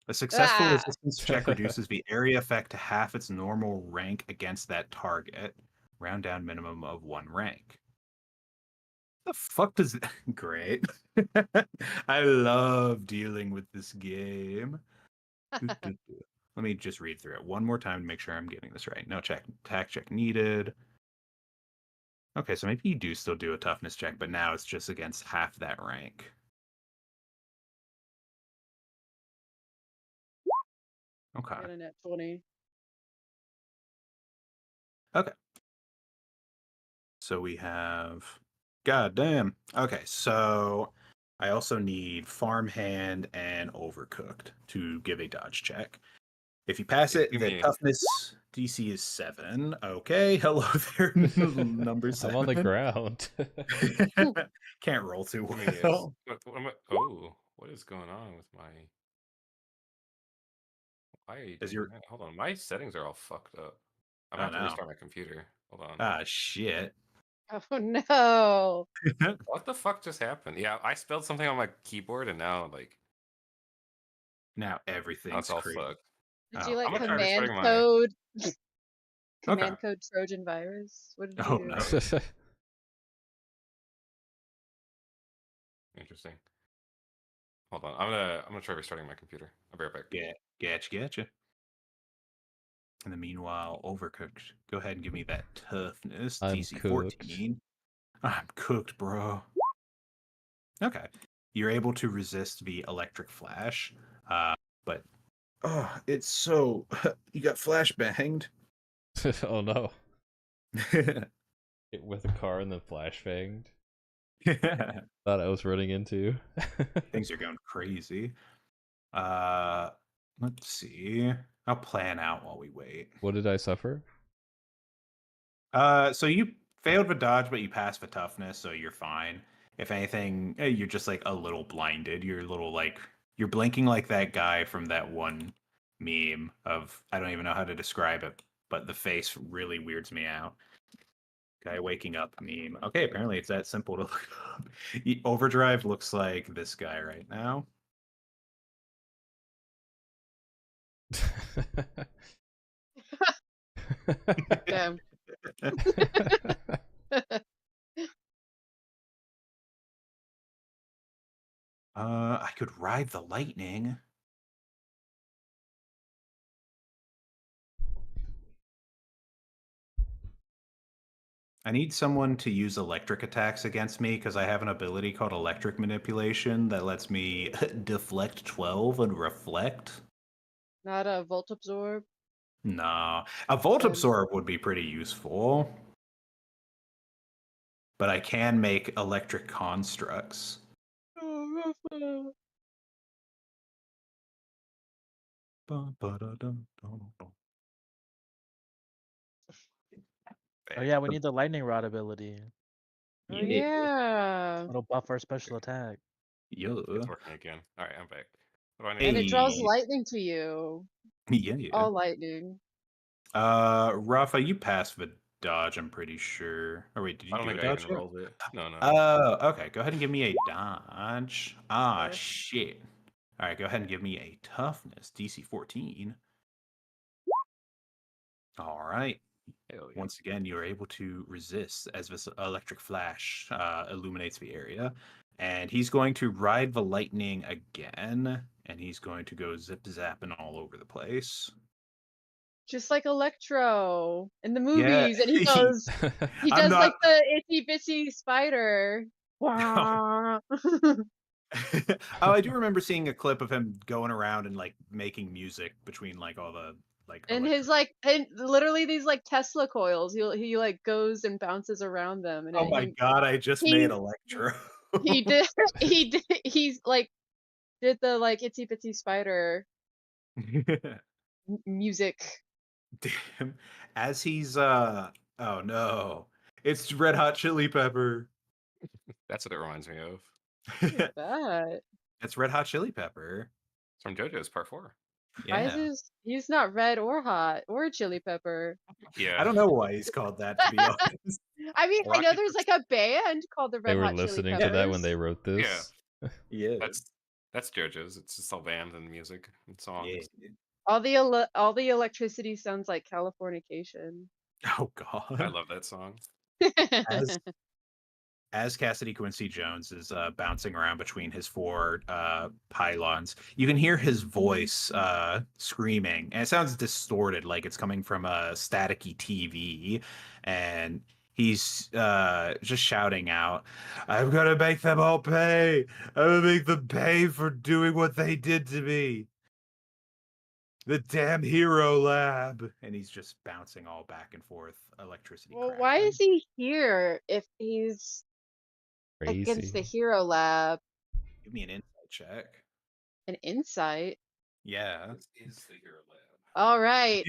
A successful Ah! resistance check reduces the area effect to half its normal rank against that target. Round down minimum of 1 rank. The fuck does it? Great. I love dealing with this game. Let me just read through it one more time to make sure I'm getting this right. No attack check needed. Okay, so maybe you do still do a toughness check, but now it's just against half that rank. Okay. Get a net 20. Okay. So we have. God damn. Okay, so I also need farmhand and overcooked to give a dodge check. If you pass it, Give the me- toughness DC is 7. Okay, hello there, number 7. I'm on the ground. Can't roll too Give me well. oh, what is going on with my? Why are you Is doing your- that? Hold on, my settings are all fucked up. I'm Oh, gonna have to no. restart my computer. Hold on. Ah, shit. Oh no. What the fuck just happened? Yeah, I spelled something on my keyboard and now like Now now everything's it's all crazy. fucked. Did Oh, you like I'm gonna try command restarting my- code? Okay. Command code Trojan virus? What did you Oh, do? no. Interesting. Hold on, I'm gonna try restarting my computer. I'll be right back. Getcha. In the meanwhile, overcooked. Go ahead and give me that toughness. I'm DC 14. I'm cooked, bro. Okay. You're able to resist the electric flash. But it's so you got flash banged. Oh no. Hit with a car and then flash banged. Thought I was running into. Things are going crazy. Let's see. I'll plan out while we wait. What did I suffer? So you failed the dodge, but you passed the toughness, so you're fine. If anything, you're just like a little blinded. You're a little like you're blinking like that guy from that one meme of I don't even know how to describe it, but the face really weirds me out. Guy waking up meme. Okay, apparently it's that simple to look up. Overdrive looks like this guy right now. Damn. I could ride the lightning. I need someone to use electric attacks against me because I have an ability called electric manipulation that lets me deflect 12 and reflect. Not a volt absorb. Nah, a volt Um, absorb would be pretty useful. But I can make electric constructs. Oh yeah, we need the lightning rod ability. Oh yeah. It'll buff our special attack. Yeah. It's working again. All right, I'm back. What do I need? And to it draws Hey. lightning to you. Yeah. All lightning. Rafa, you passed the dodge, I'm pretty sure. Oh wait, did I you don't do a think I dodge even yet? rolled it. No, no. Okay. Go ahead and give me a dodge. Ah, Sure. shit. All right, go ahead and give me a toughness, DC 14. All right. Hell yeah. Once again, you are able to resist as this electric flash illuminates the area. And he's going to ride the lightning again, and he's going to go zip zapping all over the place. Just like Electro in the Yeah. movies, and he goes, he I'm does not. like the itsy bitsy spider. Wah. Oh, I do remember seeing a clip of him going around and like making music between like all the like And his electric. and literally these like Tesla coils. He like goes and bounces around them, and Oh my god, I just made Electro. he did he's like did the like itsy bitsy spider music. Damn. As he's oh no. It's Red Hot Chili Pepper. That's what it reminds me of. That It's Red Hot Chili Pepper. It's from JoJo's Part 4. why is Yeah. he's not red or hot or chili pepper. Yeah. I don't know why he's called that, to be honest. I mean, I know Rocky there's like a band called the They Red were Hot Chili listening Peppers. to that when they wrote Yeah. this. Yeah. That's JoJo's. It's just all bands and music and songs. Yeah. All the electricity sounds like Californication. Oh I god. love that song. As Cassidy Quincy Jones is bouncing around between his four pylons, you can hear his voice screaming, and it sounds distorted, like it's coming from a staticky TV, and he's just shouting out, "I'm gonna make them all pay! I'm gonna make them pay for doing what they did to me! The damn Hero Lab!" And he's just bouncing all back and forth, electricity Well, why crashing. is he here if he's against the Crazy. Hero Lab? Give me an insight check. An insight. Yeah. This is the Hero Lab. All right.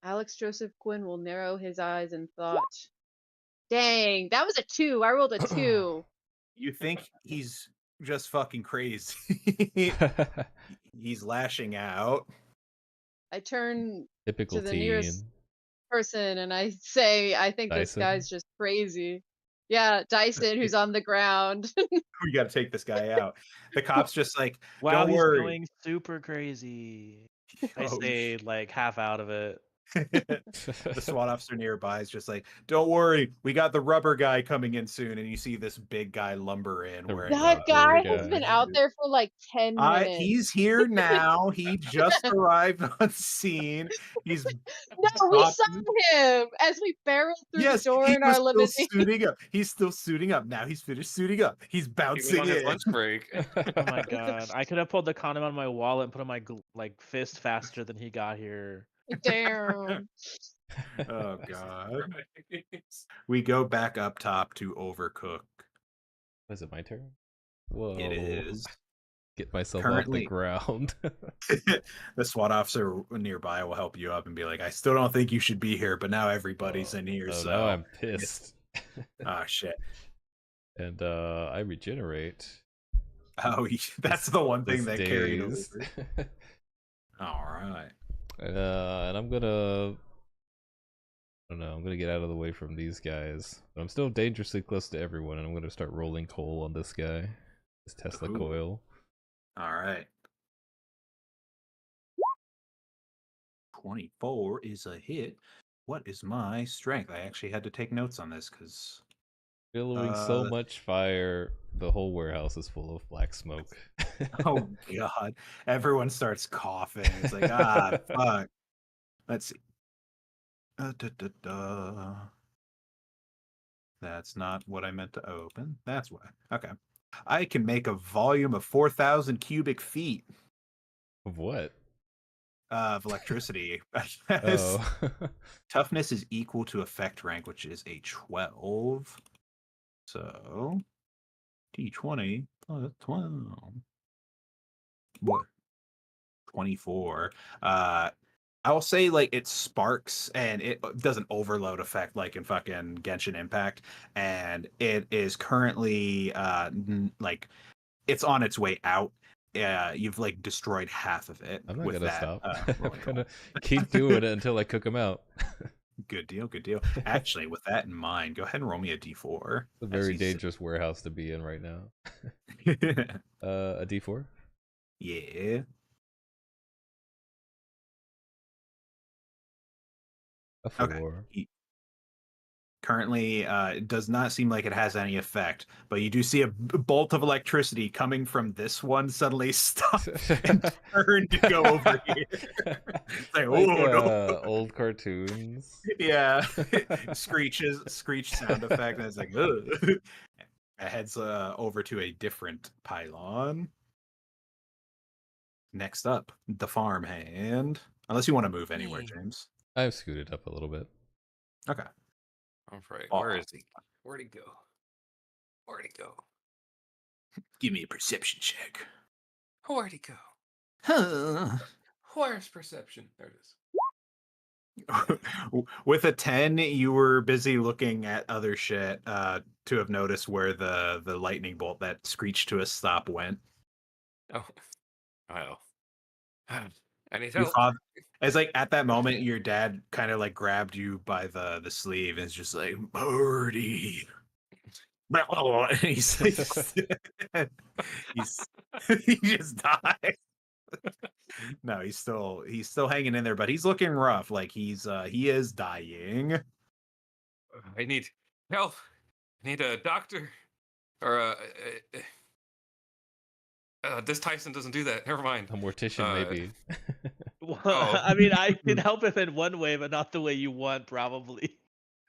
Alex Joseph Quinn will narrow his eyes in thought. Dang, that was a 2. I rolled a 2. You think he's just fucking crazy. He's lashing out. I turn Typical to the nearest teen. person and I say, I think this Dyson? guy's just crazy. Yeah, Dyson, who's on the ground. We got to take this guy out. The cop's just like, Wow, don't he's worry. going super crazy. I Oh, stayed like half out of it. The SWAT officer nearby is just like, don't worry, we got the rubber guy coming in soon. And you see this big guy lumber in The wearing That rubber guy guy. has been out there for like 10 minutes. he's here now. He just arrived on scene. He's No, we saw him as we barreled through the door he in was our limousine. still suiting up. He's still suiting up. Now he's finished suiting up. He's He was bouncing on his in. lunch break. Oh my god! I could have pulled the condom out of my wallet and put it on my like fist faster than he got here. Damn. Oh god. We go back up top to Overcook. Was it my turn? Whoa. It is. Get myself Currently- off the ground. The SWAT officer nearby will help you up and be like, I still don't think you should be here, but now everybody's in here, Oh, so now I'm pissed. oh shit. And I regenerate. Oh, that's the one thing this that carried days. over. All right. And I'm gonna, I don't know, I'm gonna get out of the way from these guys. But I'm still dangerously close to everyone, and I'm gonna start rolling coal on this guy. This Tesla Ooh. coil. All right. 24 is a hit. What is my strength? I actually had to take notes on this because Billowing so much fire, the whole warehouse is full of black smoke. oh god, everyone starts coughing. It's like ah fuck. Let's see. That's not what I meant to open. That's why. Okay. I can make a volume of 4,000 cubic feet Of what? of electricity. I guess. Oh. Toughness is equal to effect rank, which is a 12. So D20 plus 12. What? 24. I'll say like it sparks and it doesn't overload effect like in fucking Genshin Impact, and it is currently like it's on its way out. You've like destroyed half of it I'm not with gonna that. stop. I'm rolling gonna goal. keep doing it until I cook them out. Good deal, good deal. Actually, with that in mind, go ahead and roll me a d4. It's a as very he's- dangerous warehouse to be in right now. A D4. Yeah. A 4. Okay. Currently, it does not seem like it has any effect, but you do see a bolt of electricity coming from this one suddenly stop and turn to go over here. It's like, Like, oh no. old cartoons. Yeah. Screech sound effect, and it's like, ugh. It heads over to a different pylon. Next up, the farmhand. Unless you want to move anywhere, James. I've scooted up a little bit. Okay. All right. Oh. Where is he? Where'd he go? Where'd he go? Give me a perception check. Where'd he go? Huh. Where's perception? There it is. With a 10, you were busy looking at other shit to have noticed where the lightning bolt that screeched to a stop went. Oh, well. I need Your help. father, as like at that moment, your dad kind of like grabbed you by the sleeve and is just like, Birdie. And he's he just died. No, he's still hanging in there, but he's looking rough. Like he is dying. I need help. I need a doctor. Or this Tyson doesn't do that. Never mind. A mortician, maybe. Well, Oh. I mean, I can help him in one way, but not the way you want, probably.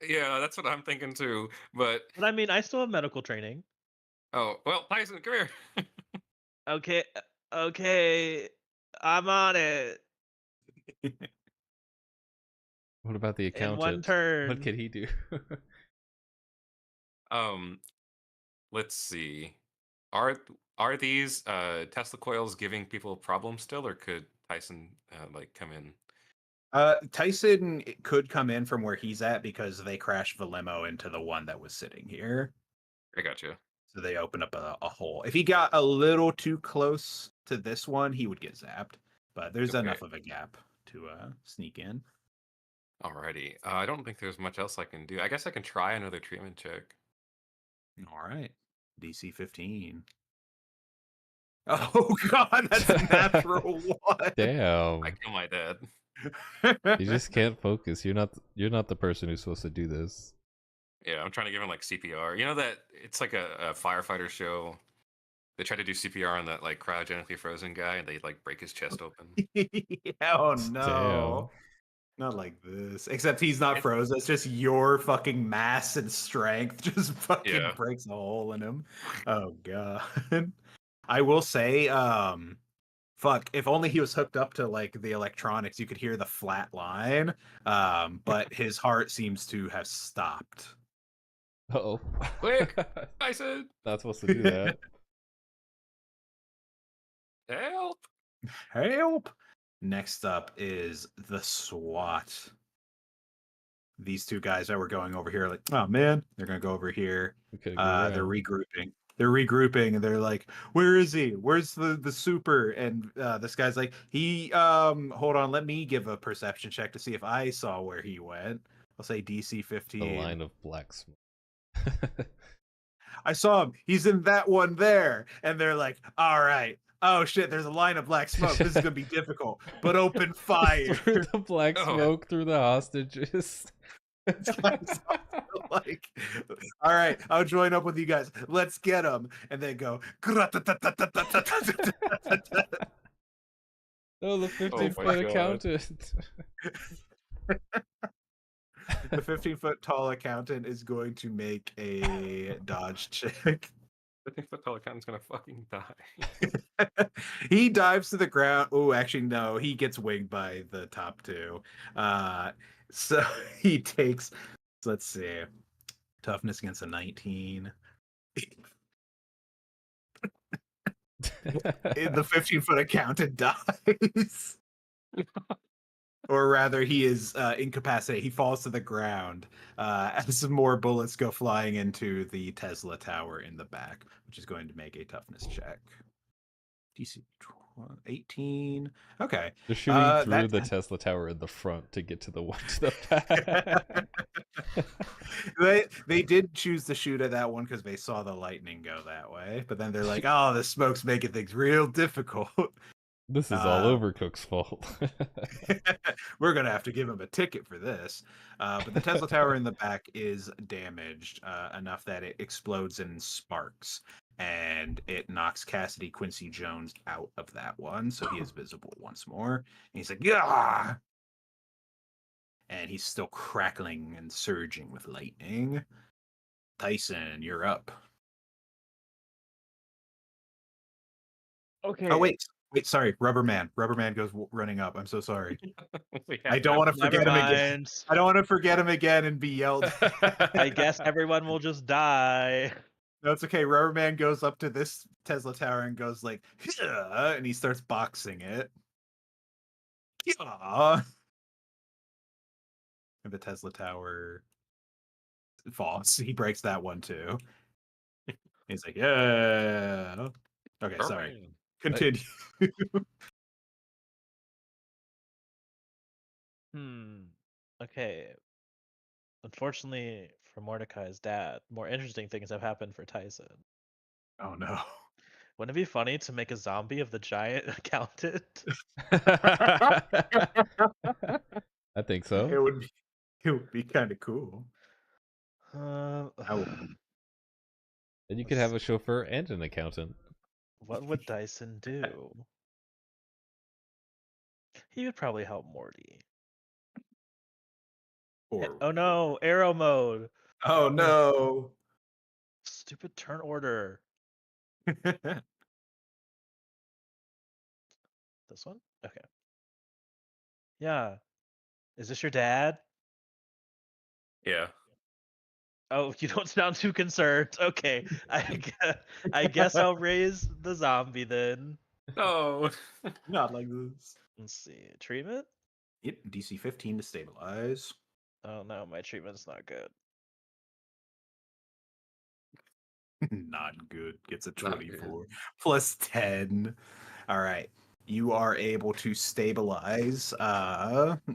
Yeah, that's what I'm thinking too. But But I mean, I still have medical training. oh well, Tyson, come here. Okay, okay, I'm on it. What about the In one accountant? turn. What could he do? Let's see. Are these Tesla coils giving people problems still, or could Tyson like come in? Tyson could come in from where he's at because they crashed the limo into the one that was sitting here. I got you. So they open up a hole. If he got a little too close to this one, he would get zapped. But there's Okay. enough of a gap to sneak in. Alrighty. I don't think there's much else I can do. I guess I can try another treatment check. All right. DC 15. Oh god, that's a natural one. Damn. I kill my dad. You just can't focus. You're not the person who's supposed to do this. Yeah, I'm trying to give him like CPR. You know that it's like a firefighter show. They try to do CPR on that like cryogenically frozen guy, and they like break his chest open. Oh no. Damn. Not like this. Except he's not It- frozen. It's just your fucking mass and strength just fucking Yeah. breaks a hole in him. Oh god. I will say, fuck, if only he was hooked up to like the electronics, you could hear the flat line. But his heart seems to have stopped. Uh-oh. Quick, Tyson, Not supposed to do that. help! Help! Next up is the SWAT. These two guys that were going over here, like, oh man, they're gonna go over here. We could've go They're around. regrouping. They're regrouping, and they're like, "Where is he? Where's the super?" And this guy's like, "He hold on, let me give a perception check to see if I saw where he went." I'll say DC The 15. line of black smoke. I saw him. He's in that one there. And they're like, "All right. Oh shit, there's a line of black smoke. This is gonna be difficult. But open fire." Through the black Oh. smoke through the hostages. Like, all right, I'll join up with you guys. Let's get him. And they go. Oh, the 15-foot God. accountant. The 15-foot tall accountant is going to make a dodge check. I think the tall accountant's gonna fucking die. He dives to the ground. Oh, actually, no. He gets winged by the top two. So he takes. Let's see. Toughness against a 19. The 15-foot accountant dies. or rather, he is incapacitated. He falls to the ground as some more bullets go flying into the Tesla tower in the back, which is going to make a toughness check. DC 18. Okay. They're shooting through That the Tesla tower in the front to get to the one to the back. they did choose to shoot at that one because they saw the lightning go that way, but then they're like, "Oh, the smoke's making things real difficult." This is all Overcooked's fault. We're gonna have to give him a ticket for this. But the Tesla tower in the back is damaged enough that it explodes in sparks, and it knocks Cassidy Quincy Jones out of that one, so he is visible once more. And he's like, "Yeah!" And he's still crackling and surging with lightning. Tyson, you're up. Okay. Oh wait, sorry, Rubberman. Rubberman goes running up. I'm so sorry. We I have don't want to Never forget him again. mind. I don't want to forget him again and be yelled. I guess everyone will just die. No, it's okay. Rubberman goes up to this Tesla tower and goes like, "Yeah," and he starts boxing it. Yeah. And the Tesla tower falls. He breaks that one too. He's like, "Yeah." Okay, sorry. Rubberman. Continue. Okay. Unfortunately for Mordecai's dad, more interesting things have happened for Tyson. Oh no. Wouldn't it be funny to make a zombie of the giant accountant? I think It so. would be kind of cool. Um, And you could have a chauffeur and an accountant. what would Dyson do? He would probably help Morty. Or Oh no, arrow mode. oh no. Stupid turn order. This one? Okay. Yeah. Is this your dad? Yeah. Oh, you don't sound too concerned. Okay. I guess I'll raise the zombie then. No. Not like this. Let's see. Treatment? Yep, DC 15 to stabilize. Oh no, my treatment's not good. Not good. Gets a Not good. 24 plus 10. All right. You are able to stabilize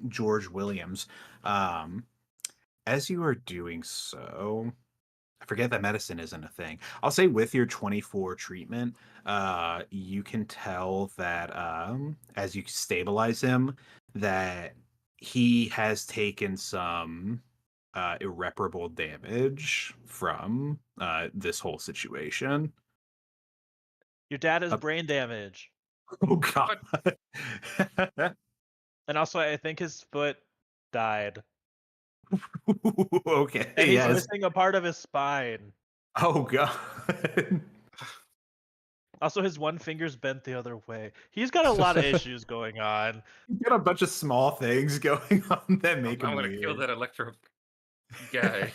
George Williams. As you are doing so, I forget that medicine isn't a thing. I'll say with your 24 treatment, you can tell that as you stabilize him, that he has taken some irreparable damage from this whole situation. Your dad has Uh, brain damage. Oh god. And also I think his foot died. Okay, And he's yes. missing a part of his spine. Oh god. Also his one finger's bent the other way. He's got a lot of issues going on. You got a bunch of small things going on that I'm make him gonna weird. kill that electro guy.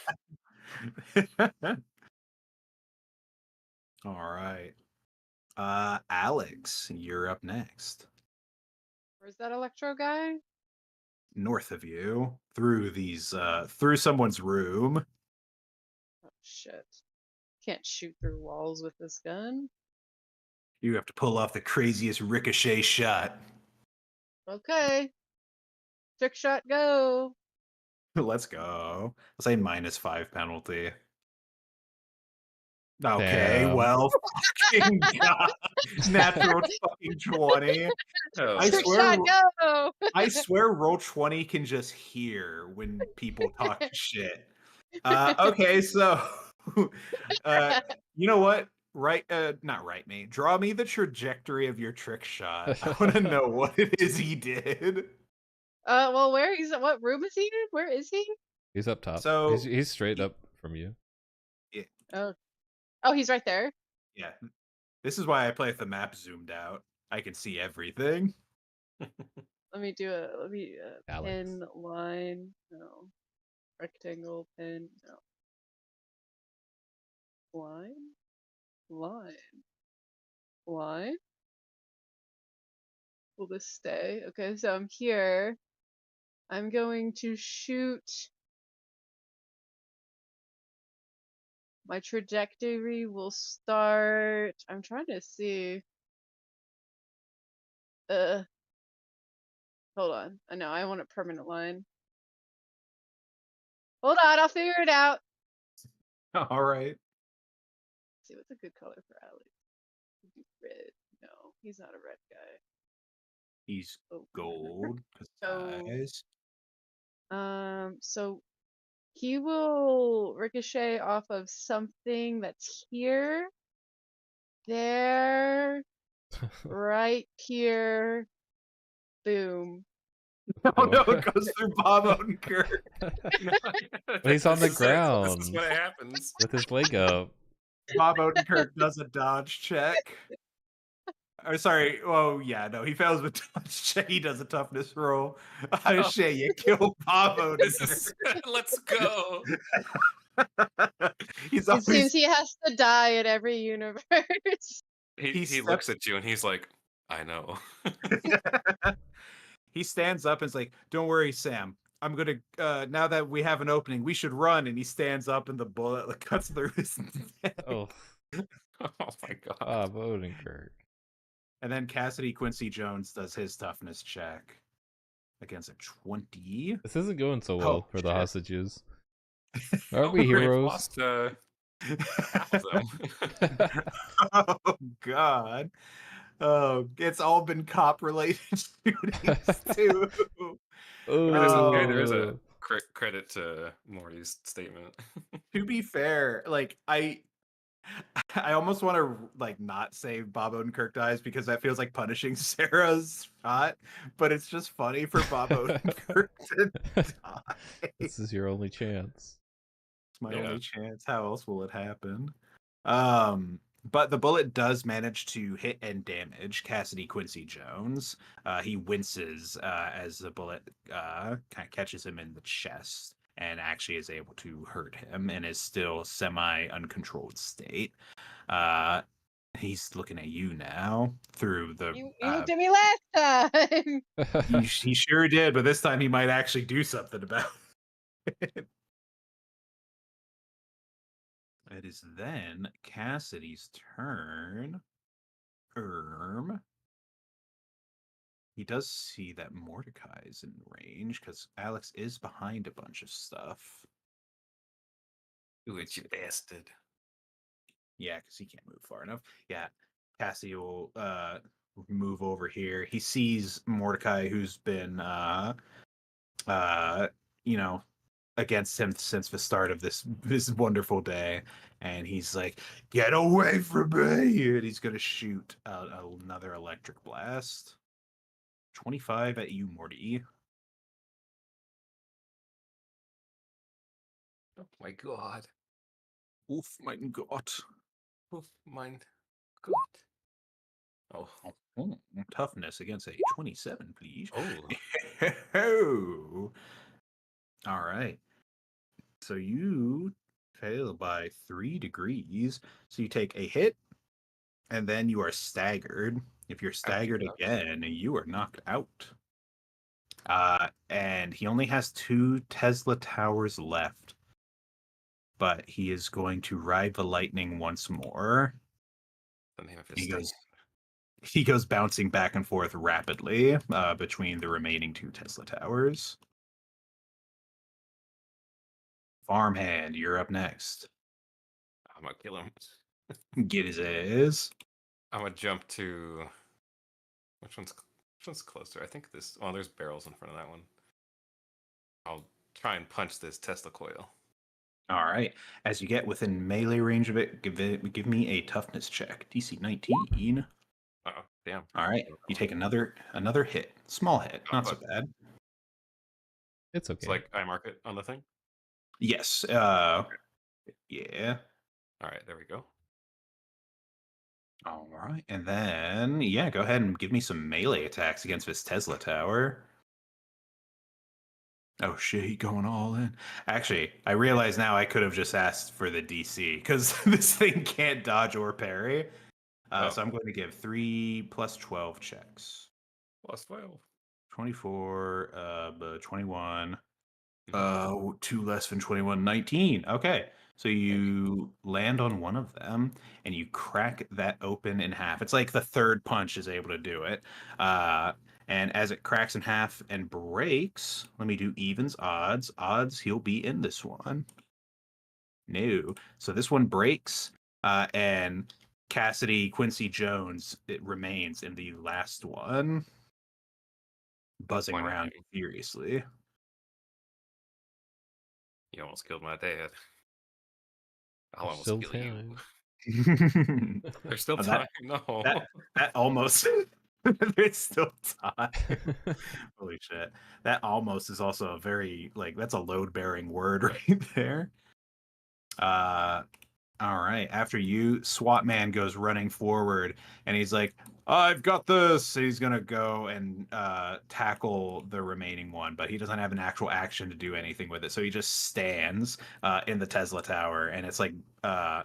All right. Alex, you're up next. Where's that electro guy? North of you, through these through someone's room. Oh shit. Can't shoot through walls with this gun. You have to pull off the craziest ricochet shot. Okay. Trick shot go. Let's go. I'll say -5 penalty. Okay, Damn. well, fucking god. Natural fucking 20. Oh, I Trick swear- shot go. I swear roll 20 can just hear when people talk shit. Okay, so you know what? Not write me. Draw me the trajectory of your trick shot. I want to know what it is he did. Well, what room is he in? Where is he? He's up top. So- he's straight up from you. Oh, he's right there. Yeah. This is why I play with the map zoomed out. I can see everything. Let me Alex. pin line. No. Rectangle pin. No. Line. Will this stay? Okay, so I'm here. I'm going to shoot. My trajectory will start. I'm trying to see. Hold on. I know I want a permanent line. Hold on, I'll figure it out. All right. Let's see what's a good color for Alex. Red. No, he's not a red guy. He's Oh. gold. So- Size. So he will ricochet off of something that's here, there, right here. Boom. Oh no, it goes through Bob Odenkirk. He's on the This is ground what happens. with his leg up. Bob Odenkirk does a dodge check. Or sorry, oh yeah, no, he fails with dodge check. He does a toughness roll. Oh shit, you kill Bob This Odenkirk. is let's go. He's It always seems he has to die in every universe. He looks at you and he's like, I know. he stands up and is like, "Don't worry, Sam. I'm gonna now that we have an opening, we should run." And he stands up, and the bullet like, cuts through his neck. Oh, Oh my god. Bob Odenkirk. And then Cassidy Quincy Jones does his toughness check against a 20. This isn't going so well Oh, for the shit. hostages. Aren't we We've heroes? lost half of them. Oh god. Oh, it's all been cop related shootings too. There is a Oh, credit to Morty's statement. To be fair, like I almost want to like not say Bob Odenkirk dies because that feels like punishing Sarah's shot, but it's just funny for Bob Odenkirk to die. this is your only chance. It's my Yeah. only chance. How else will it happen? But the bullet does manage to hit and damage Cassidy Quincy Jones. He winces as the bullet kind of catches him in the chest and actually is able to hurt him and is still semi-uncontrolled state. He's looking at you now through the. You looked at me last time. He sure did, but this time he might actually do something about it. It is then Cassidy's turn. He does see that Mordecai is in range because Alex is behind a bunch of stuff. Ooh, it's you bastard. Yeah, because he can't move far enough. Yeah, Cassidy will move over here. He sees Mordecai, who's been you know, against him since the start of this wonderful day, and he's like, "Get away from me!" And he's gonna shoot another electric blast. 25 at you, Morty. Oh my god. Oof, mein Gott. Oh mein god. Oh. Oh, toughness against a 27, please. Oh. Oh. All right. So you fail by 3 degrees. So you take a hit, and then you are staggered. If you're staggered ouch. again, you are knocked out. And he only has 2 Tesla towers left. But he is going to ride the lightning once more. The name of his He goes bouncing back and forth rapidly between the remaining 2 Tesla towers. Farmhand, you're up next. I'm gonna kill him. Get his ass. I'm gonna jump to which one's closer? I think this. Well, there's barrels in front of that one. I'll try and punch this Tesla coil. All right. As you get within melee range of it, give me a toughness check. DC 19. Oh damn! All right. You take another hit. Small hit, not so bad. It's okay. It's like I mark it on the thing. Yes. Yeah. All right, there we go. All right. And then, yeah, go ahead and give me some melee attacks against this Tesla tower. Oh shit, he going all in. Actually, I realize now I could have just asked for the DC because this thing can't dodge or parry. So I'm going to give 3 plus 12 checks. Plus 12. 24, 21. Mhm. 2 less than 21, 19. Okay. So you land on one of them and you crack that open in half. It's like the third punch is able to do it. And as it cracks in half and breaks, let me do evens, odds. Odds, he'll be in this one. No. So this one breaks, and Cassidy Quincy Jones, it remains in the last one, buzzing Why not? around furiously. You almost killed my dad. I'll There's almost still kill you. time. There's still Oh, time. that No. that almost there's still time. Holy shit. That almost is also a very like that's a load-bearing word right there. Uh all right. After you, SWAT man goes running forward and he's like, I've got this. So he's gonna go and tackle the remaining one, but he doesn't have an actual action to do anything with it. So he just stands in the Tesla tower and it's like I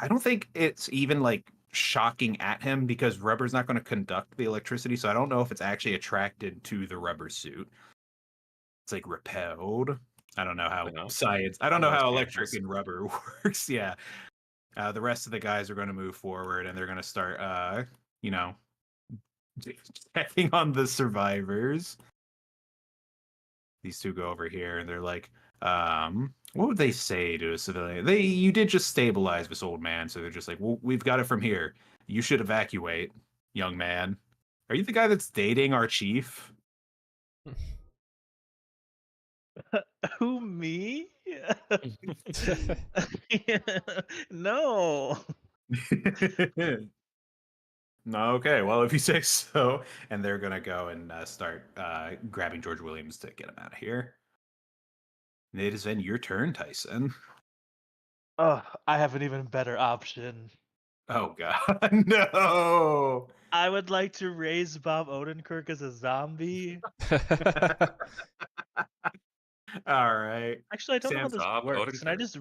don't think it's even like shocking at him because rubber's not going to conduct the electricity. So I don't know if it's actually attracted to the rubber suit. It's like repelled. I don't know how No. science. I don't know Almost how electric harmless. and rubber works. Yeah. The rest of the guys are going to move forward and they're going to start, you know, checking on the survivors. These two go over here and they're like, what would they say to a civilian? You did just stabilize this old man, so they're just like, well, we've got it from here. You should evacuate, young man. Are you the guy that's dating our chief? Who, me? No. No, okay. Well, if you say so, and they're gonna go and start grabbing George Williams to get him out of here. It is then your turn, Tyson. Oh, I have an even better option. Oh God, no! I would like to raise Bob Odenkirk as a zombie. All right, Actually, I don't know how Sam. this Bob works, and I Odenkirk. just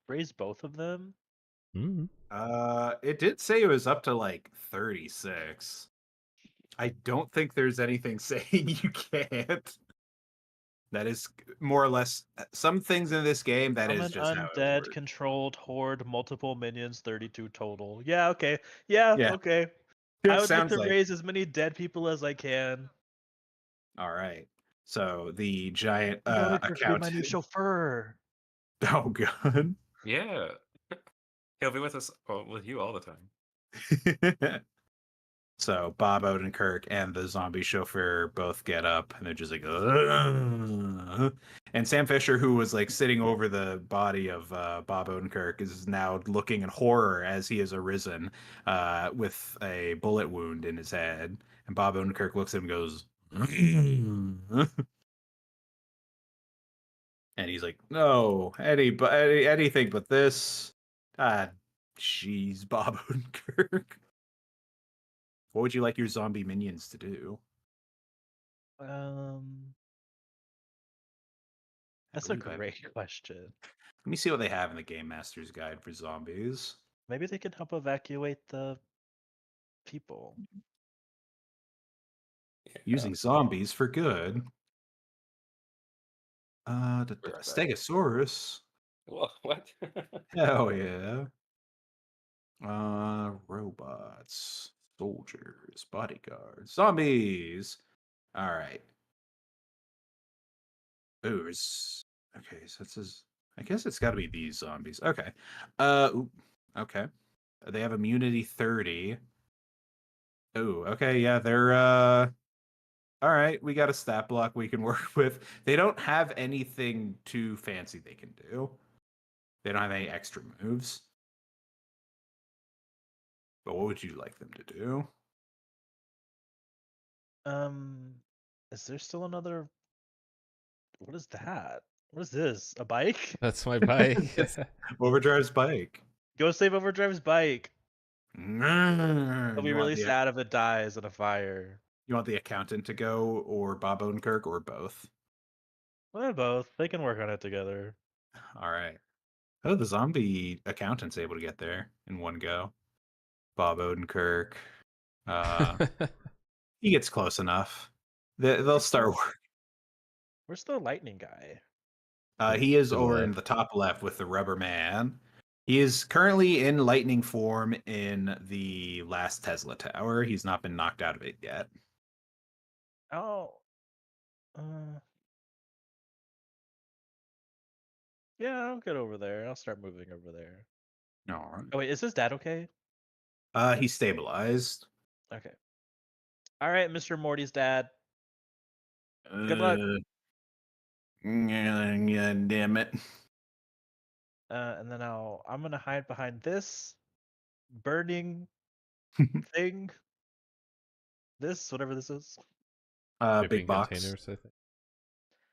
raised both of them. Mm. It did say it was up to like 36. I don't think there's anything saying you can't. That is more or less some things in this game. That I'm is an just how it undead works. controlled horde, multiple minions, 32 total. Yeah, okay. Yeah, Yeah, okay. I it would like sounds to like. raise as many dead people as I can. All right. So the giant Bob Odenkirk could be my new accountant. chauffeur. Oh God. Yeah. He'll be with us with you all the time. So Bob Odenkirk and the zombie chauffeur both get up and they're just like, "Ugh." And Sam Fisher, who was like sitting over the body of Bob Odenkirk, is now looking in horror as he has arisen with a bullet wound in his head. And Bob Odenkirk looks at him and goes, and he's like, "No, anything but this." Ah, jeez, Bob Odenkirk. What would you like your zombie minions to do? I That's a believe I have. great question. Let me see what they have in the Game Master's Guide for zombies. Maybe they can help evacuate the people. Yeah. Using zombies for good. We're right back. Stegosaurus. Whoa, what? Hell yeah. Robots, soldiers, bodyguards, zombies. All right. Ooh, okay. So it says. I guess it's got to be these zombies. Okay. Ooh, okay. They have immunity 30. Oh, okay. Yeah, they're all right, we got a stat block we can work with. They don't have anything too fancy they can do. They don't have any extra moves. But what would you like them to do? Is there still another? What is that? What is this? A bike? That's my bike. It's Overdrive's bike. Go save Overdrive's bike. I'll be You want really sad if it dies in a fire. the accountant to go, or Bob Odenkirk, or both? Well, both. They can work on it together. All right. Oh, the zombie accountant's able to get there in one go. Bob Odenkirk. Uh, He gets close enough. They'll start. Where's the lightning guy? He is To the over in left. the top left with the rubber man. He is currently in lightning form in the last Tesla tower. He's not been knocked out of it yet. Oh. Uh, yeah, I'll get over there. I'll start moving over there. All right. Oh wait, is his dad okay? He's stabilized. Okay. All right, Mr. Morty's dad. Good luck. Yeah, damn it. And then I'm gonna hide behind this burning thing. This, whatever this is. Big Shipping box. containers, I think.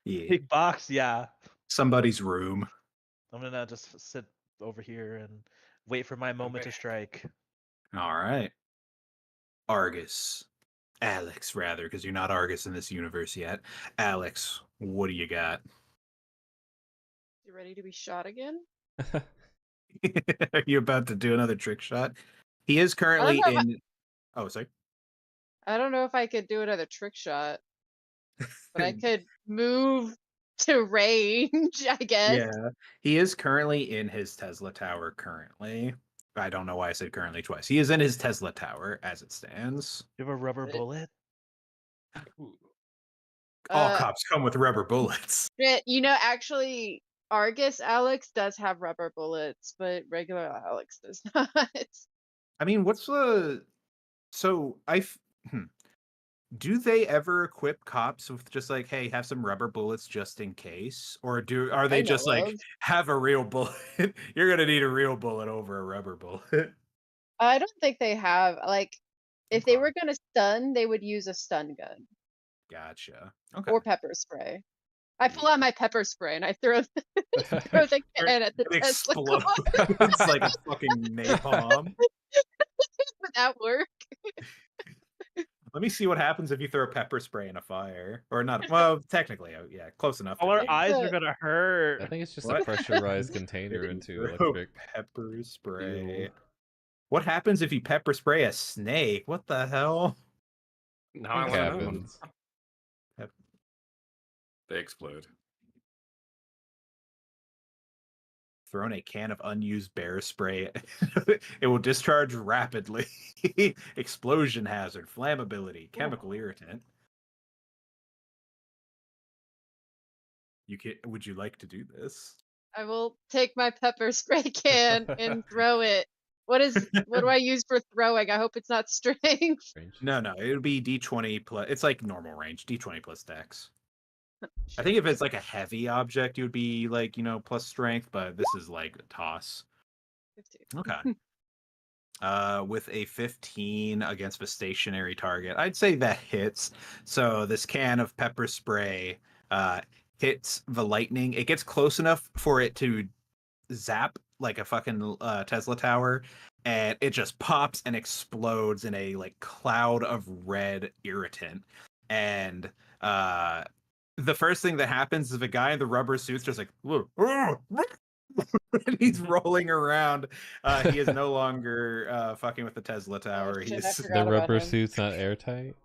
Yeah. Big box, yeah. Somebody's room. I'm gonna just sit over here and wait for my moment to strike. All right. Argus. Alex, rather, because you're not Argus in this universe yet. Alex, what do you got? You ready to be shot again? Are you about to do another trick shot? He is I don't currently know. in. Oh, sorry. I don't know if I could do another trick shot, but I could move to range, I guess. Yeah, he is currently in his Tesla tower currently. I don't know why I said currently twice. He is in his Tesla tower as it stands. You have a rubber Good. bullet? All Uh, cops come with rubber bullets. Actually, Argus Alex does have rubber bullets, but regular Alex does not. I mean, what's the so do they ever equip cops with just like, hey, have some rubber bullets just in case? Or are they I just know like, of. have a real bullet? You're gonna need a real bullet over a rubber bullet. I don't think they have. Like, if they Okay. were gonna stun, they would use a stun gun Gotcha. Okay. or pepper spray. I pull out my pepper spray and I throw throw the can at the It Tesla explodes car. like a fucking napalm. Would that work? Let me see what happens if you throw pepper spray in a fire. Or not. Well, technically, yeah, close enough. All our to eyes are the- gonna hurt. I think it's just What? a pressurized container If into you throw electric pepper spray. fuel. What happens if you pepper spray a snake? What the hell? Now I It want to know. happens. They explode. Thrown a can of unused bear spray. It will discharge rapidly. Explosion hazard, flammability, chemical irritant. Would you like to do this? I will take my pepper spray can and throw it. What do I use for throwing? I hope it's not strength. Range. No, it would be D20 plus. It's like normal range, D20 plus dex. I think if it's like a heavy object, it would be like, plus strength, but this is like a toss. 15. Okay. With a 15 against a stationary target, I'd say that hits. So this can of pepper spray hits the lightning. It gets close enough for it to zap like a fucking Tesla tower, and it just pops and explodes in a like cloud of red irritant. And the first thing that happens is the guy in the rubber suit's just like, and he's rolling around. He is no longer fucking with the Tesla tower. shit, I He's forgot The about rubber him. suit's not airtight.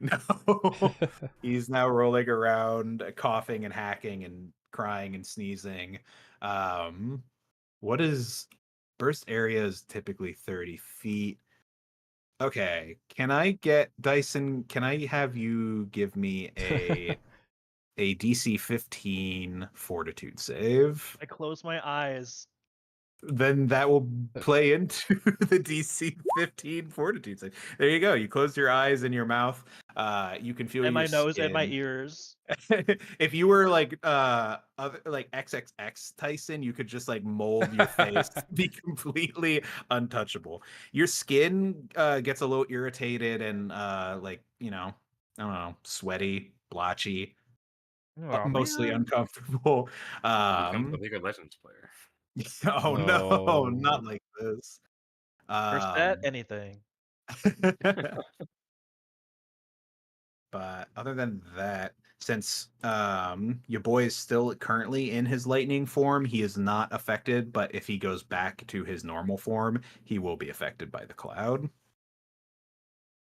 no. He's now rolling around, coughing and hacking and crying and sneezing. What is burst area is typically 30 feet. Okay, can I get Dyson? Can I have you give me a DC 15 Fortitude save? I close my eyes. Then that will play into the DC 15 Fortitude save. There you go. You closed your eyes and your mouth. You can feel And my your nose and my skin. ears. If you were like like XXX Tyson, you could just like mold your face to be completely untouchable. Your skin gets a little irritated and like, I don't know, sweaty, blotchy, Oh, mostly man. uncomfortable. Become the League of Legends player. Oh no, not like this. First bet, anything. But other than that, since your boy is still currently in his lightning form, he is not affected, but if he goes back to his normal form, he will be affected by the cloud.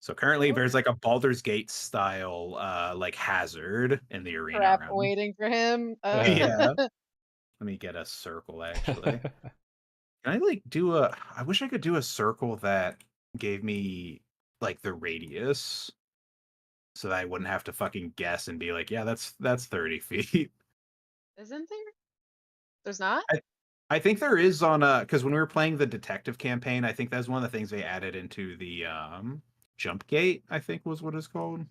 So currently Oh. there's like a Baldur's Gate style like hazard in the arena Trap around. waiting for him. Yeah. Let me get a circle actually. Can I like do a I wish I could do a circle that gave me like the radius so that I wouldn't have to fucking guess and be like, yeah, that's 30 feet. Isn't there? There's not? I think there is on because when we were playing the detective campaign, I think that's one of the things they added into the jump gate, I think was what it's called.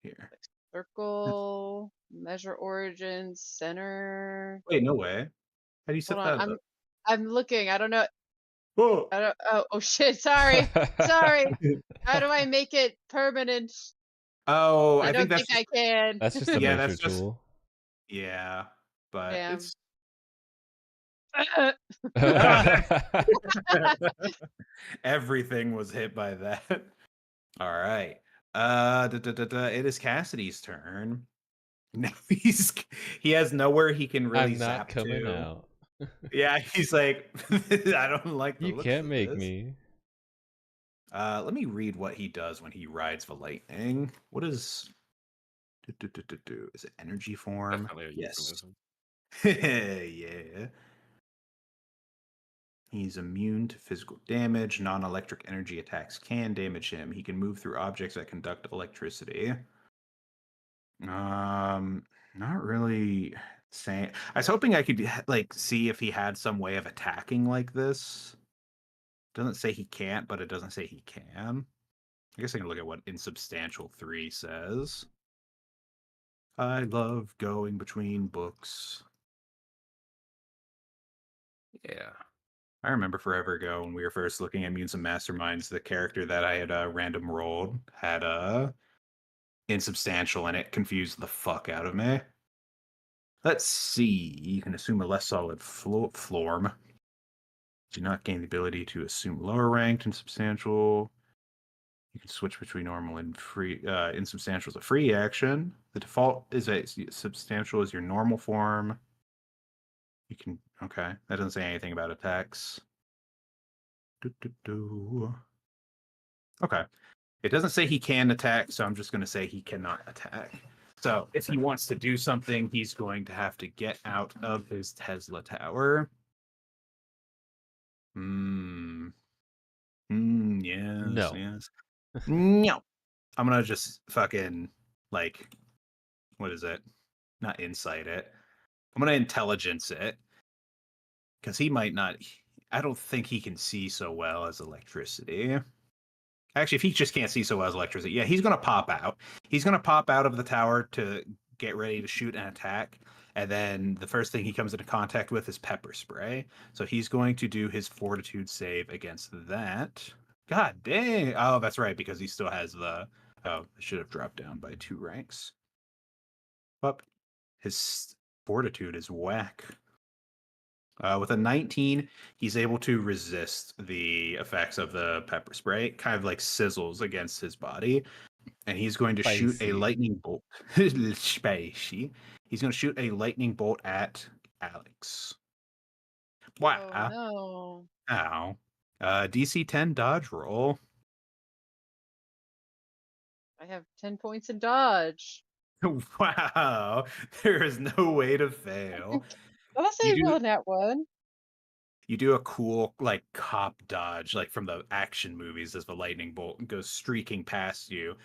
Here. Circle, measure origin, center. Wait, no way. How do you Hold set on, that up? I'm looking. I don't know. Whoa. I don't. Oh shit! Sorry, sorry. How do I make it permanent? Oh, I I think don't that's think I can. That's just a yeah, measure that's just tool. yeah, but Damn. it's everything was hit by that. All right. It is Cassidy's turn. Now he has nowhere he can really I'm not zap coming to. out. Yeah, he's like, I don't like the You looks can't of make this. me. Let me read what he does when he rides the lightning. What is Is it energy form? Definitely a Yes. euphemism. Yeah. He's immune to physical damage. Non-electric energy attacks can damage him. He can move through objects that conduct electricity. Not really saying. I was hoping I could like see if he had some way of attacking like this. Doesn't say he can't, but it doesn't say he can. I guess I can look at what Insubstantial 3 says. I love going between books. Yeah. I remember forever ago when we were first looking at Mutants and Masterminds, the character that I had random rolled had insubstantial, and it confused the fuck out of me. Let's see. You can assume a less solid form. Do not gain the ability to assume lower ranked insubstantial. You can switch between normal and free. Insubstantial is a free action. The default is a substantial is your normal form. You can okay. That doesn't say anything about attacks. Okay. It doesn't say he can attack, so I'm just going to say he cannot attack. So if he wants to do something, he's going to have to get out of his Tesla tower. Yes, No. yes. No. I'm going to just fucking, like, what is it? Not insight it. I'm going to intelligence it. Because he might not, I don't think he can see so well as electricity. Actually, if he just can't see so well as electricity, yeah, he's going to pop out. He's going to pop out of the tower to get ready to shoot an attack. And then the first thing he comes into contact with is pepper spray. So he's going to do his fortitude save against that. God dang. Oh, that's right, because he still has the... Oh, I should have dropped down by 2 ranks. But his fortitude is whack. With a 19, he's able to resist the effects of the pepper spray. It kind of like sizzles against his body. And he's going to shoot a Spicy. lightning bolt. Spicy. He's going to shoot a lightning bolt at Alex. Wow. Oh no. Ow. DC 10 dodge roll. I have 10 points in dodge. Wow. There is no way to fail. I'll say You do on that one. you do a cool like cop dodge like from the action movies as the lightning bolt goes streaking past you,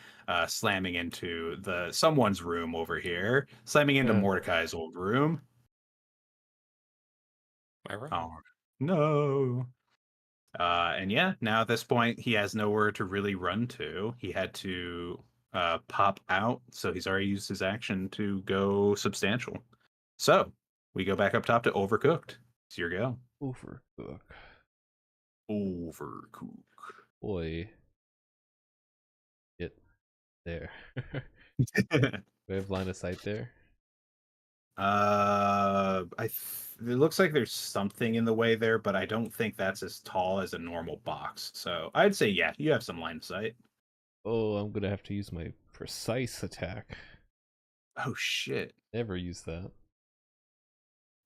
slamming into someone's room over here, slamming into Mordecai's old room. Am I wrong? Oh no. And yeah, now at this point he has nowhere to really run to. He had to pop out, so he's already used his action to go substantial. So we go back up top to Overcooked. It's your go. Overcook. Overcook. Boy. Get there. We have line of sight there. It looks like there's something in the way there, but I don't think that's as tall as a normal box. So I'd say yeah, you have some line of sight. Oh, I'm gonna have to use my precise attack. Oh shit. Never use that.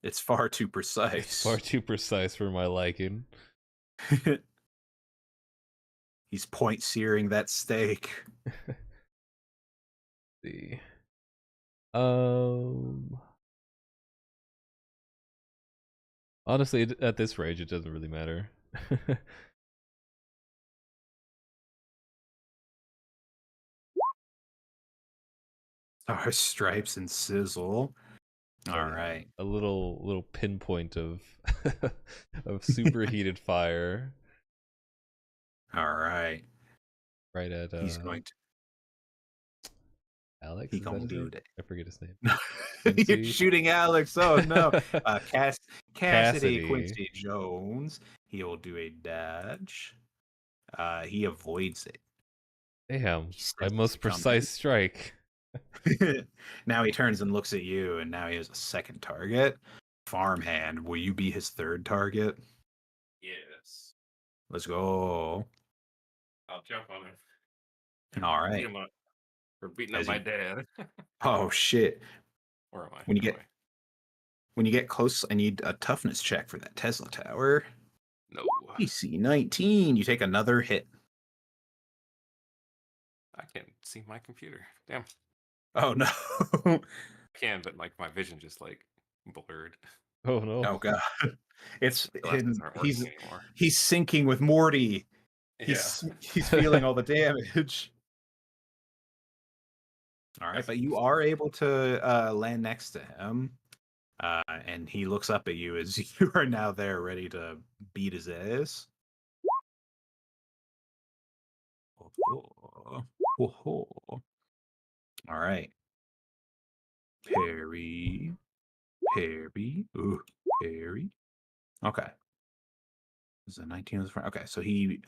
It's far too It's precise. far too precise for my liking. He's point searing that steak. See. Honestly, at this range, it doesn't really matter. Our stripes and sizzle. All right. A little pinpoint of of superheated fire. All right. Right at He's going to. Alex. He Is that gonna his do name? it. I forget his name. You're Quincy? shooting Alex. Oh no. Cassidy Cassidy. Quincy Jones. He'll do a dodge. He avoids it. Damn, He my senses most it coming. precise strike. Now he turns and looks at you, and now he has a second target. Farmhand, will you be his third target? Yes. Let's go. I'll jump on him. All Beat right. him up for beating up As my you- dad. Oh shit. Or am I? When you Am get I? when you get close, I need a toughness check for that Tesla tower. No. PC 19. You take another hit. I can't see my computer. Damn. Oh no. I can, but like my vision just like blurred. Oh no. Oh god. It's Glasses aren't he's working anymore. he's sinking with Morty. He's feeling all the damage. All right, but you are able to land next to him. And he looks up at you as you are now there ready to beat his ass. All right. Parry. Ooh, parry. Okay. Is a 19 on the front? Okay, so he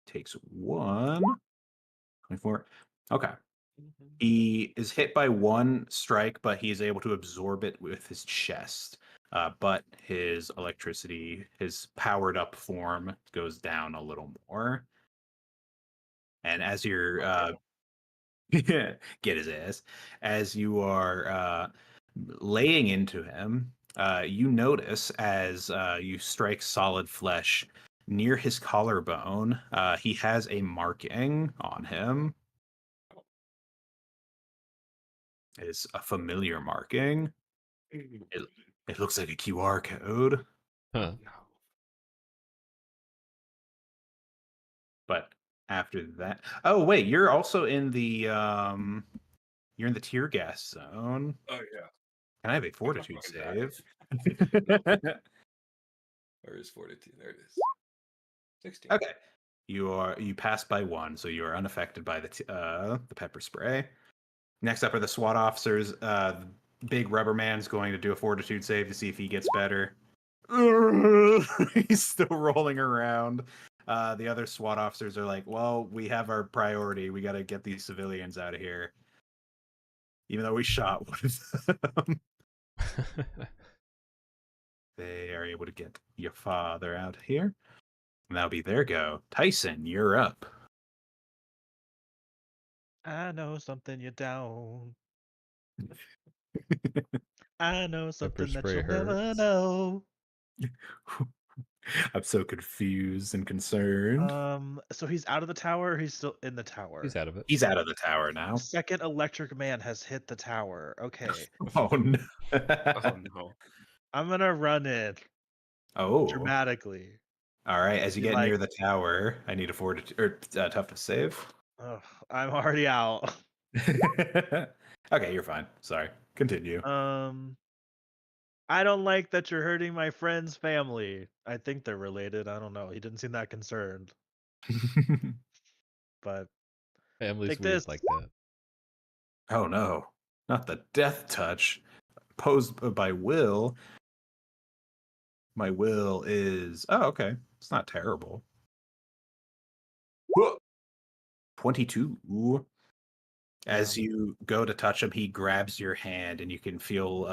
takes 1. 24. Okay. He is hit by 1 strike, but he is able to absorb it with his chest. But his electricity, his powered up form, goes down a little more. And as you're get his ass, as you are laying into him, you notice as you strike solid flesh near his collarbone, he has a marking on him. It's a familiar marking. It looks like a QR code. Huh. But after that, oh wait, you're also in the you're in the tear gas zone. Oh yeah. Can I have a not fortitude fucking save? Where is 42? There it is. 16. Okay. You pass by 1, so you are unaffected by the pepper spray. Next up are the SWAT officers. Big rubber man's going to do a fortitude save to see if he gets better. He's still rolling around. The other SWAT officers are like, well, we have our priority. We got to get these civilians out of here. Even though we shot one of them. They are able to get your father out here. And that'll be their go. Tyson, you're up. I know something you don't. I know something that spray you'll never hurts. know. I'm so confused and concerned. So he's out of the tower, or he's still in the tower? He's out of it. He's out of the tower now. The second electric man has hit the tower. Okay. Oh no. Oh no. I'm gonna run in Oh. dramatically. All right. As you Be get like- near the tower, I need a fortitude or toughness save. Ugh, I'm already out. Okay, you're fine. Sorry. Continue. I don't like that you're hurting my friend's family. I think they're related. I don't know. He didn't seem that concerned. But Family's take weird this. like that. Oh no. Not the death touch posed by Will. My will is okay. It's not terrible. Whoa. 22. As you go to touch him, he grabs your hand, and you can feel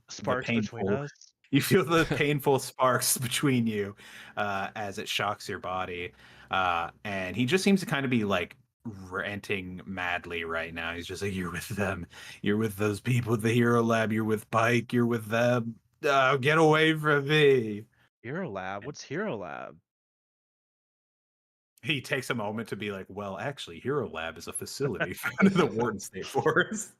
Sparks between us. You feel the painful sparks between you as it shocks your body, and he just seems to kind of be like ranting madly right now. He's just like, "You're with them. You're with those people at the Hero Lab. You're with Pike. You're with them. Get away from me!" Hero Lab? What's Hero Lab? He takes a moment to be like, well, actually, Hero Lab is a facility found in the Warden State Forest.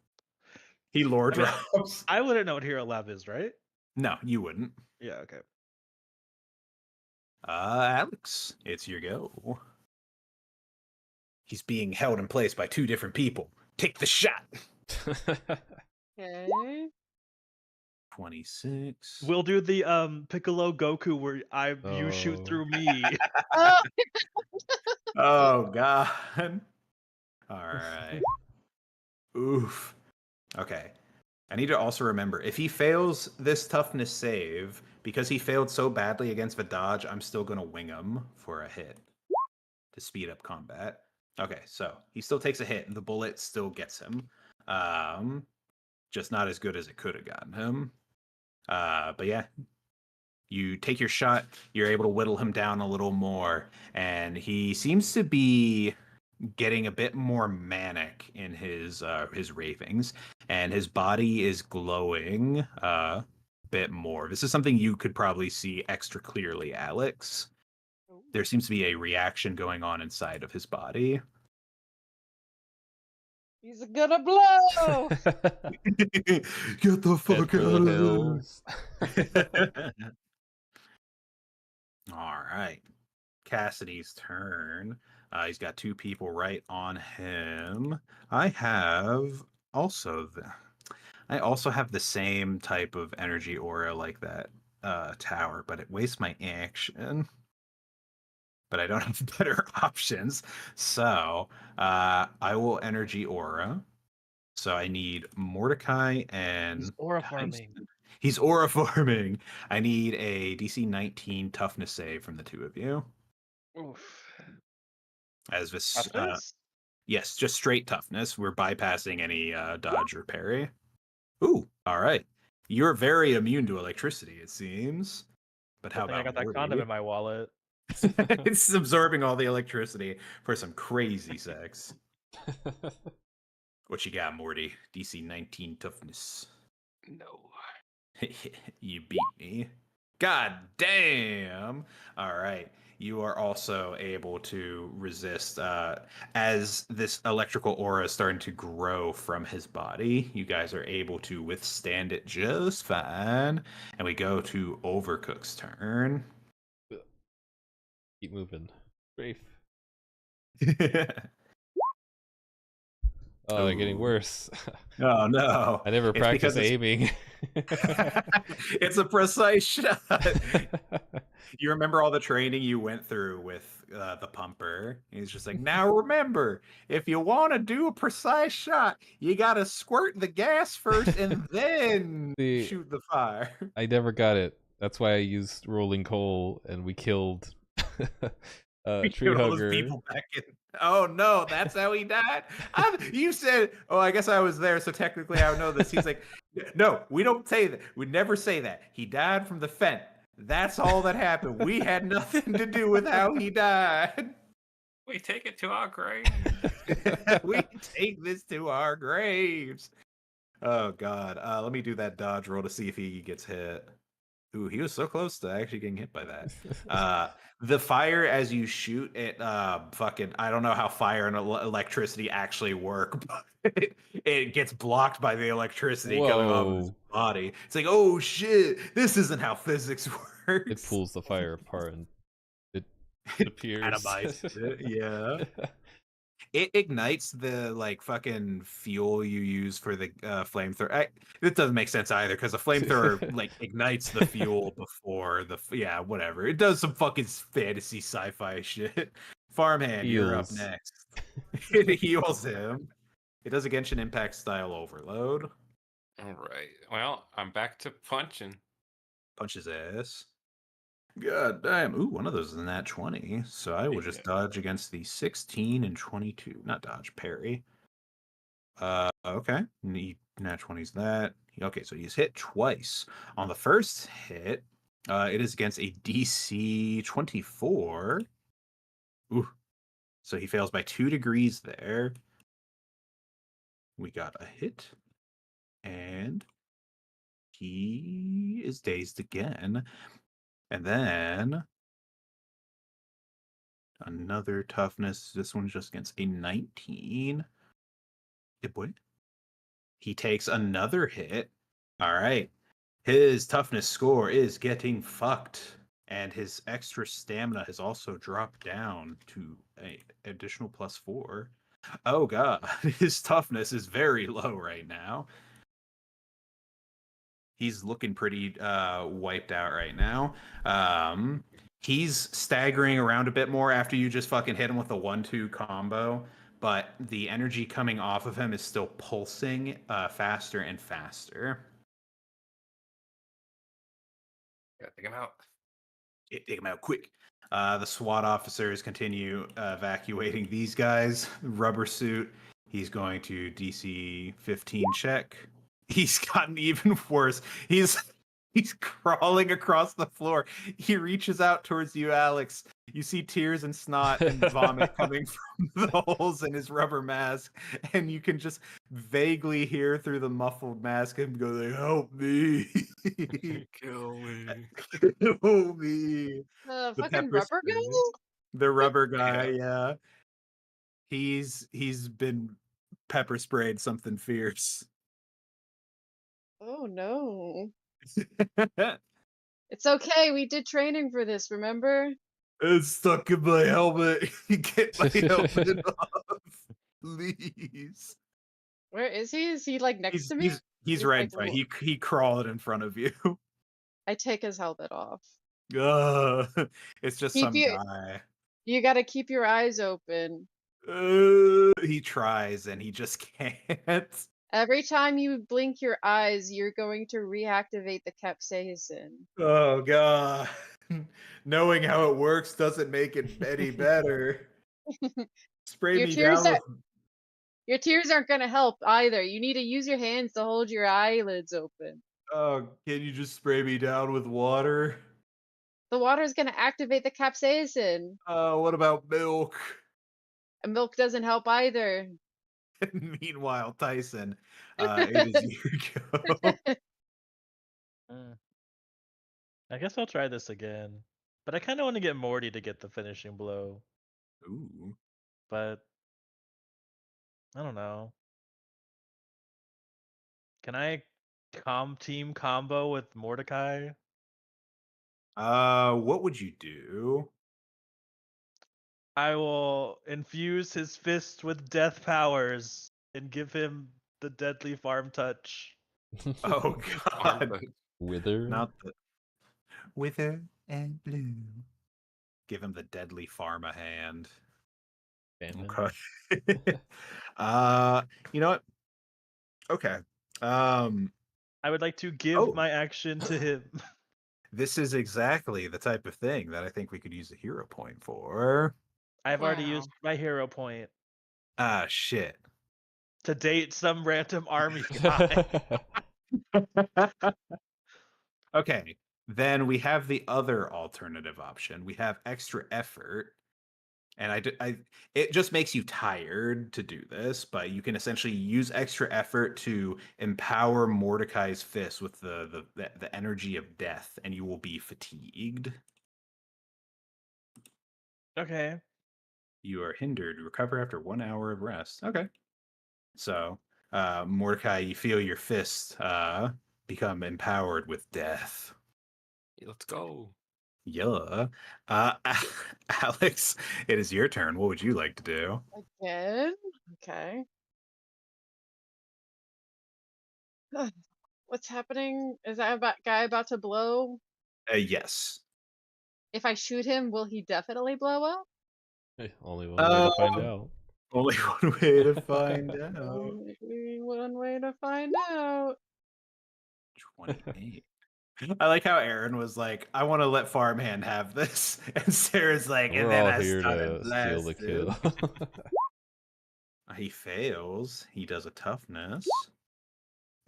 He lore I mean, drops. I wouldn't know what Hero Lab is, right? No, you wouldn't. Yeah, okay. Alex, it's your go. He's being held in place by two different people. Take the shot. Okay. 26. We'll do the Piccolo Goku where you shoot Oh. through me. Oh, Oh, God. All right. Oof. Okay. I need to also remember, if he fails this toughness save, because he failed so badly against the dodge, I'm still going to wing him for a hit to speed up combat. Okay, so he still takes a hit, and the bullet still gets him. Just not as good as it could have gotten him. But yeah, you take your shot, you're able to whittle him down a little more, and he seems to be getting a bit more manic in his ravings, and his body is glowing a bit more. This is something you could probably see extra clearly, Alex. There seems to be a reaction going on inside of his body. he's gonna blow. Get the Head fuck for out the of hills. there. All right. Cassidy's turn. He's got two people right on him. I have also I also have the same type of energy aura like that tower, but it wastes my action. But I don't have better options. So I will energy aura. So I need Mordecai and He's aura Tyson. farming. He's aura farming. I need a DC 19 toughness save from the two of you. Oof. As this, Toughness? yes, just straight toughness. We're bypassing any dodge or parry. Ooh, all right. You're very immune to electricity, it seems. But how Good thing I about got that condom Morty? in my wallet. It's absorbing all the electricity for some crazy sex. What you got, Morty? DC 19 toughness. No. You beat me. God damn. All right. You are also able to resist as this electrical aura is starting to grow from his body. You guys are able to withstand it just fine. And we go to Overcooked's turn. Keep moving. Rafe. Oh, they're getting Ooh. worse. Oh no. I never It's practiced because it's aiming. it's a precise shot. You remember all the training you went through with the pumper? He's just like, now remember, if you want to do a precise shot, you got to squirt the gas first and then See, shoot the fire. I never got it. That's why I used rolling coal and we killed You tree killed all those hugger. people back in. Oh no, that's how he died. You said, "Oh, I guess I was there, so technically I would know this." He's like, "No, we don't say that. We never say that. He died from the fent. That's all that happened. We had nothing to do with how he died. We take it to our grave. We take this to our graves." Oh God, let me do that dodge roll to see if he gets hit. Ooh, he was so close to actually getting hit by that. The fire as you shoot it, fucking, I don't know how fire and electricity actually work, but it gets blocked by the electricity coming off of his Whoa. body. It's like, oh shit, this isn't how physics works. It pulls the fire apart and it appears. Atomize it, yeah. It ignites the like fucking fuel you use for the flamethrower. It doesn't make sense either because the flamethrower like ignites the fuel before yeah, whatever. It does some fucking fantasy sci-fi shit. Farmhand, you're up Heals. next. It heals him. It does a Genshin Impact style overload. All right. Well, I'm back to punching. Punches ass. God damn. Ooh, one of those is a nat 20. So I will just Yeah. dodge against the 16 and 22. Not dodge, parry. Okay. Nat 20's that. Okay, so he's hit twice. On the first hit, it is against a DC 24. Ooh. So he fails by 2 degrees there. We got a hit. And he is dazed again. And then Another toughness. This one's just against a 19. Yeah, boy. He takes another hit. All right. His toughness score is getting fucked. And his extra stamina has also dropped down to an additional +4. Oh god, his toughness is very low right now. He's looking pretty wiped out right now. He's staggering around a bit more after you just fucking hit him with a 1-2 combo, but the energy coming off of him is still pulsing faster and faster. Gotta take him out. Take him out quick. The SWAT officers continue evacuating these guys. Rubber suit. He's going to DC 15 check. He's gotten even worse. He's crawling across the floor. He reaches out towards you, Alex. You see tears and snot and vomit coming from the holes in his rubber mask, and you can just vaguely hear through the muffled mask him go, like, "Help me! Kill me. Kill me!" The Fucking pepper rubber spray. guy? The rubber guy, Yeah. yeah. He's been pepper sprayed something fierce. Oh no. It's okay, we did training for this, remember? It's stuck in my helmet. Get my helmet off, please. Where is he? Is he like next to me? He's right in like, front. He crawled in front of you. I take his helmet off. It's just Keep some you- guy. You gotta keep your eyes open. He tries and he just can't. Every time you blink your eyes, you're going to reactivate the capsaicin. Oh god. Knowing how it works doesn't make it any better. Spray Your me tears down are- Your tears aren't gonna help either. You need to use your hands to hold your eyelids open. Oh, can you just spray me down with water? The water's gonna activate the capsaicin. What about milk? And milk doesn't help either. Meanwhile, Tyson, it is your go. Mm. I guess I'll try this again. But I kind of want to get Morty to get the finishing blow. Ooh. But I don't know. Can I team combo with Mordecai? What would you do? I will infuse his fist with death powers and give him the deadly farm touch. Oh god. Wither. Not the wither and blue. Give him the deadly pharma hand. Famine. Okay. You know what? Okay. I would like to give Oh. my action to him. This is exactly the type of thing that I think we could use a hero point for. I've already Wow. used my hero point Ah, shit. to date some random army guy. Okay, then we have the other alternative option. We have extra effort, and it just makes you tired to do this, but you can essentially use extra effort to empower Mordecai's fist with the energy of death, and you will be fatigued. Okay. You are hindered. Recover after 1 hour of rest. Okay. So, Mordecai, you feel your fist become empowered with death. Let's go. Yeah. Alex, it is your turn. What would you like to do? Again? Okay. What's happening? Is that guy about to blow? Yes. If I shoot him, will he definitely blow up? Hey, only one way to find Um, out. Only one way to find out. Only one way to find out. 28. I like how Aaron was like, I want to let Farmhand have this. And Sarah's like, and We're then all I here started to steal the blasting. kill. He fails. He does a toughness.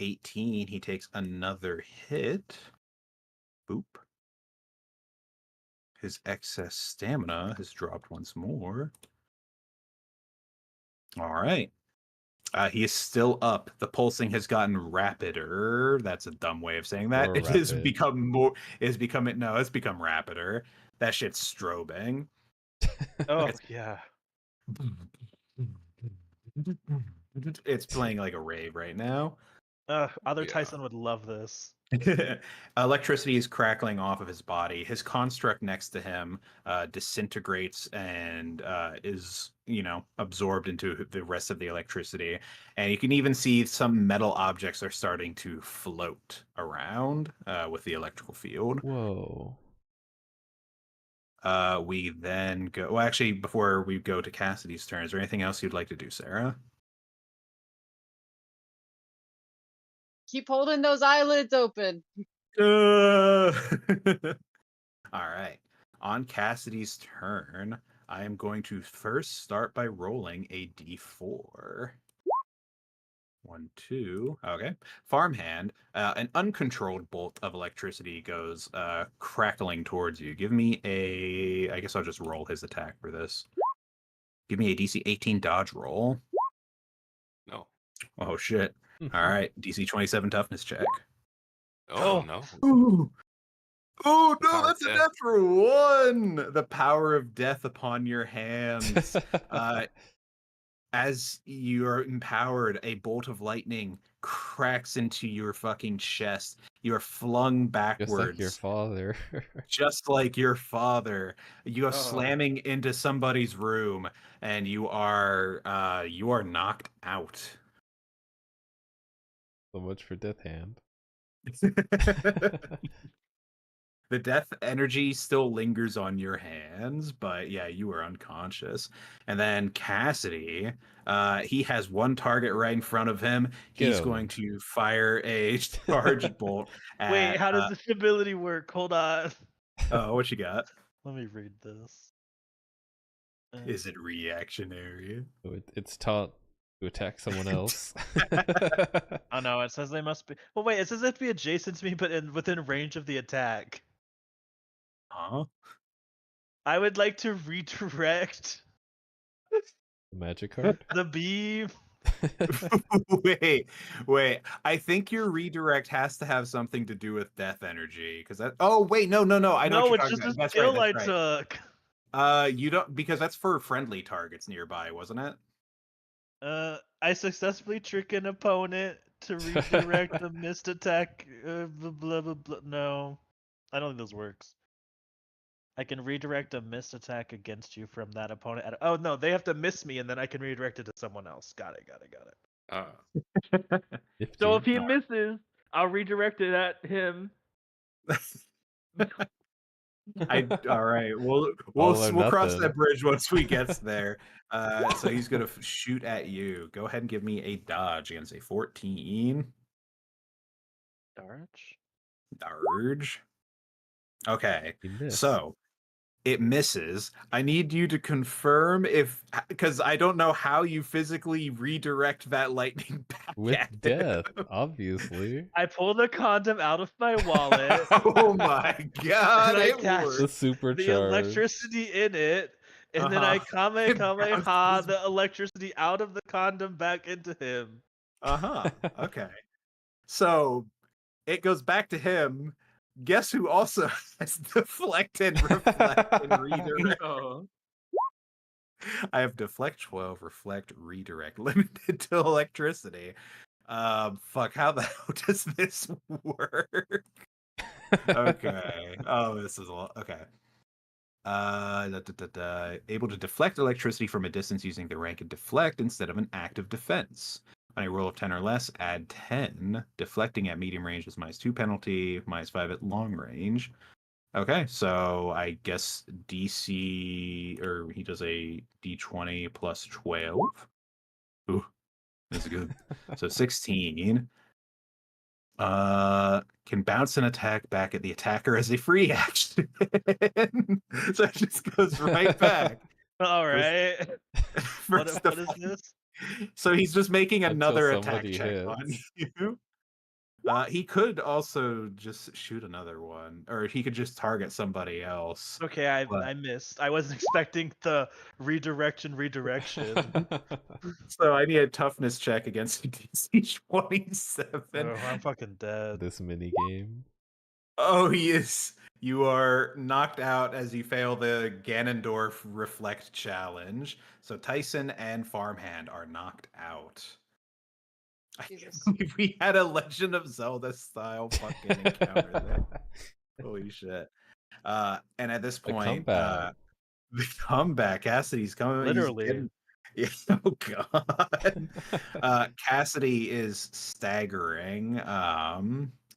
18. He takes another hit. Boop. His excess stamina has dropped once more. All right. He is still up. The pulsing has gotten rapider. That's a dumb way of saying that. Or It has rapid. become more. It's become rapider. That shit's strobing. Oh It's- yeah. It's playing like a rave right now. Other Yeah. Tyson would love this. Electricity is crackling off of his body. His construct next to him disintegrates and is, absorbed into the rest of the electricity. And you can even see some metal objects are starting to float around with the electrical field. Whoa. We then go. Well, actually, before we go to Cassidy's turn, is there anything else you'd like to do, Sarah? Keep holding those eyelids open. All right. On Cassidy's turn, I am going to first start by rolling a d4. 1, 2. Okay. Farmhand, an uncontrolled bolt of electricity goes crackling towards you. Give me a. I guess I'll just roll his attack for this. Give me a DC 18 dodge roll. No. Oh, shit. All right. DC 27 toughness check. Oh, Oh. no. Ooh. Oh The no, power that's of a death. natural one. The power of death upon your hands. As you're empowered, a bolt of lightning cracks into your fucking chest. You are flung Just like your backwards, father. just like your father. You are Oh. slamming into somebody's room, and you are knocked out. So much for Death Hand. The death energy still lingers on your hands, but yeah, you are unconscious. And then Cassidy, he has one target right in front of him. Get He's him. going to fire a charged bolt at. Wait, how does this ability work? Hold on. Oh, what you got? Let me read this. Is it reactionary? So it's taught to attack someone else. Oh no, it says they must be. Well, wait, it says they have to be adjacent to me, but within range of the attack. Huh? I would like to redirect Magic card? the beam. Wait. I think your redirect has to have something to do with death energy, because that. Oh wait, no. I know what No, you're it's talking just a about. That's skill right. I took. You don't, because that's for friendly targets nearby, wasn't it? I successfully trick an opponent to redirect a missed attack. Blah, blah, blah, blah. No, I don't think this works. I can redirect a missed attack against you from that opponent. Oh no, they have to miss me, and then I can redirect it to someone else. Got it. So if he misses, I'll redirect it at him. All right. We'll All or cross nothing. that bridge once we get there. So he's gonna shoot at you. Go ahead and give me a dodge against a 14. Dodge. Okay. He missed. So it misses. I need you to confirm because I don't know how you physically redirect that lightning back With at death, him. obviously. I pulled a condom out of my wallet. Oh my god! And I It cast The worked. supercharge. the electricity in it, and then I It kamehameha bounces. the electricity out of the condom back into him. Okay. So it goes back to him. Guess who also has deflect and reflect and redirect? Oh. I have deflect 12, reflect, redirect, limited to electricity. Fuck, how the hell does this work? Okay. Oh, this is a lot. Okay. Able to deflect electricity from a distance using the rank of deflect instead of an active defense. On a roll of 10 or less, add 10. Deflecting at medium range is -2 penalty, -5 at long range. Okay, so I guess DC, or he does a D20 plus 12. Ooh, that's good. So 16. Can bounce an attack back at the attacker as a free action. So it just goes right back. All right. What First is deflect. this? So he's just making Until another attack somebody check on hits. you. He could also just shoot another one, or he could just target somebody else. Okay, I missed. I wasn't expecting the redirection. So I need a toughness check against a DC 27. Oh, I'm fucking dead. This mini game. Oh, he is. You are knocked out as you fail the Ganondorf Reflect Challenge. So Tyson and Farmhand are knocked out. I can't Jesus. believe we had a Legend of Zelda style fucking encounter there. Holy shit. And at this The point, comeback. the comeback, Cassidy's coming. Literally. Yeah, oh god. Cassidy is staggering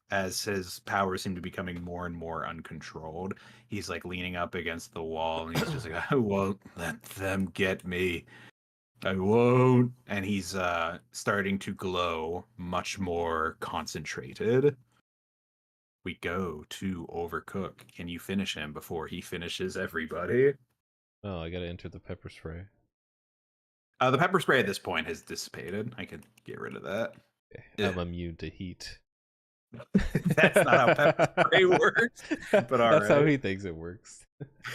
as his powers seem to be becoming more and more uncontrolled. He's like leaning up against the wall and he's just like, I won't let them get me. I won't. And he's starting to glow much more concentrated. We go to Overcook. Can you finish him before he finishes everybody? Oh, I gotta enter the pepper spray. The pepper spray at this point has dissipated. I could get rid of that. Okay, I'm immune to heat. That's not how pepper spray works. But all That's how right. he thinks it works.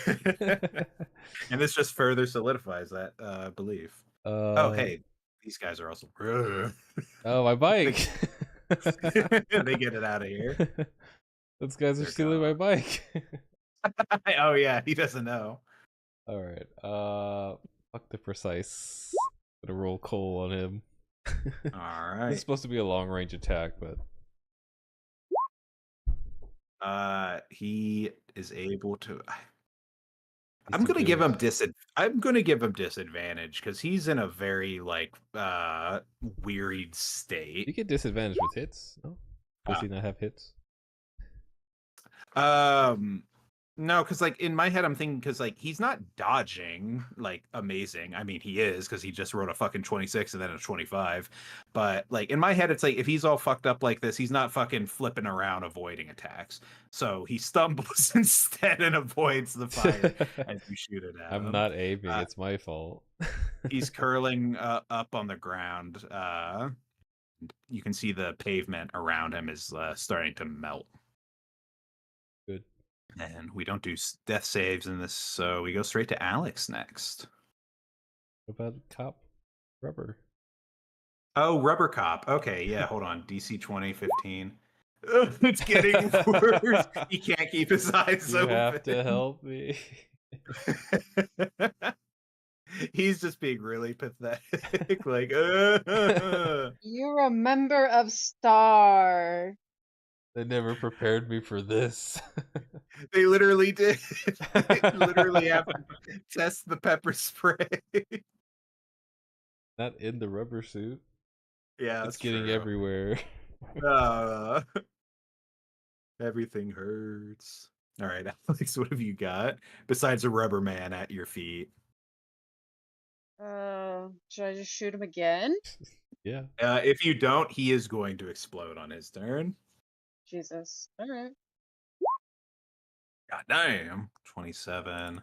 And this just further solidifies that belief. Oh, hey, these guys are also. Oh, my bike! They get it out of here. Those guys are They're stealing my gone. bike. Oh yeah, he doesn't know. All right. Fuck the precise. Gonna roll coal on him. All This is right. supposed to be a long range attack, but He is able to. he's I'm too gonna give good. him I'm gonna give him disadvantage because he's in a very like wearied You state. get disadvantage with hits. No, does he not have hits? No, because like in my head I'm thinking because like he's not dodging like amazing. I mean he is because he just wrote a fucking 26 and then a 25. But like in my head it's like if he's all fucked up like this, he's not fucking flipping around avoiding attacks. So he stumbles instead and avoids the fire as you shoot it at I'm him. not aiming. Uh, It's my fault. He's curling up on the ground. You can see the pavement around him is starting to melt. Good. And we don't do death saves in this, so we go straight to Alex next. What about cop rubber? Oh, Rubber Cop. Okay, yeah, hold on. DC 2015. It's getting worse. He can't keep his eyes You open. have to help me. He's just being really pathetic. Like, You're a member of Star. They never prepared me for this. They literally did. They literally have to test the pepper spray. Not in the rubber suit. Yeah, It's that's getting true. everywhere. Everything hurts. All right, Alex, what have you got besides a rubber man at your feet? Should I just shoot him again? Yeah. If you don't, he is going to explode on his turn. Jesus. All right. God damn. 27.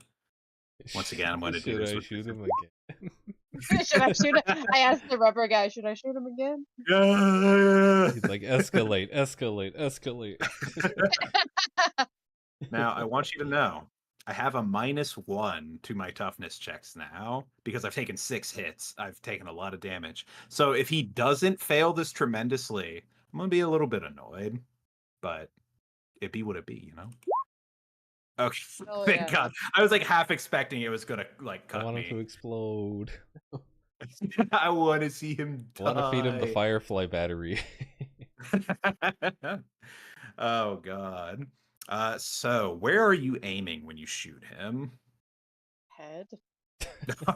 Once again, I'm going to do Should this I with shoot him again? Should I shoot him? I asked the rubber guy, should I shoot him again? He's like, escalate, escalate, escalate. Now, I want you to know, I have a -1 to my toughness checks now because I've taken 6 hits. I've taken a lot of damage. So if he doesn't fail this tremendously, I'm going to be a little bit annoyed, but it be what it be, you know? Okay, Oh, thank yeah. God. I was like half expecting it was going to like I cut want him to me. explode. I want to see him I want to feed him the die. Firefly battery. Oh God. So where are you aiming when you shoot him? Head.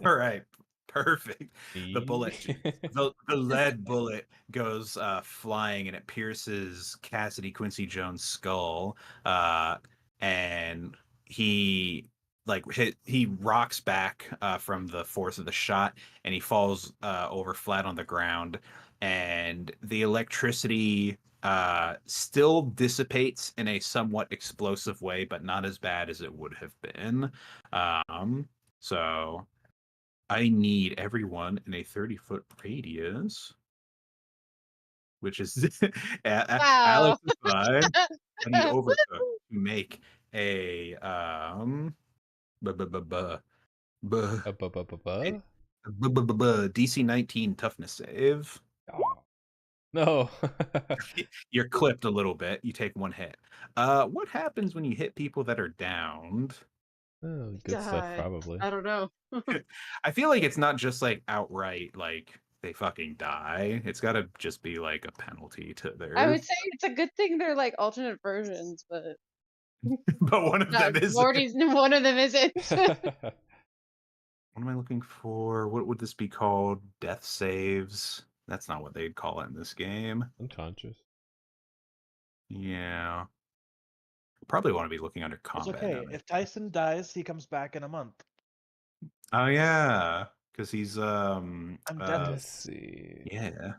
All right, perfect. The Me? bullet, the lead bullet goes flying and it pierces Cassidy Quincy Jones' skull, and he he rocks back from the force of the shot, and he falls over flat on the ground, and the electricity still dissipates in a somewhat explosive way, but not as bad as it would have been. So I need everyone in a 30-foot radius, which is Wow. Alex is fine. I need Overcooked to make a DC 19 toughness save. Oh. No. You're clipped a little bit. You take 1 hit. What happens when you hit people that are downed? Oh, good stuff, Die. probably. I don't know. I feel like it's not just like outright like they fucking die. It's got to just be like a penalty to I their. would say it's a good thing they're like alternate versions, but But one of them is. Morty's one of them isn't. What am I looking for? What would this be called? Death saves. That's not what they'd call it in this game. Unconscious. Yeah. Probably want to be looking under It's combat. okay. now. If Tyson dies, he comes back in a month. Oh yeah, because he's I'm dead. Let's see. yeah.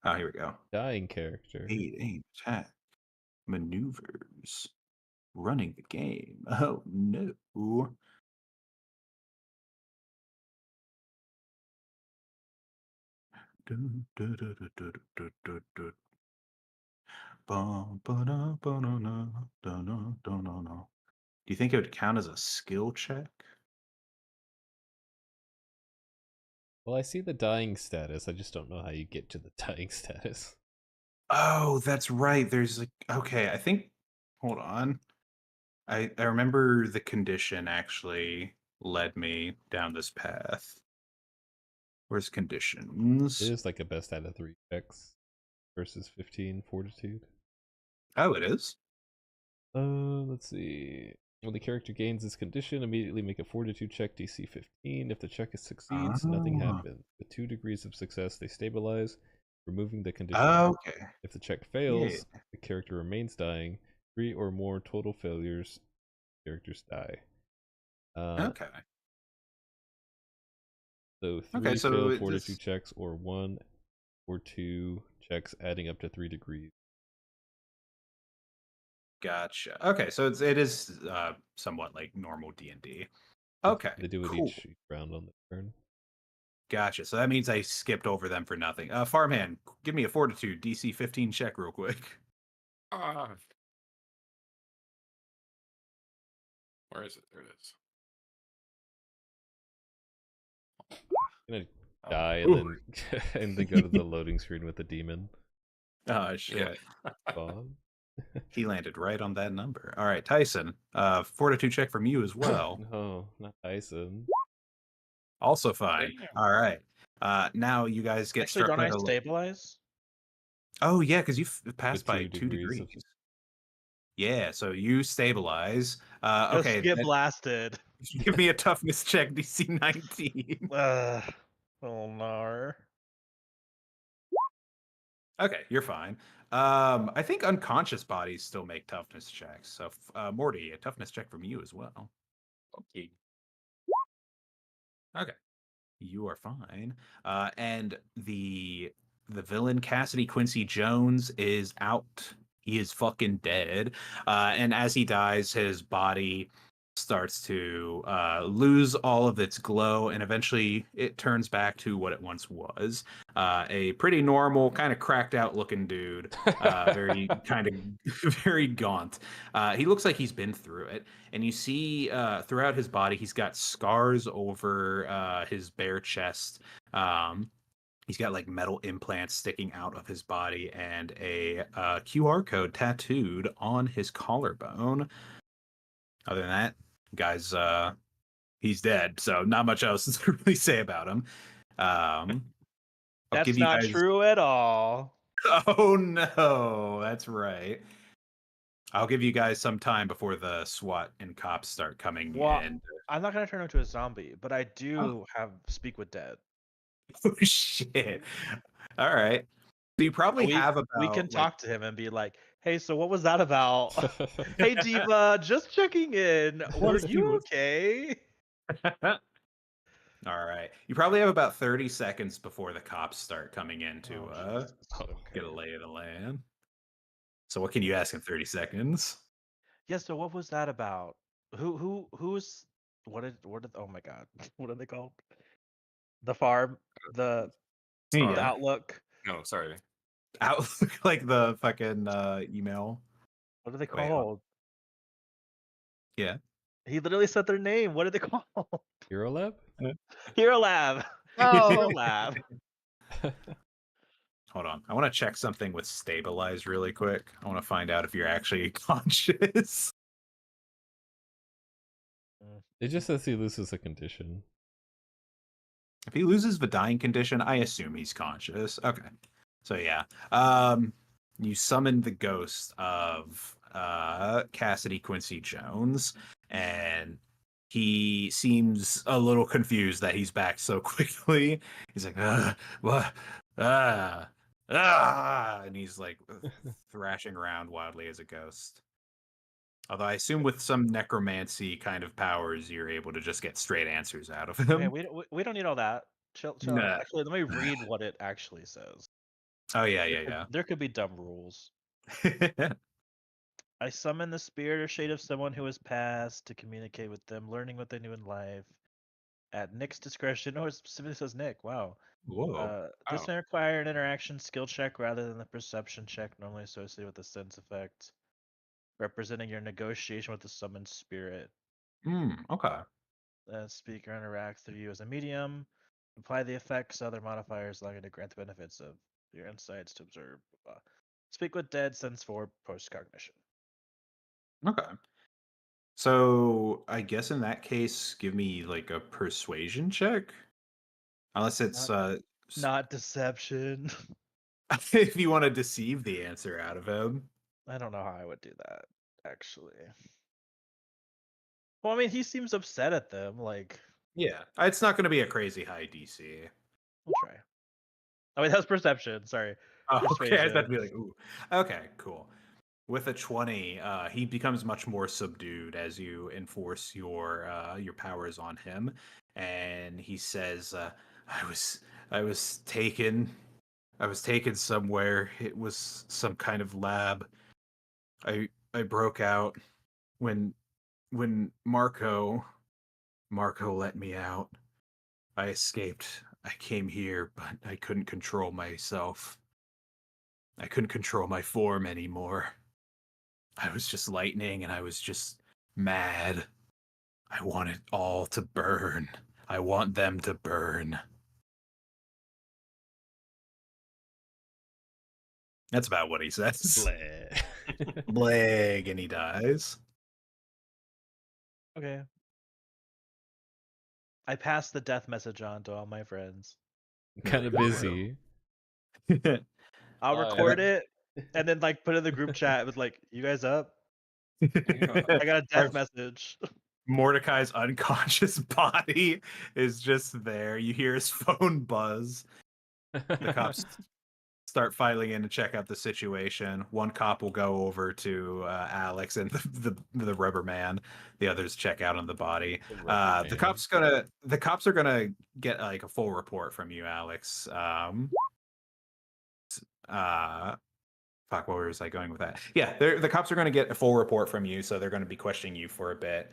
Oh, here we go. Dying character. Aim, attack, maneuvers, running the game. Oh no. Dun, dun, dun, dun, dun, dun, dun, dun. Bum, ba-da, ba-da-na, da-na, da-na-na. Do you think it would count as a skill check? Well, I see the dying status. I just don't know how you get to the dying status. Oh, that's right. There's like okay, I think hold on. I remember the condition actually led me down this path. Where's conditions? It is like a best out of 3 checks versus 15 fortitude. Oh, it is? Let's see. When the character gains this condition, immediately make a fortitude check DC 15. If the check succeeds, nothing Ah. happens. With 2 degrees of success, they stabilize, removing the condition. Okay. If the check fails, the character remains dying. 3 or more total failures, characters die. Okay. So 3 Okay, so failed it fortitude just checks, or 1 or 2 checks adding up to 3 degrees. gotcha. Okay, so it is somewhat like normal D&D. Okay, They do it cool. each round on the turn. Gotcha. So that means I skipped over them for nothing. Farmhand, give me a fortitude DC 15 check real quick. Where is it? There it is. Gonna Oh, die Ooh. and then and then go to the loading screen with the demon Oh shit. yeah. spawn. He landed right on that number. All right, Tyson. Fortitude check from you as well. No, not Tyson. Also fine. Damn. All right. Now you guys get Actually, struck don't by I the. stabilize? Oh yeah, because you passed With by 2 2 degrees degrees. of- Yeah, so you stabilize. Just Okay, get blasted. give me a toughness check, DC 19. Oh no. Okay, you're fine. I think unconscious bodies still make toughness checks. So, Morty, a toughness check from you as well. Okay. Okay, you are fine. And the villain Cassidy Quincy Jones is out. He is fucking dead. And as he dies, his body starts to lose all of its glow, and eventually it turns back to what it once was. A pretty normal, kind of cracked out looking dude. Very kind of very gaunt. He looks like he's been through it. And you see throughout his body, he's got scars over his bare chest. He's got like metal implants sticking out of his body and a QR code tattooed on his collarbone. Other than that, guy's he's dead, so not much else to really say about him. I'll That's give you not guys. true at all. Oh no, that's right. I'll give you guys some time before the SWAT and cops start coming Well, in. I'm not gonna turn into a zombie, but I do have speak with dead. Oh shit! All right, so you probably have about We can like, talk to him and be like, "Hey, so what was that about?" "Hey, Diva, just checking in. Were you okay?" All right, you probably have about 30 seconds before the cops start coming in to Oh, Jesus. get a Okay. lay of the land. So what can you ask in 30 seconds? Yeah, so what was that about? Who's what did oh my god. What are they called? The farm, the Sorry. the outlook. No, sorry. Out like the fucking email. What are they Wait, called? yeah. He literally said their name. What are they called? Hero Lab? Hero Lab. Hero Oh, Lab. hold on. I want to check something with stabilize really quick. I want to find out if you're actually conscious. It just says he loses a condition. If he loses the dying condition, I assume he's conscious. Okay. So yeah. You summon the ghost of Cassidy Quincy Jones, and he seems a little confused that he's back so quickly. He's like, what? And he's like thrashing around wildly as a ghost. Although I assume with some necromancy kind of powers, you're able to just get straight answers out of Okay, him. we don't need all that. Chill out. Nah. Actually, let me read what it actually says. Oh yeah. There could be dumb rules. I summon the spirit or shade of someone who has passed to communicate with them, learning what they knew in life. At Nick's discretion, oh, it specifically says Nick. Wow. Whoa. This may require an interaction skill check rather than the perception check normally associated with the sense effect, representing your negotiation with the summoned spirit. Okay. The speaker interacts through you as a medium. Apply the effects, other modifiers, allowing you to grant the benefits of your insights to observe. Speak with dead, sense 4, post cognition. Okay. So I guess in that case, give me like a persuasion check. Unless it's Not deception. if you want to deceive the answer out of him. I don't know how I would do that, actually. Well, I mean, he seems upset at them. Like, Yeah. It's not gonna be a crazy high DC. we'll try. I mean, that's perception. Sorry. Oh, okay. I Persuasion. thought to be like, ooh. Okay, cool. With a 20, he becomes much more subdued as you enforce your powers on him, and he says, I was taken somewhere. It was some kind of lab. I broke out when Marco let me out. I escaped. I came here, but I couldn't control myself. I couldn't control my form anymore. I was just lightning and I was just mad. I want it all to burn. I want them to burn. That's about what he says. Bleh. Blag, and he dies. Okay. I passed the death message on to all my friends. Kind of busy. I'll record it and then like put it in the group chat with like, you guys up? I got a death message. Mordecai's unconscious body is just there. You hear his phone buzz. The cops start filing in to check out the situation. One cop will go over to Alex and the rubber man. The others check out on the body. The cops are gonna get like a full report from you, Alex. Fuck, where was I going with that? Yeah, the cops are going to get a full report from you, so they're going to be questioning you for a bit.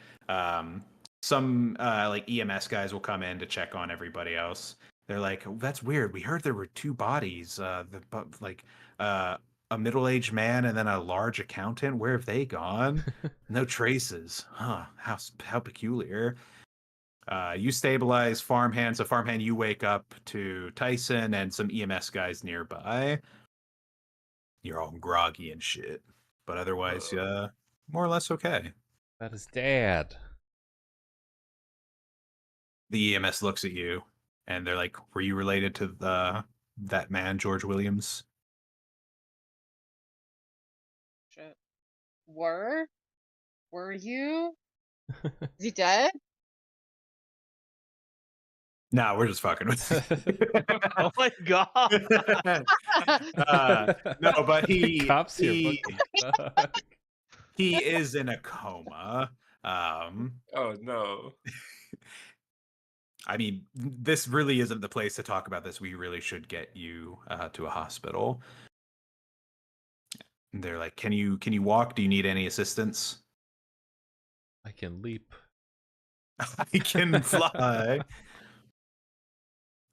Some like EMS guys will come in to check on everybody else. They're like, oh, "That's weird. We heard there were two bodies. A middle-aged man and then a large accountant. Where have they gone? No traces. Huh? How peculiar." You stabilize Farmhand. So Farmhand, you wake up to Tyson and some EMS guys nearby. You're all groggy and shit, but otherwise, more or less okay. That is dad. The EMS looks at you, and they're like, "Were you related to that man, George Williams?" Shit. Were you? Is he dead? No, we're just fucking with you. Oh my god. No, but The cops here fucking suck. he is in a coma. Oh no. I mean, this really isn't the place to talk about this. We really should get you to a hospital. And they're like, can you walk? Do you need any assistance? I can leap. I can fly.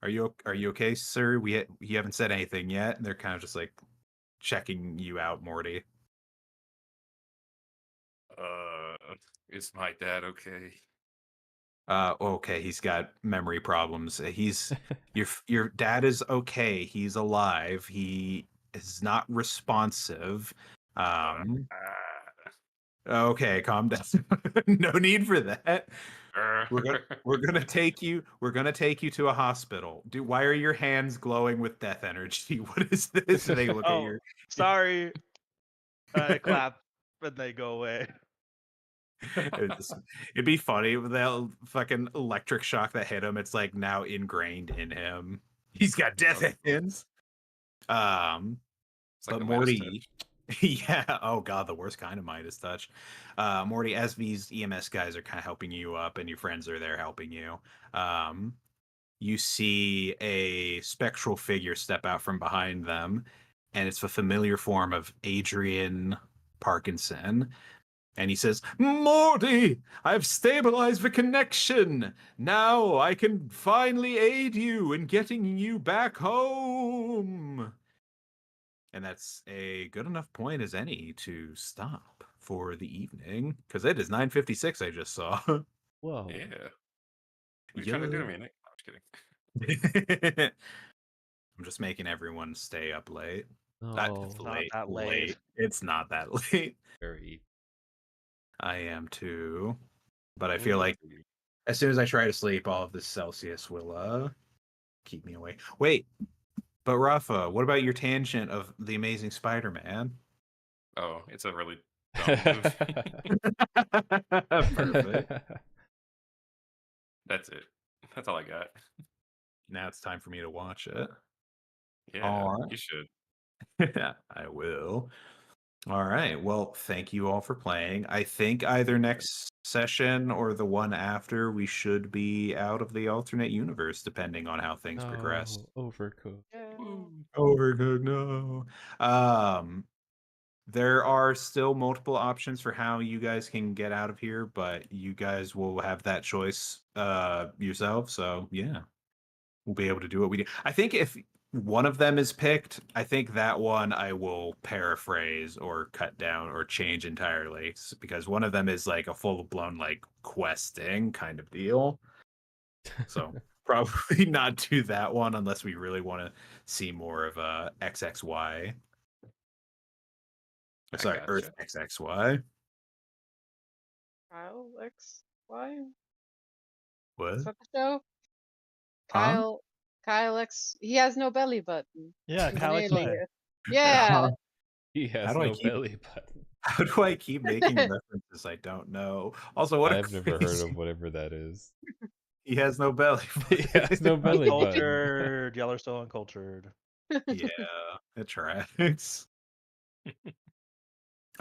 Are you okay, sir? You haven't said anything yet. And they're kind of just like checking you out, Morty. Is my dad okay? Okay, he's got memory problems. Your dad is okay. He's alive. He is not responsive. Um, okay, calm down. No need for that. We're gonna take you to a hospital. Why are your hands glowing with death energy? What is this? And they look at Oh, your sorry. I clap and they go away. it'd be funny with that fucking electric shock that hit him. It's like now ingrained in him. He's got death hands. It's like But a Morty, yeah. Oh god, the worst kind of Midas touch. Morty, as these EMS guys are kind of helping you up, and your friends are there helping you. You see a spectral figure step out from behind them, and it's the familiar form of Adrian Parkinson. And he says, Morty, I've stabilized the connection. Now I can finally aid you in getting you back home. And that's a good enough point as any to stop for the evening, because it is 9:56. I just saw. Whoa. Yeah. What are you trying to do to me, Nick? I'm just kidding. I'm just making everyone stay up late. Oh, It's not that late. It's not that late. very. I am too. But I What feel are like you doing? as soon as I try to sleep, all of this Celsius will keep me awake. Wait, but Rafa, what about your tangent of the Amazing Spider-Man? Oh, it's a really dumb movie. Perfect. That's it. That's all I got. Now it's time for me to watch it. Yeah, All you should. right. I will. All right. Well, thank you all for playing. I think either next session or the one after, we should be out of the alternate universe, depending on how things progress. Oh, overcooked. Overcooked, no. There are still multiple options for how you guys can get out of here, but you guys will have that choice yourself. So yeah, we'll be able to do what we do. I think if one of them is picked, I think that one I will paraphrase or cut down or change entirely, because one of them is like a full blown like questing kind of deal. So probably not do that one unless we really want to see more of XXY. Sorry, gotcha. Earth XXY. Kyle X Y. What? Is that the show? Huh? Kyle X. He has no belly button. Yeah, He's an Kyle X Y. alien. Yeah. He has do I no keep- belly button. How do I keep making references I don't know? Also, what I've never heard crazy- of whatever that is. He has no belly. He has no belly button. Uncultured. Y'all are still uncultured. Yeah, it tracks.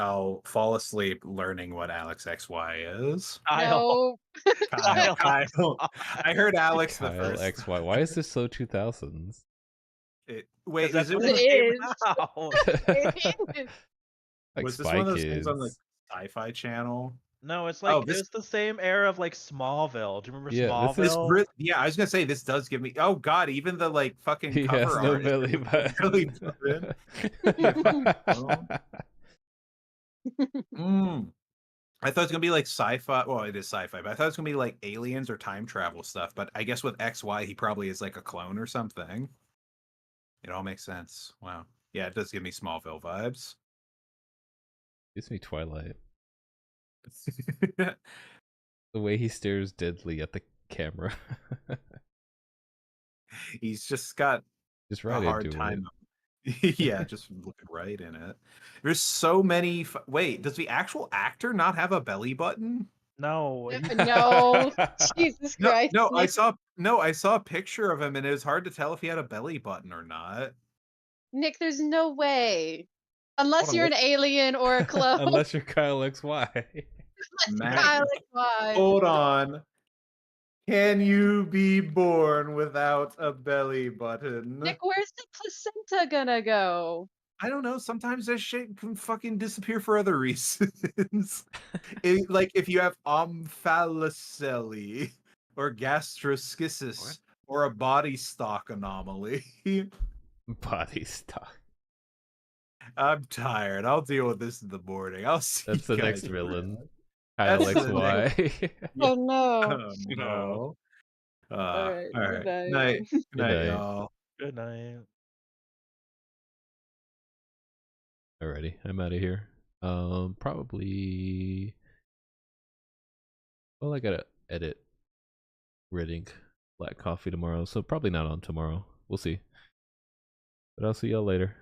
I'll fall asleep learning what Alex XY is. Kyle. No. Kyle. I heard Alex the Kyle first. XY. Why is this so 2000s? Wait, That's is it? what It the game is. now. Like Was this Spy one of those Kids. things on the Sci-Fi Channel? No, it's like this- it's the same era of like Smallville. Do you remember Yeah, Smallville? this is Yeah, I was gonna say this does give me. Oh God, even the like fucking He cover has no art is belly really button. button. I thought it was gonna be like sci-fi. Well, it is sci-fi, but I thought it was gonna be like aliens or time travel stuff. But I guess with XY, he probably is like a clone or something. It all makes sense. Wow. Yeah, it does give me Smallville vibes. Gives me Twilight. The way he stares deadly at the camera. He's just got Just a right hard into time. it. Yeah, just looking right in it. There's so many. Wait, does the actual actor not have a belly button? No. No. Jesus Christ. No, I Nick. saw a picture of him, and it was hard to tell if he had a belly button or not. Nick, there's no way. Unless Hold on, you're an alien or a clone. Unless you're Kyle XY. Matt, Kyle XY. hold on. Can you be born without a belly button? Nick, where's the placenta gonna go? I don't know. Sometimes that shit can fucking disappear for other reasons. Like if you have omphalocele or gastroschisis or a body stock anomaly. Body stock. I'm tired. I'll deal with this in the morning. I'll see That's you the guys next villain. That's Alex, the why? Oh no. Oh, no. All right. All Good right. night. Night. Good Night, night. y'all. Good night. Alrighty, I'm out of here. Probably. Well, I gotta edit Red Ink Black Coffee tomorrow, so probably not on tomorrow. We'll see. But I'll see y'all later.